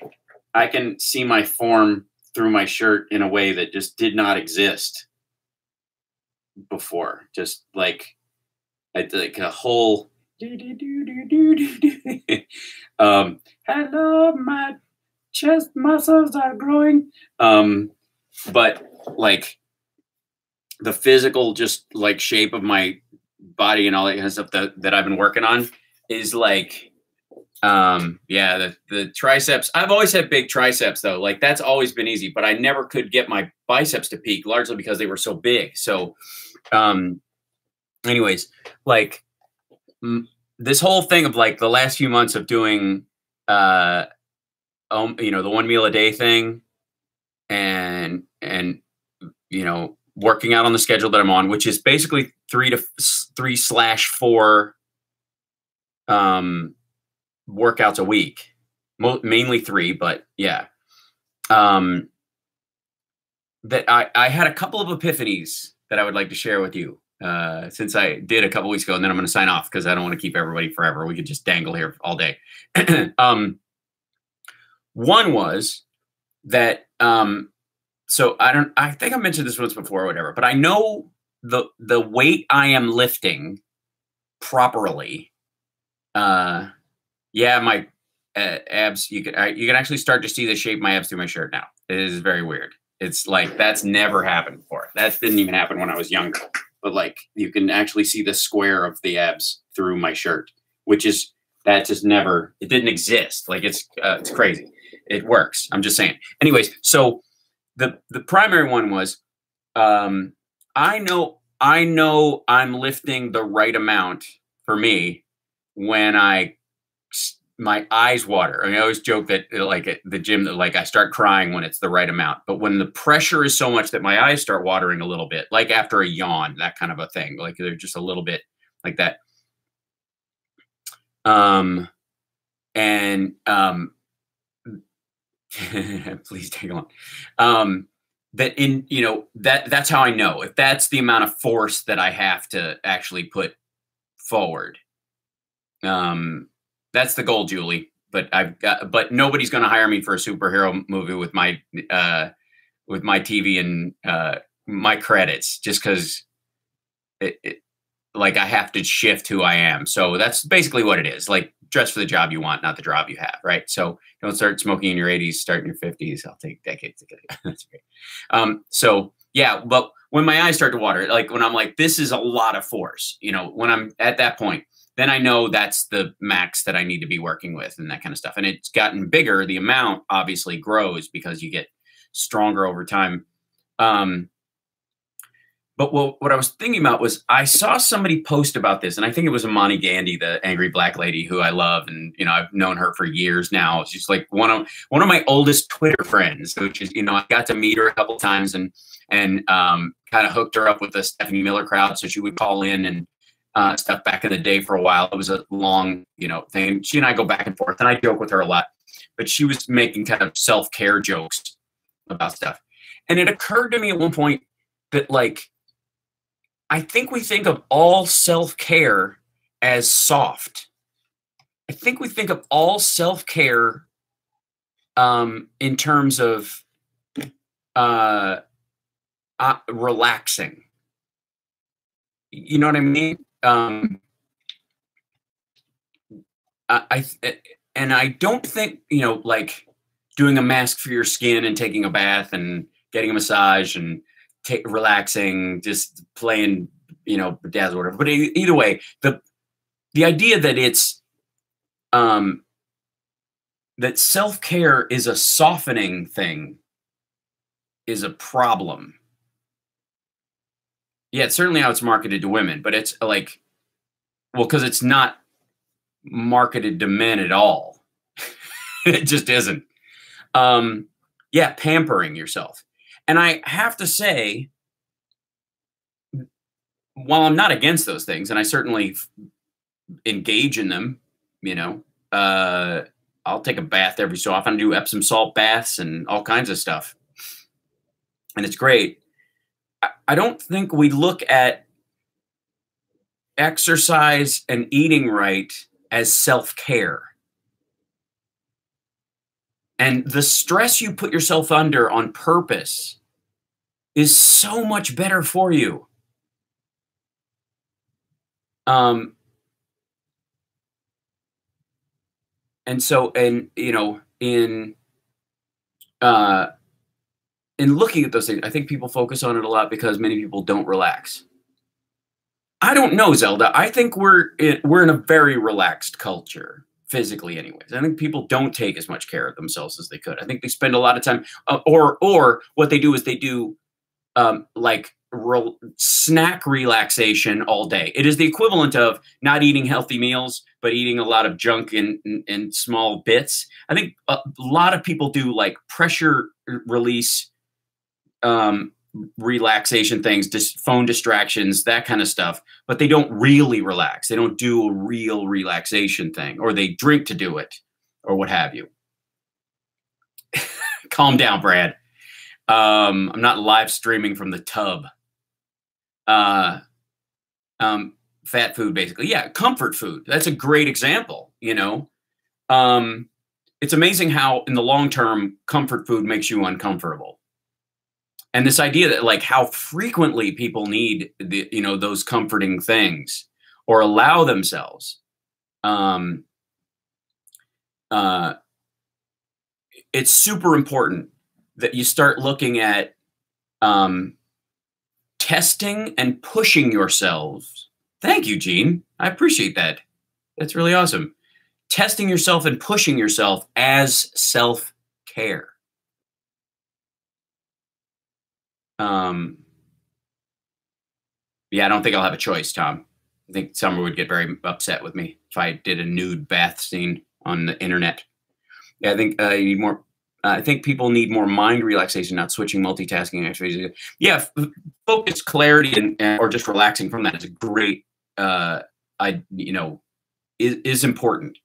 I can see my form through my shirt in a way that just did not exist before. Just like a whole hello, my chest muscles are growing. But like the physical just like shape of my body and all that kind of stuff that I've been working on is like yeah, the triceps. I've always had big triceps though. Like that's always been easy, but I never could get my biceps to peak, largely because they were so big. So anyways, like this whole thing of like the last few months of doing the 1 meal a day thing and working out on the schedule that I'm on, which is basically 3/4 workouts a week, mainly 3, but yeah. That I had a couple of epiphanies that I would like to share with you since I did a couple weeks ago, and then I'm going to sign off because I don't want to keep everybody forever. We could just dangle here all day. One was that so I think I mentioned this once before or whatever, but I know the weight I am lifting properly. Yeah, my abs, you can actually start to see the shape of my abs through my shirt now. It is very weird. It's like, that's never happened before. That didn't even happen when I was younger. But like, you can actually see the square of the abs through my shirt, which is, that just never, it didn't exist. Like, it's crazy. It works. I'm just saying. Anyways, so the primary one was, I know I'm lifting the right amount for me when my eyes water. I mean, I always joke that like at the gym, that like I start crying when it's the right amount. But when the pressure is so much that my eyes start watering a little bit, like after a yawn, that kind of a thing, like they're just a little bit like that. Please take on. That in, you know, that's how I know if that's the amount of force that I have to actually put forward. That's the goal, Julie. But but nobody's going to hire me for a superhero movie with my TV and my credits, just because like I have to shift who I am. So that's basically what it is. Like, dress for the job you want, not the job you have, right? So don't start smoking in your 80s, start in your 50s. I'll take decades to get it. That's great. So yeah, but when my eyes start to water, like when I'm like, this is a lot of force, you know, when I'm at that point, then I know that's the max that I need to be working with and that kind of stuff. And it's gotten bigger. The amount obviously grows because you get stronger over time. But what I was thinking about was, I saw somebody post about this, and I think it was Imani Gandhi, the angry black lady who I love, and you know, I've known her for years now. She's like one of my oldest Twitter friends, which is, you know, I got to meet her a couple times and kind of hooked her up with the Stephanie Miller crowd, so she would call in and stuff back in the day for a while. It was a long, you know, thing. She and I go back and forth, and I joke with her a lot, but she was making kind of self-care jokes about stuff, and it occurred to me at one point that like, I think we think of all self-care as soft. I think we think of all self-care in terms of relaxing. You know what I mean? I don't think, you know, like doing a mask for your skin and taking a bath and getting a massage and relaxing, just playing, you know, jazz or whatever. But either way, the idea that it's that self-care is a softening thing is a problem. Yeah, it's certainly how it's marketed to women, but it's like, well, because it's not marketed to men at all. It just isn't. Yeah, pampering yourself. And I have to say, while I'm not against those things, and I certainly engage in them, you know, I'll take a bath every so often. I do Epsom salt baths and all kinds of stuff. And it's great. I don't think we look at exercise and eating right as self-care. And the stress you put yourself under on purpose is so much better for you. And so, and you know, in looking at those things, I think people focus on it a lot because many people don't relax. I don't know, Zelda. I think we're in a very relaxed culture, physically anyways. I think people don't take as much care of themselves as they could. I think they spend a lot of time, or what they do is they do like snack relaxation all day. It is the equivalent of not eating healthy meals, but eating a lot of junk in small bits. I think a lot of people do like pressure release relaxation things, just phone distractions, that kind of stuff, but they don't really relax. They don't do a real relaxation thing, or they drink to do it, or what have you. Calm down, Brad. I'm not live streaming from the tub. Fat food, basically. Yeah, comfort food. That's a great example, you know. It's amazing how in the long term, comfort food makes you uncomfortable. And this idea that like how frequently people need the, you know, those comforting things or allow themselves. It's super important that you start looking at testing and pushing yourselves. Thank you, Gene. I appreciate that. That's really awesome. Testing yourself and pushing yourself as self-care. Yeah, I don't think I'll have a choice, Tom. I think Summer would get very upset with me if I did a nude bath scene on the internet. Yeah, I think you need more. I think people need more mind relaxation, not switching multitasking activities. Yeah, focus, clarity, and or just relaxing from that is a great. Is important,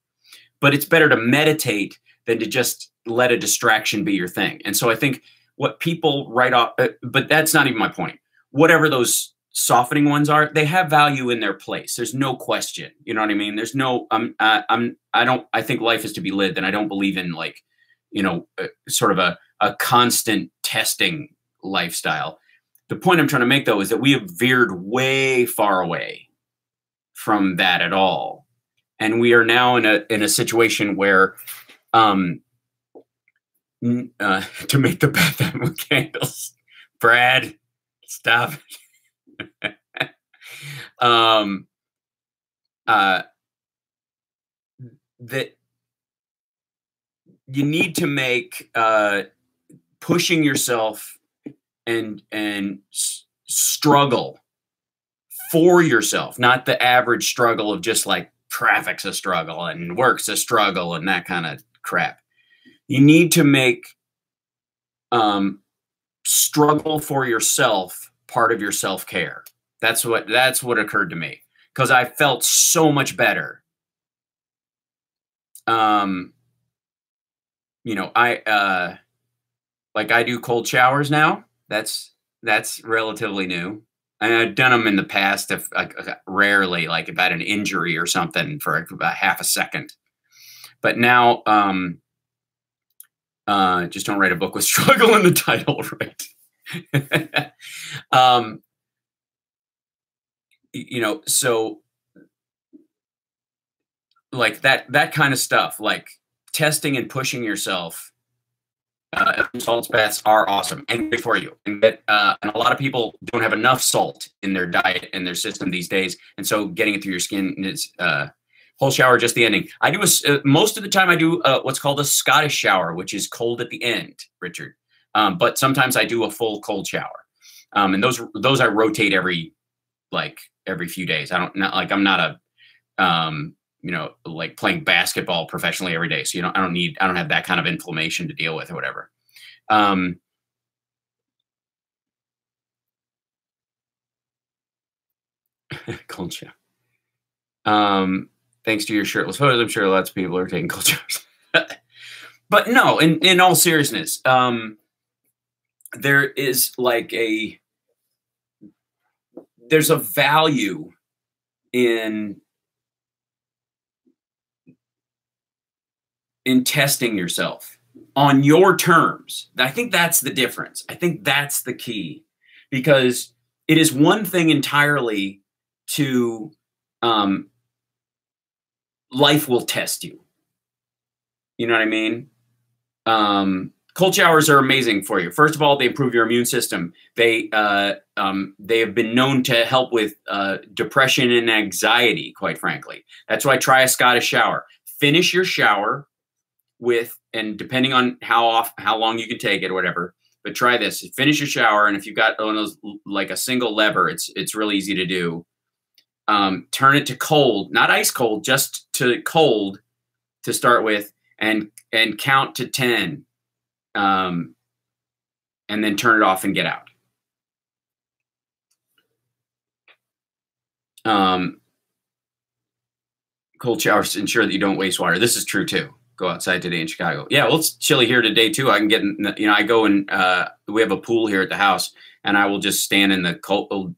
but it's better to meditate than to just let a distraction be your thing. And so I think what people write off, but that's not even my point. Whatever those softening ones are, they have value in their place. There's no question. You know what I mean? There's no. I think life is to be lived, and I don't believe in like, you know, sort of a constant testing lifestyle. The point I'm trying to make, though, is that we have veered way far away from that at all. And we are now in a situation where to make the bath with candles. Brad, stop. That you need to make pushing yourself and struggle for yourself, not the average struggle of just like traffic's a struggle and work's a struggle and that kind of crap. You need to make struggle for yourself part of your self-care. That's what occurred to me, because I felt so much better. You know, I do cold showers now. That's relatively new. And I've done them in the past, if rarely, like if I had an injury or something for about half a second. But now, just don't write a book with struggle in the title, right? You know, so like that kind of stuff, like testing and pushing yourself. Salt baths are awesome and great for you, and a lot of people don't have enough salt in their diet and their system these days, and so getting it through your skin is whole shower just the ending. I do most of the time I do what's called a Scottish shower, which is cold at the end, Richard. But sometimes I do a full cold shower, and those I rotate every few days. I'm not a you know, like playing basketball professionally every day. So, you know, I don't have that kind of inflammation to deal with or whatever. Cold shower. Thanks to your shirtless photos, I'm sure lots of people are taking cold showers. But no, in all seriousness, there is like there's a value in testing yourself on your terms. I think that's the difference. I think that's the key, because it is one thing entirely to life will test you. You know what I mean? Cold showers are amazing for you. First of all, they improve your immune system. They have been known to help with depression and anxiety, quite frankly. That's why try a Scottish shower. Finish your shower with, and depending on how long you can take it or whatever, but try this. Finish your shower, and if you've got one of those, like a single lever, it's really easy to do. Turn it to cold, not ice cold, just to cold to start with, and count to 10, and then turn it off and get out. Cold showers ensure that you don't waste water. This is true too. Go outside today in Chicago. Yeah, well, it's chilly here today too. I can get in, you know, I go and we have a pool here at the house, and I will just stand in the cold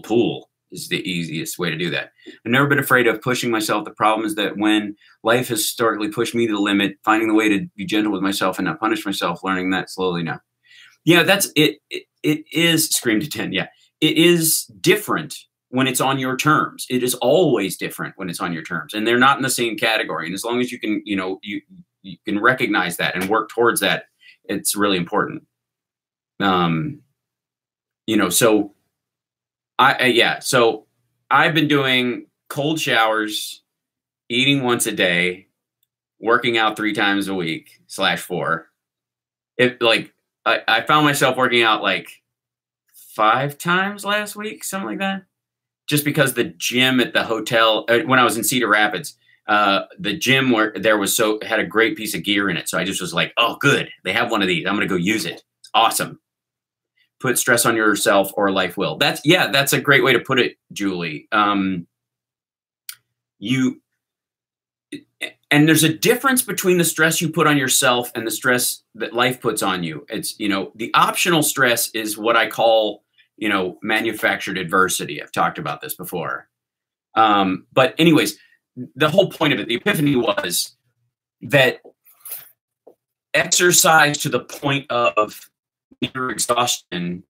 pool. Is the easiest way to do that. I've never been afraid of pushing myself. The problem is that when life has historically pushed me to the limit, finding the way to be gentle with myself and not punish myself, learning that slowly now. Yeah, that's it. It is scream to 10. Yeah, it is different when it's on your terms. It is always different when it's on your terms, and they're not in the same category. And as long as you can, you can recognize that and work towards that, it's really important. So so I've been doing cold showers, eating once a day, working out 3 times a week /4. I found myself working out like 5 times last week, something like that. Just because the gym at the hotel, when I was in Cedar Rapids, the gym where there was had a great piece of gear in it. So I just was like, oh, good. They have one of these. I'm going to go use it. It's awesome. Put stress on yourself or life will. That's a great way to put it, Julie. And there's a difference between the stress you put on yourself and the stress that life puts on you. It's, the optional stress is what I call, manufactured adversity. I've talked about this before. But anyways, the whole point of it, the epiphany was that exercise to the point of near exhaustion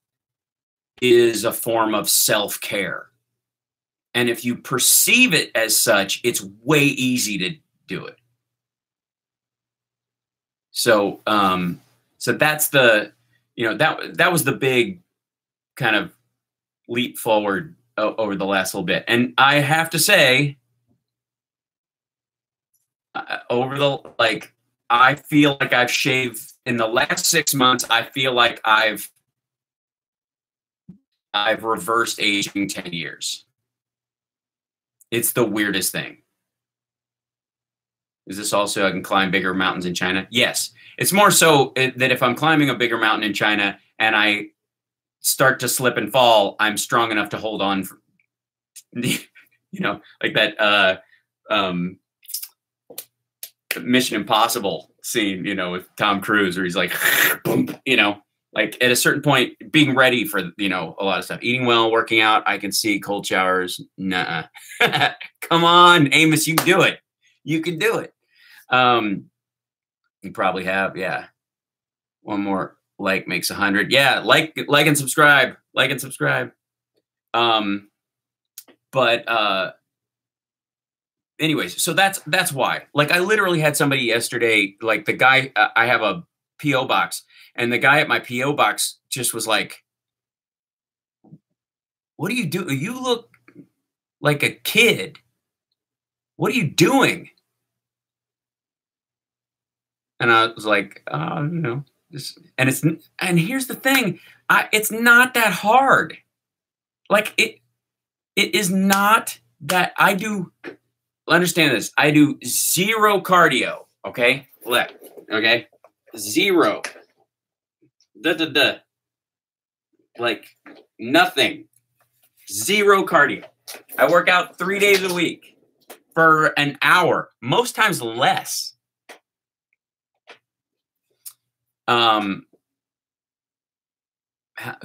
is a form of self-care. And if you perceive it as such, it's way easy to do it. So, so that's the, that was the big kind of leap forward over the last little bit. And I have to say, I feel like I've shaved in the last 6 months. I feel like I've reversed aging 10 years. It's the weirdest thing. Is this also I can climb bigger mountains in China? Yes. It's more so that if I'm climbing a bigger mountain in China and I start to slip and fall, I'm strong enough to hold on. Like that Mission Impossible scene, with Tom Cruise, where he's like, boom, like at a certain point, being ready for, a lot of stuff, eating well, working out. I can see cold showers. Nuh-uh. Come on, Amos, you can do it. You can do it. You probably have, yeah. One more like makes 100. Yeah, like and subscribe. Like and subscribe. Anyways, so that's why. Like, I literally had somebody yesterday, like the guy, I have a P.O. box, and the guy at my P.O. box just was like, what do you do? You look like a kid. What are you doing? And I was like, and here's the thing, it's not that hard. Like it is not that understand this. I do 0 cardio. Okay. Okay. 0. Like nothing. 0 cardio. I work out 3 days a week for an hour, most times less.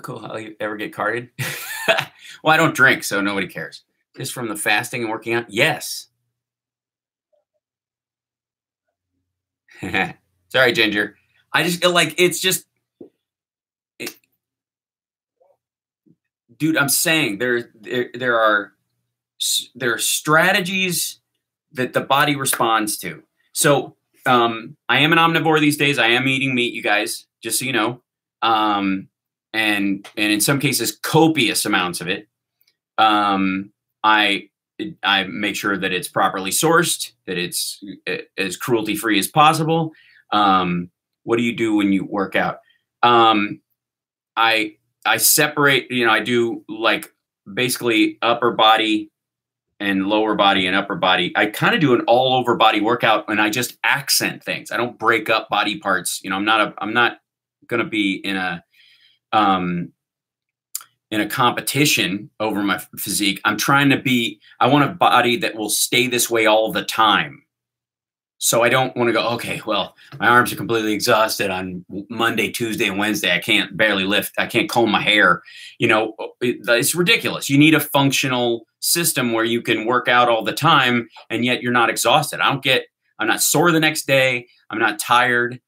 Cool. How you ever get carded? Well, I don't drink, so nobody cares. Just from the fasting and working out? Yes. Sorry, Ginger. I just feel like it's just, dude, I'm saying there are strategies that the body responds to. So I am an omnivore these days. I am eating meat, you guys, just so you know. And in some cases, copious amounts of it. I make sure that it's properly sourced, that it's as cruelty-free as possible. What do you do when you work out? I separate, I do like basically upper body and lower body and upper body. I kind of do an all over body workout, and I just accent things. I don't break up body parts. I'm not going to be in a competition over my physique. I want a body that will stay this way all the time. So I don't want to go, okay, well, my arms are completely exhausted on Monday, Tuesday, and Wednesday. I can't barely lift. I can't comb my hair. It's ridiculous. You need a functional system where you can work out all the time, and yet you're not exhausted. I'm not sore the next day. I'm not tired.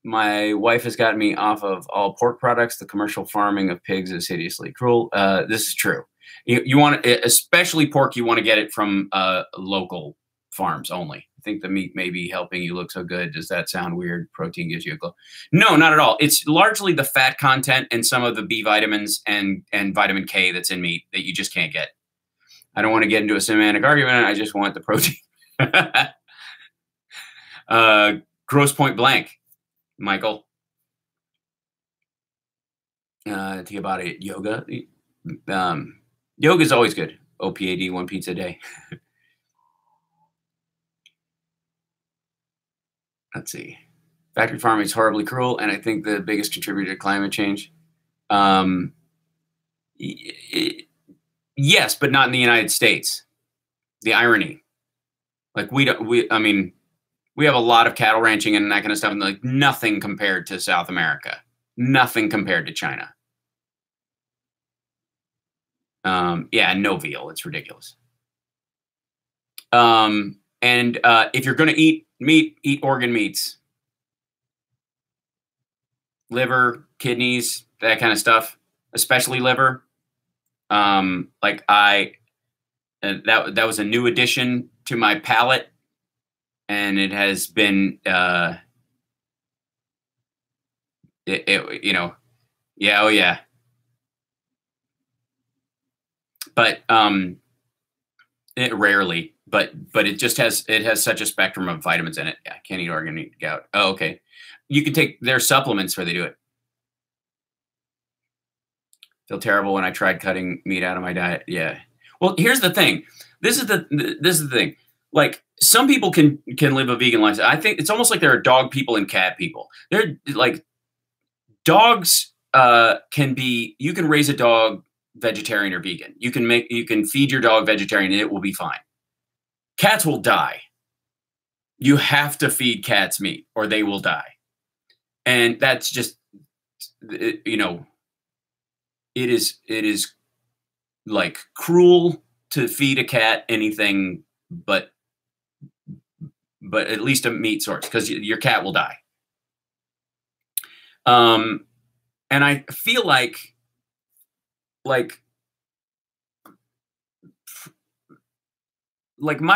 My wife has gotten me off of all pork products. The commercial farming of pigs is hideously cruel. This is true. You want to, especially pork, you want to get it from local farms only. I think the meat may be helping you look so good. Does that sound weird? Protein gives you a glow. No, not at all. It's largely the fat content and some of the B vitamins and vitamin K that's in meat that you just can't get. I don't want to get into a semantic argument. I just want the protein. Gross point blank, Michael. Think about it. Yoga. Yoga is always good. OPAD, 1 pizza a day. Let's see. Factory farming is horribly cruel, and I think the biggest contributor to climate change. Yes, but not in the United States. The irony. Like I mean, we have a lot of cattle ranching and that kind of stuff, and like nothing compared to South America. Nothing compared to China. Yeah, no veal. It's ridiculous. And if you're going to eat meat, eat organ meats. Liver, kidneys, that kind of stuff, especially liver. Like that was a new addition to my palate, and it has been, you know, yeah, oh yeah. But it rarely, but it just has such a spectrum of vitamins in it. Yeah, I can't eat organ meat, gout. Oh, okay. You can take their supplements where they do it. Feel terrible when I tried cutting meat out of my diet. Yeah. Well, here's the thing. This is the thing. Like, some people can live a vegan lifestyle. I think it's almost like there are dog people and cat people. They're like, dogs can be, you can raise a dog vegetarian or vegan. You can feed your dog vegetarian and it will be fine. Cats will die. You have to feed cats meat or they will die. And that's just, you know, it is like cruel to feed a cat anything but at least a meat source, because your cat will die. And I feel like my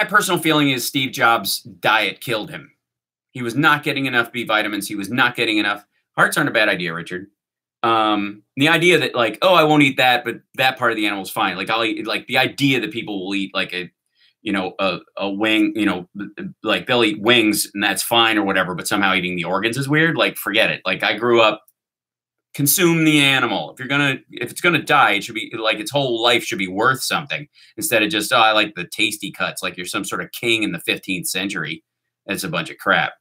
personal feeling is Steve Jobs' diet killed him. He was not getting enough B vitamins. He was not getting enough. Hearts aren't a bad idea, Richard. The idea that like, oh, I won't eat that, but that part of the animal is fine. Like, I'll eat, like, the idea that people will eat like a wing, you know, like they'll eat wings and that's fine or whatever, but somehow eating the organs is weird. Like, forget it. Like, I grew up, consume the animal. If it's gonna die, it should be like, its whole life should be worth something, instead of just, oh, I like the tasty cuts, like you're some sort of king in the 15th century. That's a bunch of crap.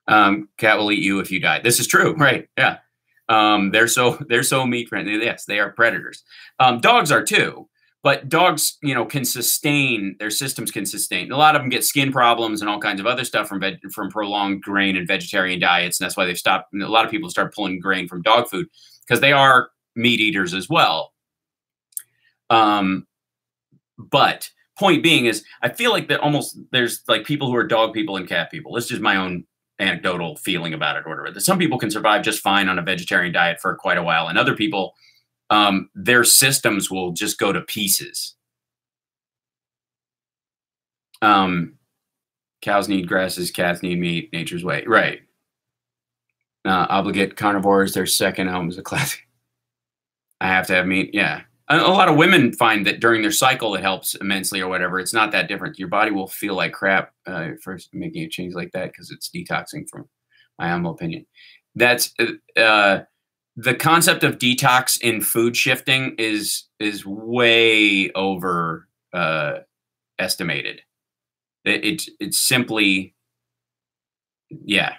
Cat will eat you if you die. This is true, right? Yeah. They're so meat friendly. Yes, they are predators. Dogs are too, but dogs, you know, can sustain, their systems can sustain. A lot of them get skin problems and all kinds of other stuff from prolonged grain and vegetarian diets. And that's why they've stopped. A lot of people start pulling grain from dog food because they are meat eaters as well. But point being is, I feel like that there's like people who are dog people and cat people. This is my own anecdotal feeling about it, or whatever. That some people can survive just fine on a vegetarian diet for quite a while, and other people, their systems will just go to pieces. Cows need grasses, cats need meat, nature's way. Right. Obligate carnivores, their second album is a classic. I have to have meat. Yeah. A lot of women find that during their cycle, it helps immensely or whatever. It's not that different. Your body will feel like crap for making a change like that because it's detoxing, from my humble opinion. That's the concept of detox in food shifting is way over estimated. It's simply, yeah.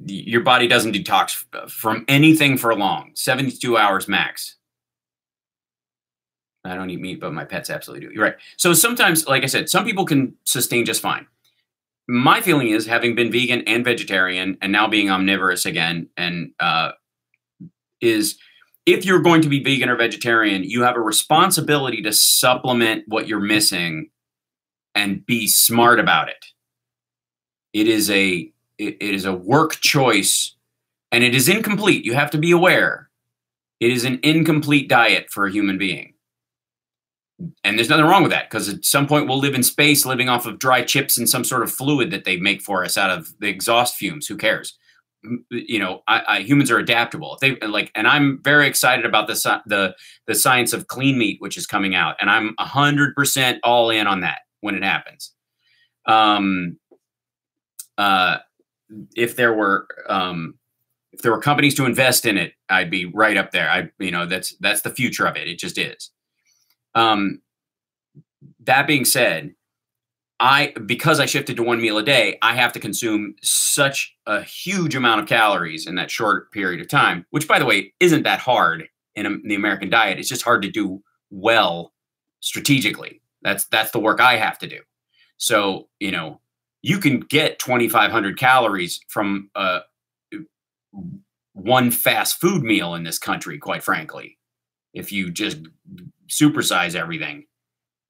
Your body doesn't detox from anything for long, 72 hours max. I don't eat meat, but my pets absolutely do. You're right. So sometimes, like I said, some people can sustain just fine. My feeling is, having been vegan and vegetarian and now being omnivorous again, and is, if you're going to be vegan or vegetarian, you have a responsibility to supplement what you're missing and be smart about it. It is a work choice, and it is incomplete. You have to be aware. It is an incomplete diet for a human being. And there's nothing wrong with that, because at some point we'll live in space living off of dry chips and some sort of fluid that they make for us out of the exhaust fumes. Who cares? You know, humans are adaptable. If they like, and I'm very excited about the science of clean meat, which is coming out, and I'm 100% all in on that when it happens. If there were companies to invest in it, I'd be right up there. You know, that's the future of it. It just is. That being said, because I shifted to one meal a day, I have to consume such a huge amount of calories in that short period of time, which, by the way, isn't that hard in the American diet. It's just hard to do well strategically. That's the work I have to do. So, you know, you can get 2,500 calories from one fast food meal in this country, quite frankly, if you just supersize everything.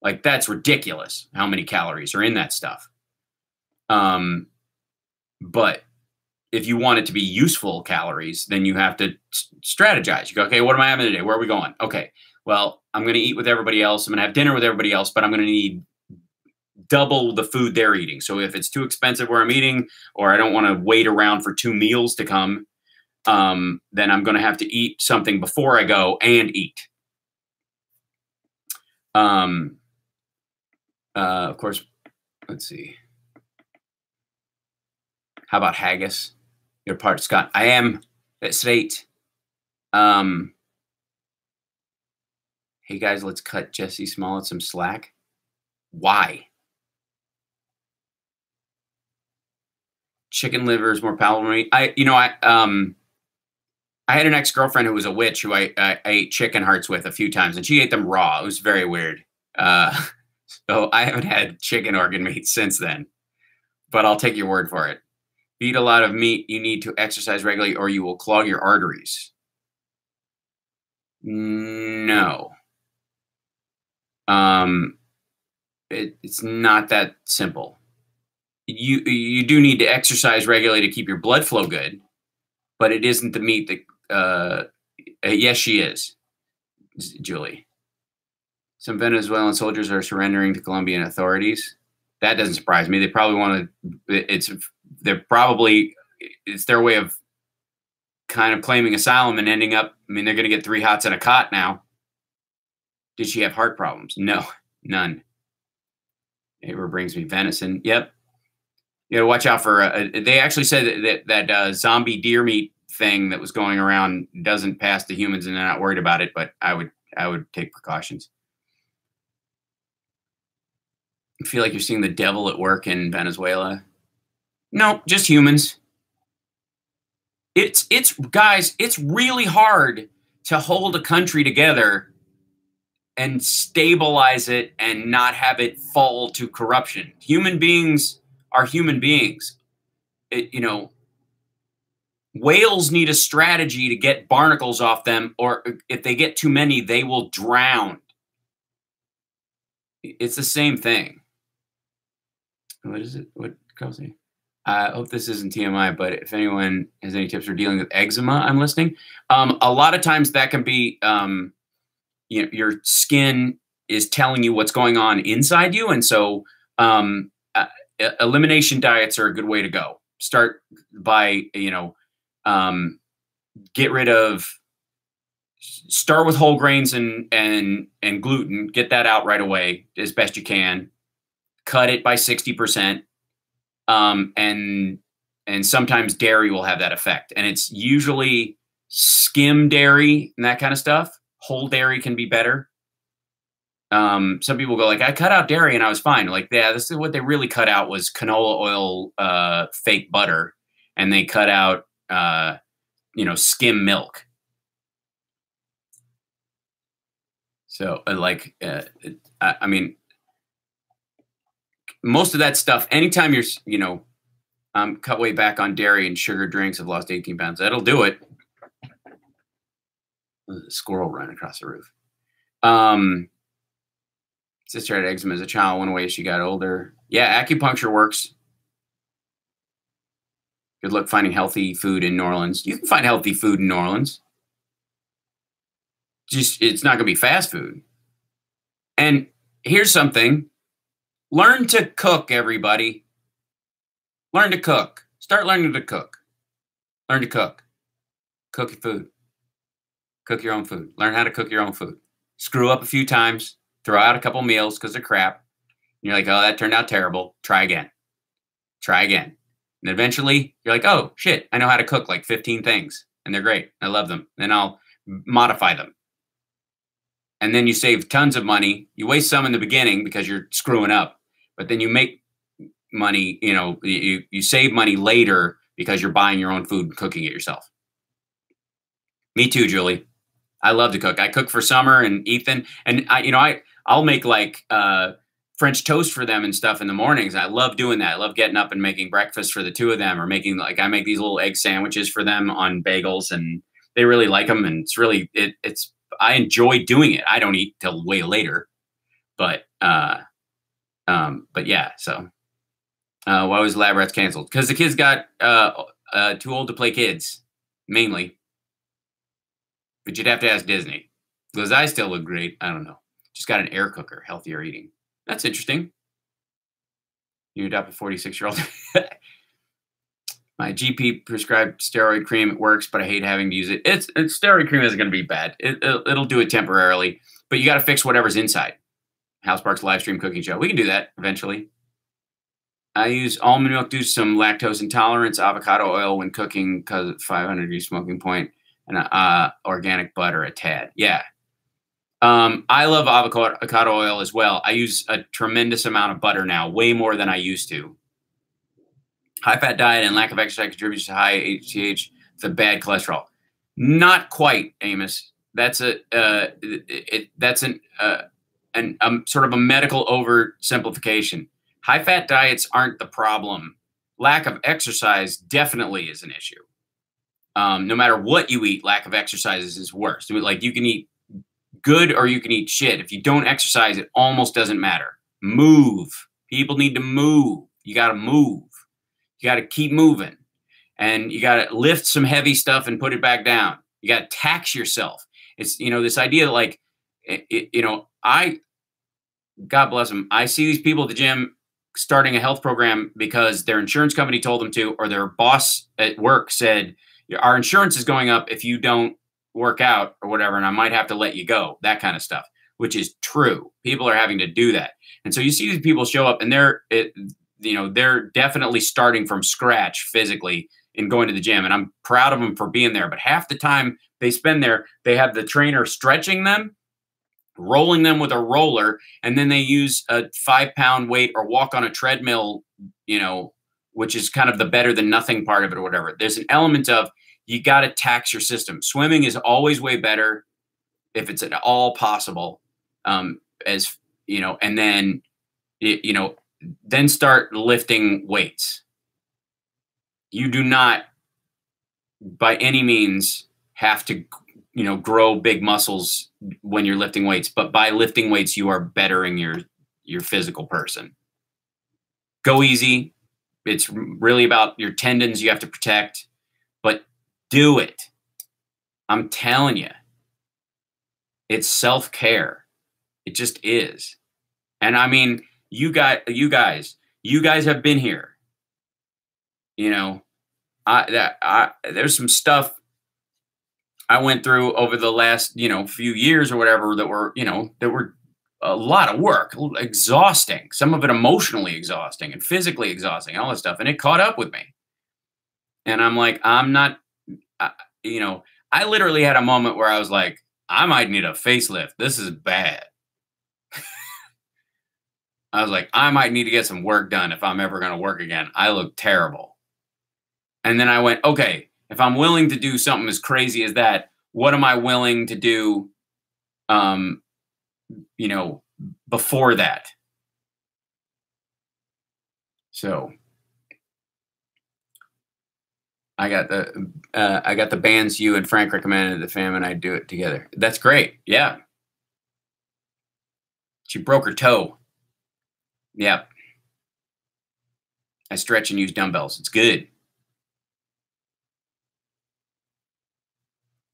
Like, that's ridiculous how many calories are in that stuff. But if you want it to be useful calories, then you have to strategize. You go, okay, what am I having today? Where are we going? Okay, well, I'm going to eat with everybody else. I'm going to have dinner with everybody else, but I'm going to need double the food they're eating. So if it's too expensive where I'm eating, or I don't want to wait around for 2 meals to come, then I'm going to have to eat something before I go and eat. Of course, let's see. How about haggis? You're part Scott. I am. That's right. Hey guys, let's cut Jussie Smollett some slack. Why? Chicken liver is more palatable to me. I had an ex-girlfriend who was a witch who I ate chicken hearts with a few times, and she ate them raw. It was very weird. So I haven't had chicken organ meat since then, but I'll take your word for it. Eat a lot of meat. You need to exercise regularly or you will clog your arteries. No. It's not that simple. You do need to exercise regularly to keep your blood flow good, but it isn't the meat that, yes, she is, Julie. Some Venezuelan soldiers are surrendering to Colombian authorities. That doesn't surprise me. They probably want to, it's their way of kind of claiming asylum and ending up, I mean, they're going to get 3 hots and a cot now. Did she have heart problems? No, none. Neighbor brings me venison. Yep. You got to watch out for, they actually said that zombie deer meat thing that was going around doesn't pass to humans and they're not worried about it, but I would take precautions. I feel like you're seeing the devil at work in Venezuela. No, just humans. It's guys, it's really hard to hold a country together and stabilize it and not have it fall to corruption. Human beings are human beings. Whales need a strategy to get barnacles off them, or if they get too many, they will drown. It's the same thing. What is it? What calls me? I hope this isn't TMI, but if anyone has any tips for dealing with eczema, I'm listening. A lot of times that can be, your skin is telling you what's going on inside you. And so elimination diets are a good way to go. Start by, start with whole grains and gluten, get that out right away as best you can. Cut it by 60%. And sometimes dairy will have that effect. And it's usually skim dairy and that kind of stuff. Whole dairy can be better. Some people go like, I cut out dairy and I was fine. Like, yeah, this is what they really cut out was canola oil, fake butter. And they cut out, skim milk. So I mean, most of that stuff, anytime you're, cut way back on dairy and sugar drinks, have lost 18 pounds. That'll do it. A squirrel running across the roof. Sister had eczema as a child. Went away as she got older. Yeah, acupuncture works. Good luck finding healthy food in New Orleans. You can find healthy food in New Orleans. Just it's not going to be fast food. And here's something. Learn to cook, everybody. Learn to cook. Start learning to cook. Learn to cook. Cook your food. Cook your own food. Learn how to cook your own food. Screw up a few times. Throw out a couple meals because they're crap. And you're like, oh, that turned out terrible. Try again. Try again. And eventually, you're like, oh, shit, I know how to cook like 15 things. And they're great. I love them. Then I'll modify them. And then you save tons of money. You waste some in the beginning because you're screwing up. But then you make money, you know, you save money later because you're buying your own food and cooking it yourself. Me too, Julie. I love to cook. I cook for Summer and Ethan. And I'll make like French toast for them and stuff in the mornings. I love doing that. I love getting up and making breakfast for the two of them, or making like I make these little egg sandwiches for them on bagels, and they really like them. And it's really it's I enjoy doing it. I don't eat till way later, but yeah. So why was Lab Rats canceled? Because the kids got too old to play kids, mainly. But you'd have to ask Disney. Because I still look great. I don't know. Just got an air cooker, healthier eating. That's interesting. You adopt a 46-year-old. My GP prescribed steroid cream. It works, but I hate having to use it. Steroid cream isn't going to be bad. It'll do it temporarily. But you got to fix whatever's inside. House Park's live stream cooking show. We can do that eventually. I use almond milk due to some lactose intolerance, avocado oil when cooking because of 500-degree smoking point, and organic butter a tad. Yeah. I love avocado oil as well. I use a tremendous amount of butter now, way more than I used to. High-fat diet and lack of exercise contributes to high HGH, the bad cholesterol. Not quite, Amos. That's sort of a medical oversimplification. High-fat diets aren't the problem. Lack of exercise definitely is an issue. No matter what you eat, lack of exercise is worse. Like you can eat good or you can eat shit. If you don't exercise, it almost doesn't matter. Move. People need to move. You got to move. You got to keep moving. And you got to lift some heavy stuff and put it back down. You got to tax yourself. It's, this idea like, God bless them. I see these people at the gym starting a health program because their insurance company told them to, or their boss at work said, our insurance is going up if you don't work out or whatever, and I might have to let you go, that kind of stuff, which is true. People are having to do that. And so you see these people show up and they're definitely starting from scratch physically and going to the gym. And I'm proud of them for being there. But half the time they spend there, they have the trainer stretching them, rolling them with a roller, and then they use a 5-pound weight or walk on a treadmill, which is kind of the better than nothing part of it or whatever. There's an element of you got to tax your system. Swimming is always way better if it's at all possible. And then, then start lifting weights. You do not by any means have to, grow big muscles when you're lifting weights, but by lifting weights, you are bettering your physical person. Go easy. It's really about your tendons you have to protect, but do it. I'm telling you, it's self-care. It just is. And I mean, you guys have been here. There's some stuff I went through over the last, few years or whatever that were a lot of work, exhausting, some of it emotionally exhausting and physically exhausting, all this stuff. And it caught up with me. And I'm like, I literally had a moment where I was like, I might need a facelift. This is bad. I was like, I might need to get some work done if I'm ever going to work again. I look terrible. And then I went, okay, if I'm willing to do something as crazy as that, what am I willing to do, before that? So I got the bands you and Frank recommended. The fam and I do it together. That's great. Yeah. She broke her toe. Yep. I stretch and use dumbbells. It's good.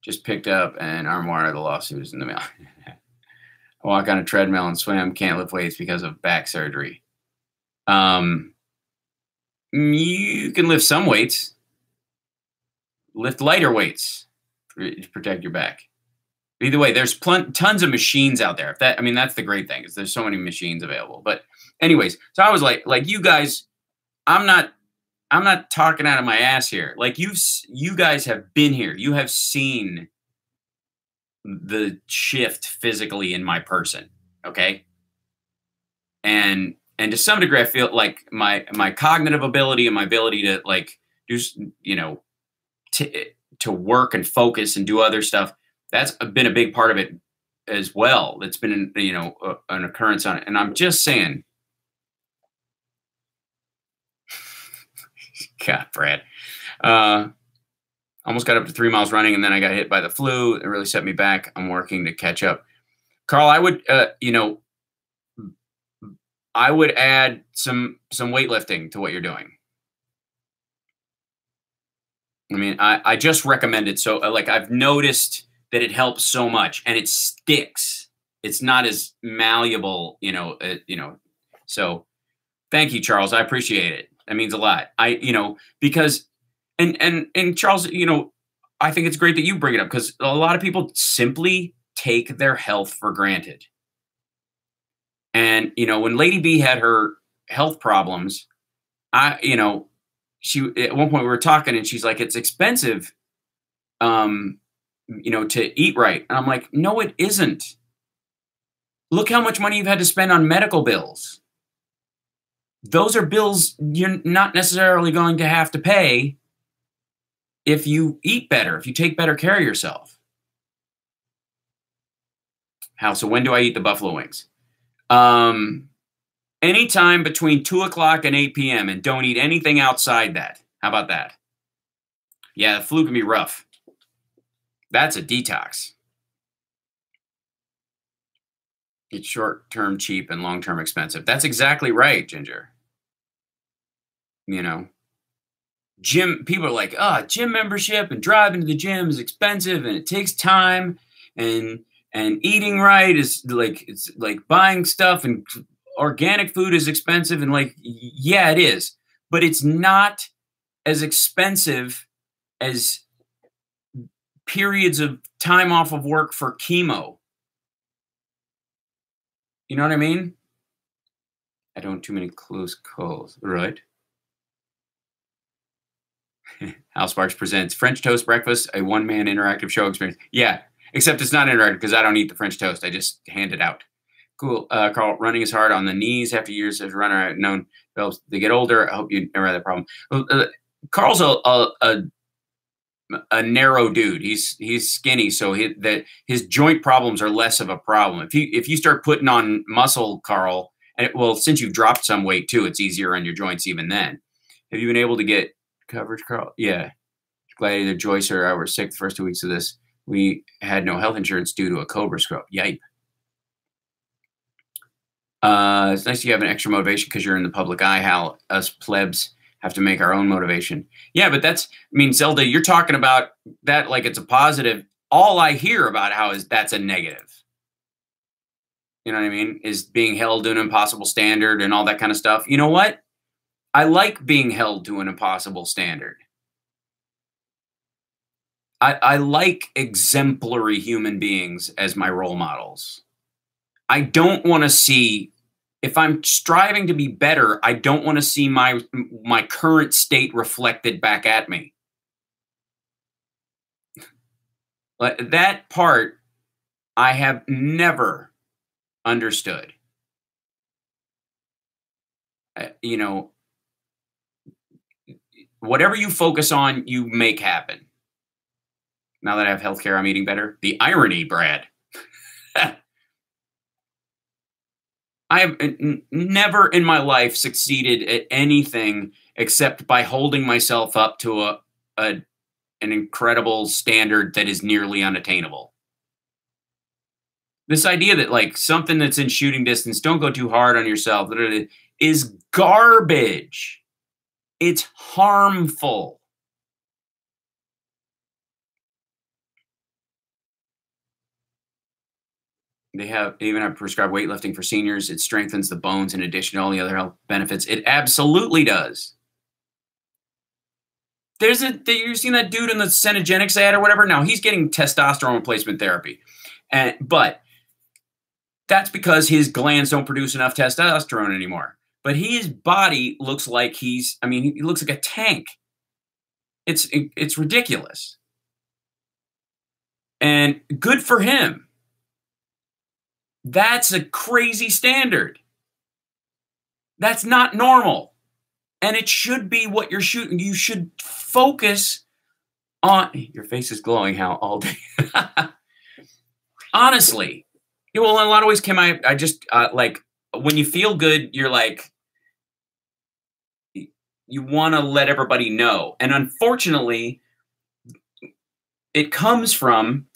Just picked up an armoire. The lawsuit is in the mail. I walk on a treadmill and swim. Can't lift weights because of back surgery. You can lift some weights. Lift lighter weights to protect your back. Either way, there's tons of machines out there. I mean, that's the great thing, is there's so many machines available. But anyways, so I was like you guys, I'm not talking out of my ass here. Like you guys have been here. You have seen the shift physically in my person. Okay. And to some degree, I feel like my cognitive ability and my ability to like do, to work and focus and do other stuff, that's been a big part of it as well. That's been, an occurrence on it. And I'm just saying, God, Brad, almost got up to 3 miles running, and then I got hit by the flu. It really set me back. I'm working to catch up. Carl, I would, I would add some weightlifting to what you're doing. I mean, I just recommend it. So like I've noticed that it helps so much, and it sticks. It's not as malleable, so thank you, Charles. I appreciate it. That means a lot. Because, and Charles, I think it's great that you bring it up, because a lot of people simply take their health for granted. And, when Lady B had her health problems, she, at one point we were talking and she's like, it's expensive, to eat right. And I'm like, no, it isn't. Look how much money you've had to spend on medical bills. Those are bills you're not necessarily going to have to pay if you eat better, if you take better care of yourself. So when do I eat the buffalo wings? Anytime between 2 o'clock and 8 p.m. and don't eat anything outside that. How about that? Yeah, the flu can be rough. That's a detox. It's short-term cheap and long-term expensive. That's exactly right, Ginger. Gym, people are like, gym membership and driving to the gym is expensive and it takes time, and eating right is like, it's like buying stuff, and organic food is expensive, and like, yeah, it is, but it's not as expensive as periods of time off of work for chemo. You know what I mean? I don't want too many close calls, right? Hal Sparks presents French Toast Breakfast, a one-man interactive show experience. Yeah, except it's not interactive because I don't eat the French toast. I just hand it out. Cool. Carl, running is hard on the knees after years as a runner. I've known they get older. I hope you never had that problem. Carl's a narrow dude. He's skinny, so his joint problems are less of a problem. If you start putting on muscle, Carl, since you've dropped some weight too, it's easier on your joints even then. Have you been able to get coverage, Carl? Yeah. Glad either Joyce or I were sick the first 2 weeks of this. We had no health insurance due to a cobra scrub. Yipe. It's nice you have an extra motivation because you're in the public eye. How us plebs have to make our own motivation. Yeah, but Zelda, you're talking about that like it's a positive. All I hear about that's a negative. You know what I mean? Is being held to an impossible standard and all that kind of stuff. You know what? I like being held to an impossible standard. I like exemplary human beings as my role models. I don't want to see, if I'm striving to be better, I don't want to see my current state reflected back at me. That part I have never understood. Whatever you focus on, you make happen. Now that I have healthcare, I'm eating better. The irony, Brad. I have never in my life succeeded at anything except by holding myself up to an incredible standard that is nearly unattainable. This idea that like something that's in shooting distance, don't go too hard on yourself, is garbage. It's harmful. They even have prescribed weightlifting for seniors. It strengthens the bones in addition to all the other health benefits. It absolutely does. You've seen that dude in the Cenogenics ad or whatever? Now he's getting testosterone replacement therapy. But that's because his glands don't produce enough testosterone anymore. But his body looks like he looks like a tank. It's ridiculous. And good for him. That's a crazy standard. That's not normal. And it should be what you're shooting. You should focus on. Your face is glowing, Hal, all day. Honestly. Well, in a lot of ways, Kim, I just, like, when you feel good, you're like, you want to let everybody know. And unfortunately, it comes from,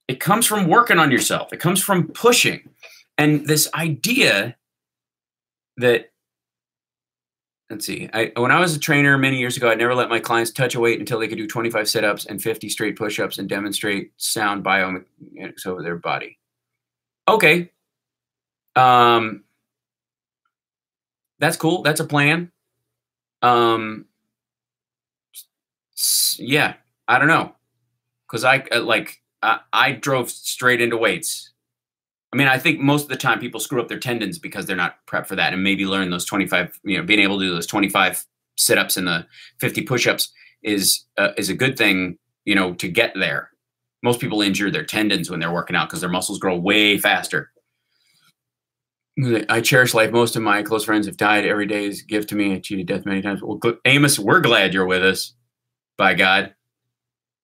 it comes from working on yourself. It comes from pushing. And this idea that, let's see, when I was a trainer many years ago, I never let my clients touch a weight until they could do 25 sit-ups and 50 straight push-ups and demonstrate sound biomechanics over their body. Okay. That's cool. That's a plan. Yeah, I don't know. Because I drove straight into weights. I mean, I think most of the time people screw up their tendons because they're not prepped for that, and maybe learn those 25, being able to do those 25 sit-ups and the 50 push-ups is a good thing, to get there. Most people injure their tendons when they're working out because their muscles grow way faster. I cherish life. Most of my close friends have died. Every day is a gift to me. I cheated death many times. Well, Amos, we're glad you're with us. By God.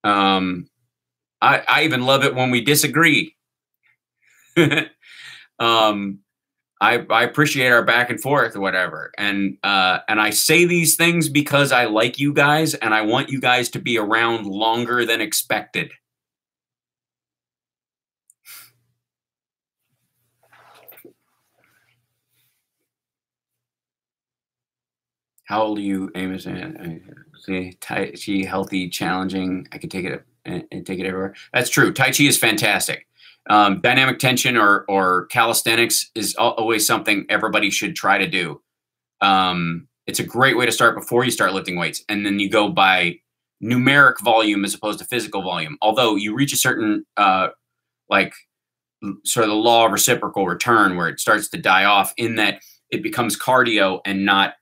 I even love it when we disagree. I appreciate our back and forth or whatever. And I say these things because I like you guys and I want you guys to be around longer than expected. How old are you, Amos? Tai Chi, healthy, challenging. I can take it and take it everywhere. That's true. Tai Chi is fantastic. Dynamic tension or calisthenics is always something everybody should try to do. It's a great way to start before you start lifting weights. And then you go by numeric volume as opposed to physical volume. Although you reach a certain, sort of the law of reciprocal return where it starts to die off in that it becomes cardio and not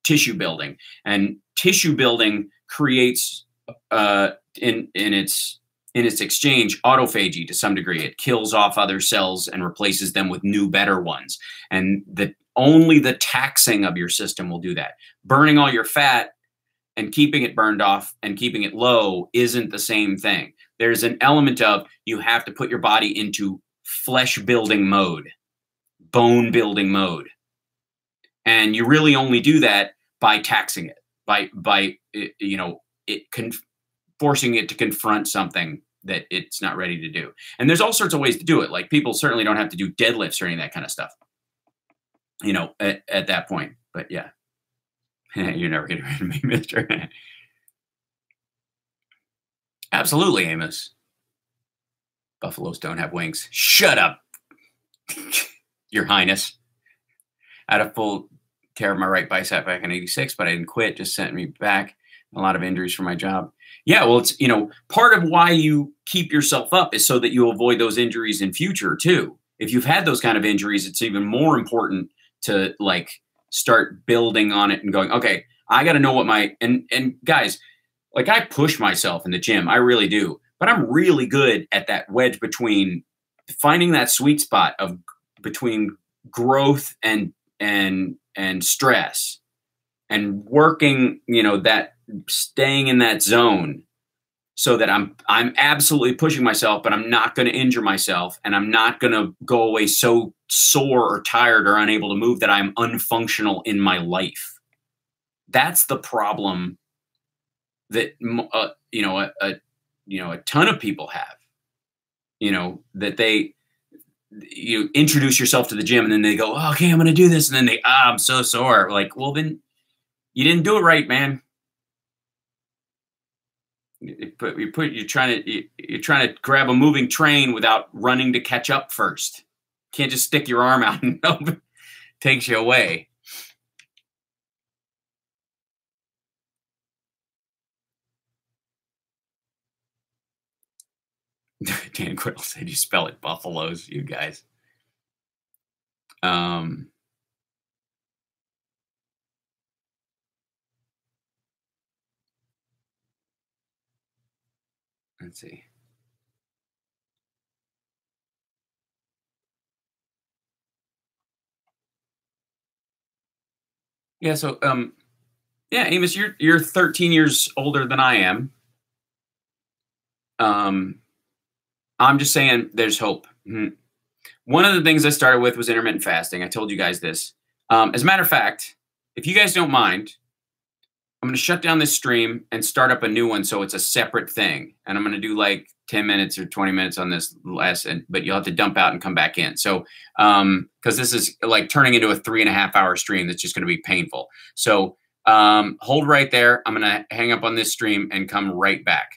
tissue building. And tissue building creates in its exchange autophagy to some degree. It kills off other cells and replaces them with new, better ones. And only the taxing of your system will do that. Burning all your fat and keeping it burned off and keeping it low isn't the same thing. There's an element of you have to put your body into flesh building mode, bone building mode. And you really only do that by taxing it, by forcing it to confront something that it's not ready to do. And there's all sorts of ways to do it. Like, people certainly don't have to do deadlifts or any of that kind of stuff, at that point. But yeah, you're never getting rid of me, mister. Absolutely, Amos. Buffaloes don't have wings. Shut up, Your Highness. I had a full tear of my right bicep back in '86, but I didn't quit. Just sent me back. A lot of injuries for my job. Yeah, well, it's, part of why you keep yourself up is so that you avoid those injuries in future too. If you've had those kind of injuries, it's even more important to start building on it and going, okay, I got to know what and guys, I push myself in the gym. I really do, but I'm really good at that wedge between finding that sweet spot between growth and stress, and working, that staying in that zone so that I'm absolutely pushing myself, but I'm not going to injure myself, and I'm not going to go away so sore or tired or unable to move that I'm unfunctional in my life. That's the problem that, a ton of people have, that you introduce yourself to the gym and then they go, oh, okay, I'm going to do this. And then I'm so sore. Well, then you didn't do it right, man. You're trying to grab a moving train without running to catch up first. Can't just stick your arm out and it takes you away. Dan Quiddle said you spell it buffaloes, you guys. Let's see. Yeah, so yeah, Amos, you're 13 years older than I am. I'm just saying there's hope. One of the things I started with was intermittent fasting. I told you guys this. As a matter of fact, if you guys don't mind, I'm going to shut down this stream and start up a new one so it's a separate thing. And I'm going to do like 10 minutes or 20 minutes on this lesson, but you'll have to dump out and come back in. So, because this is like turning into a 3.5-hour stream that's just going to be painful. So hold right there. I'm going to hang up on this stream and come right back.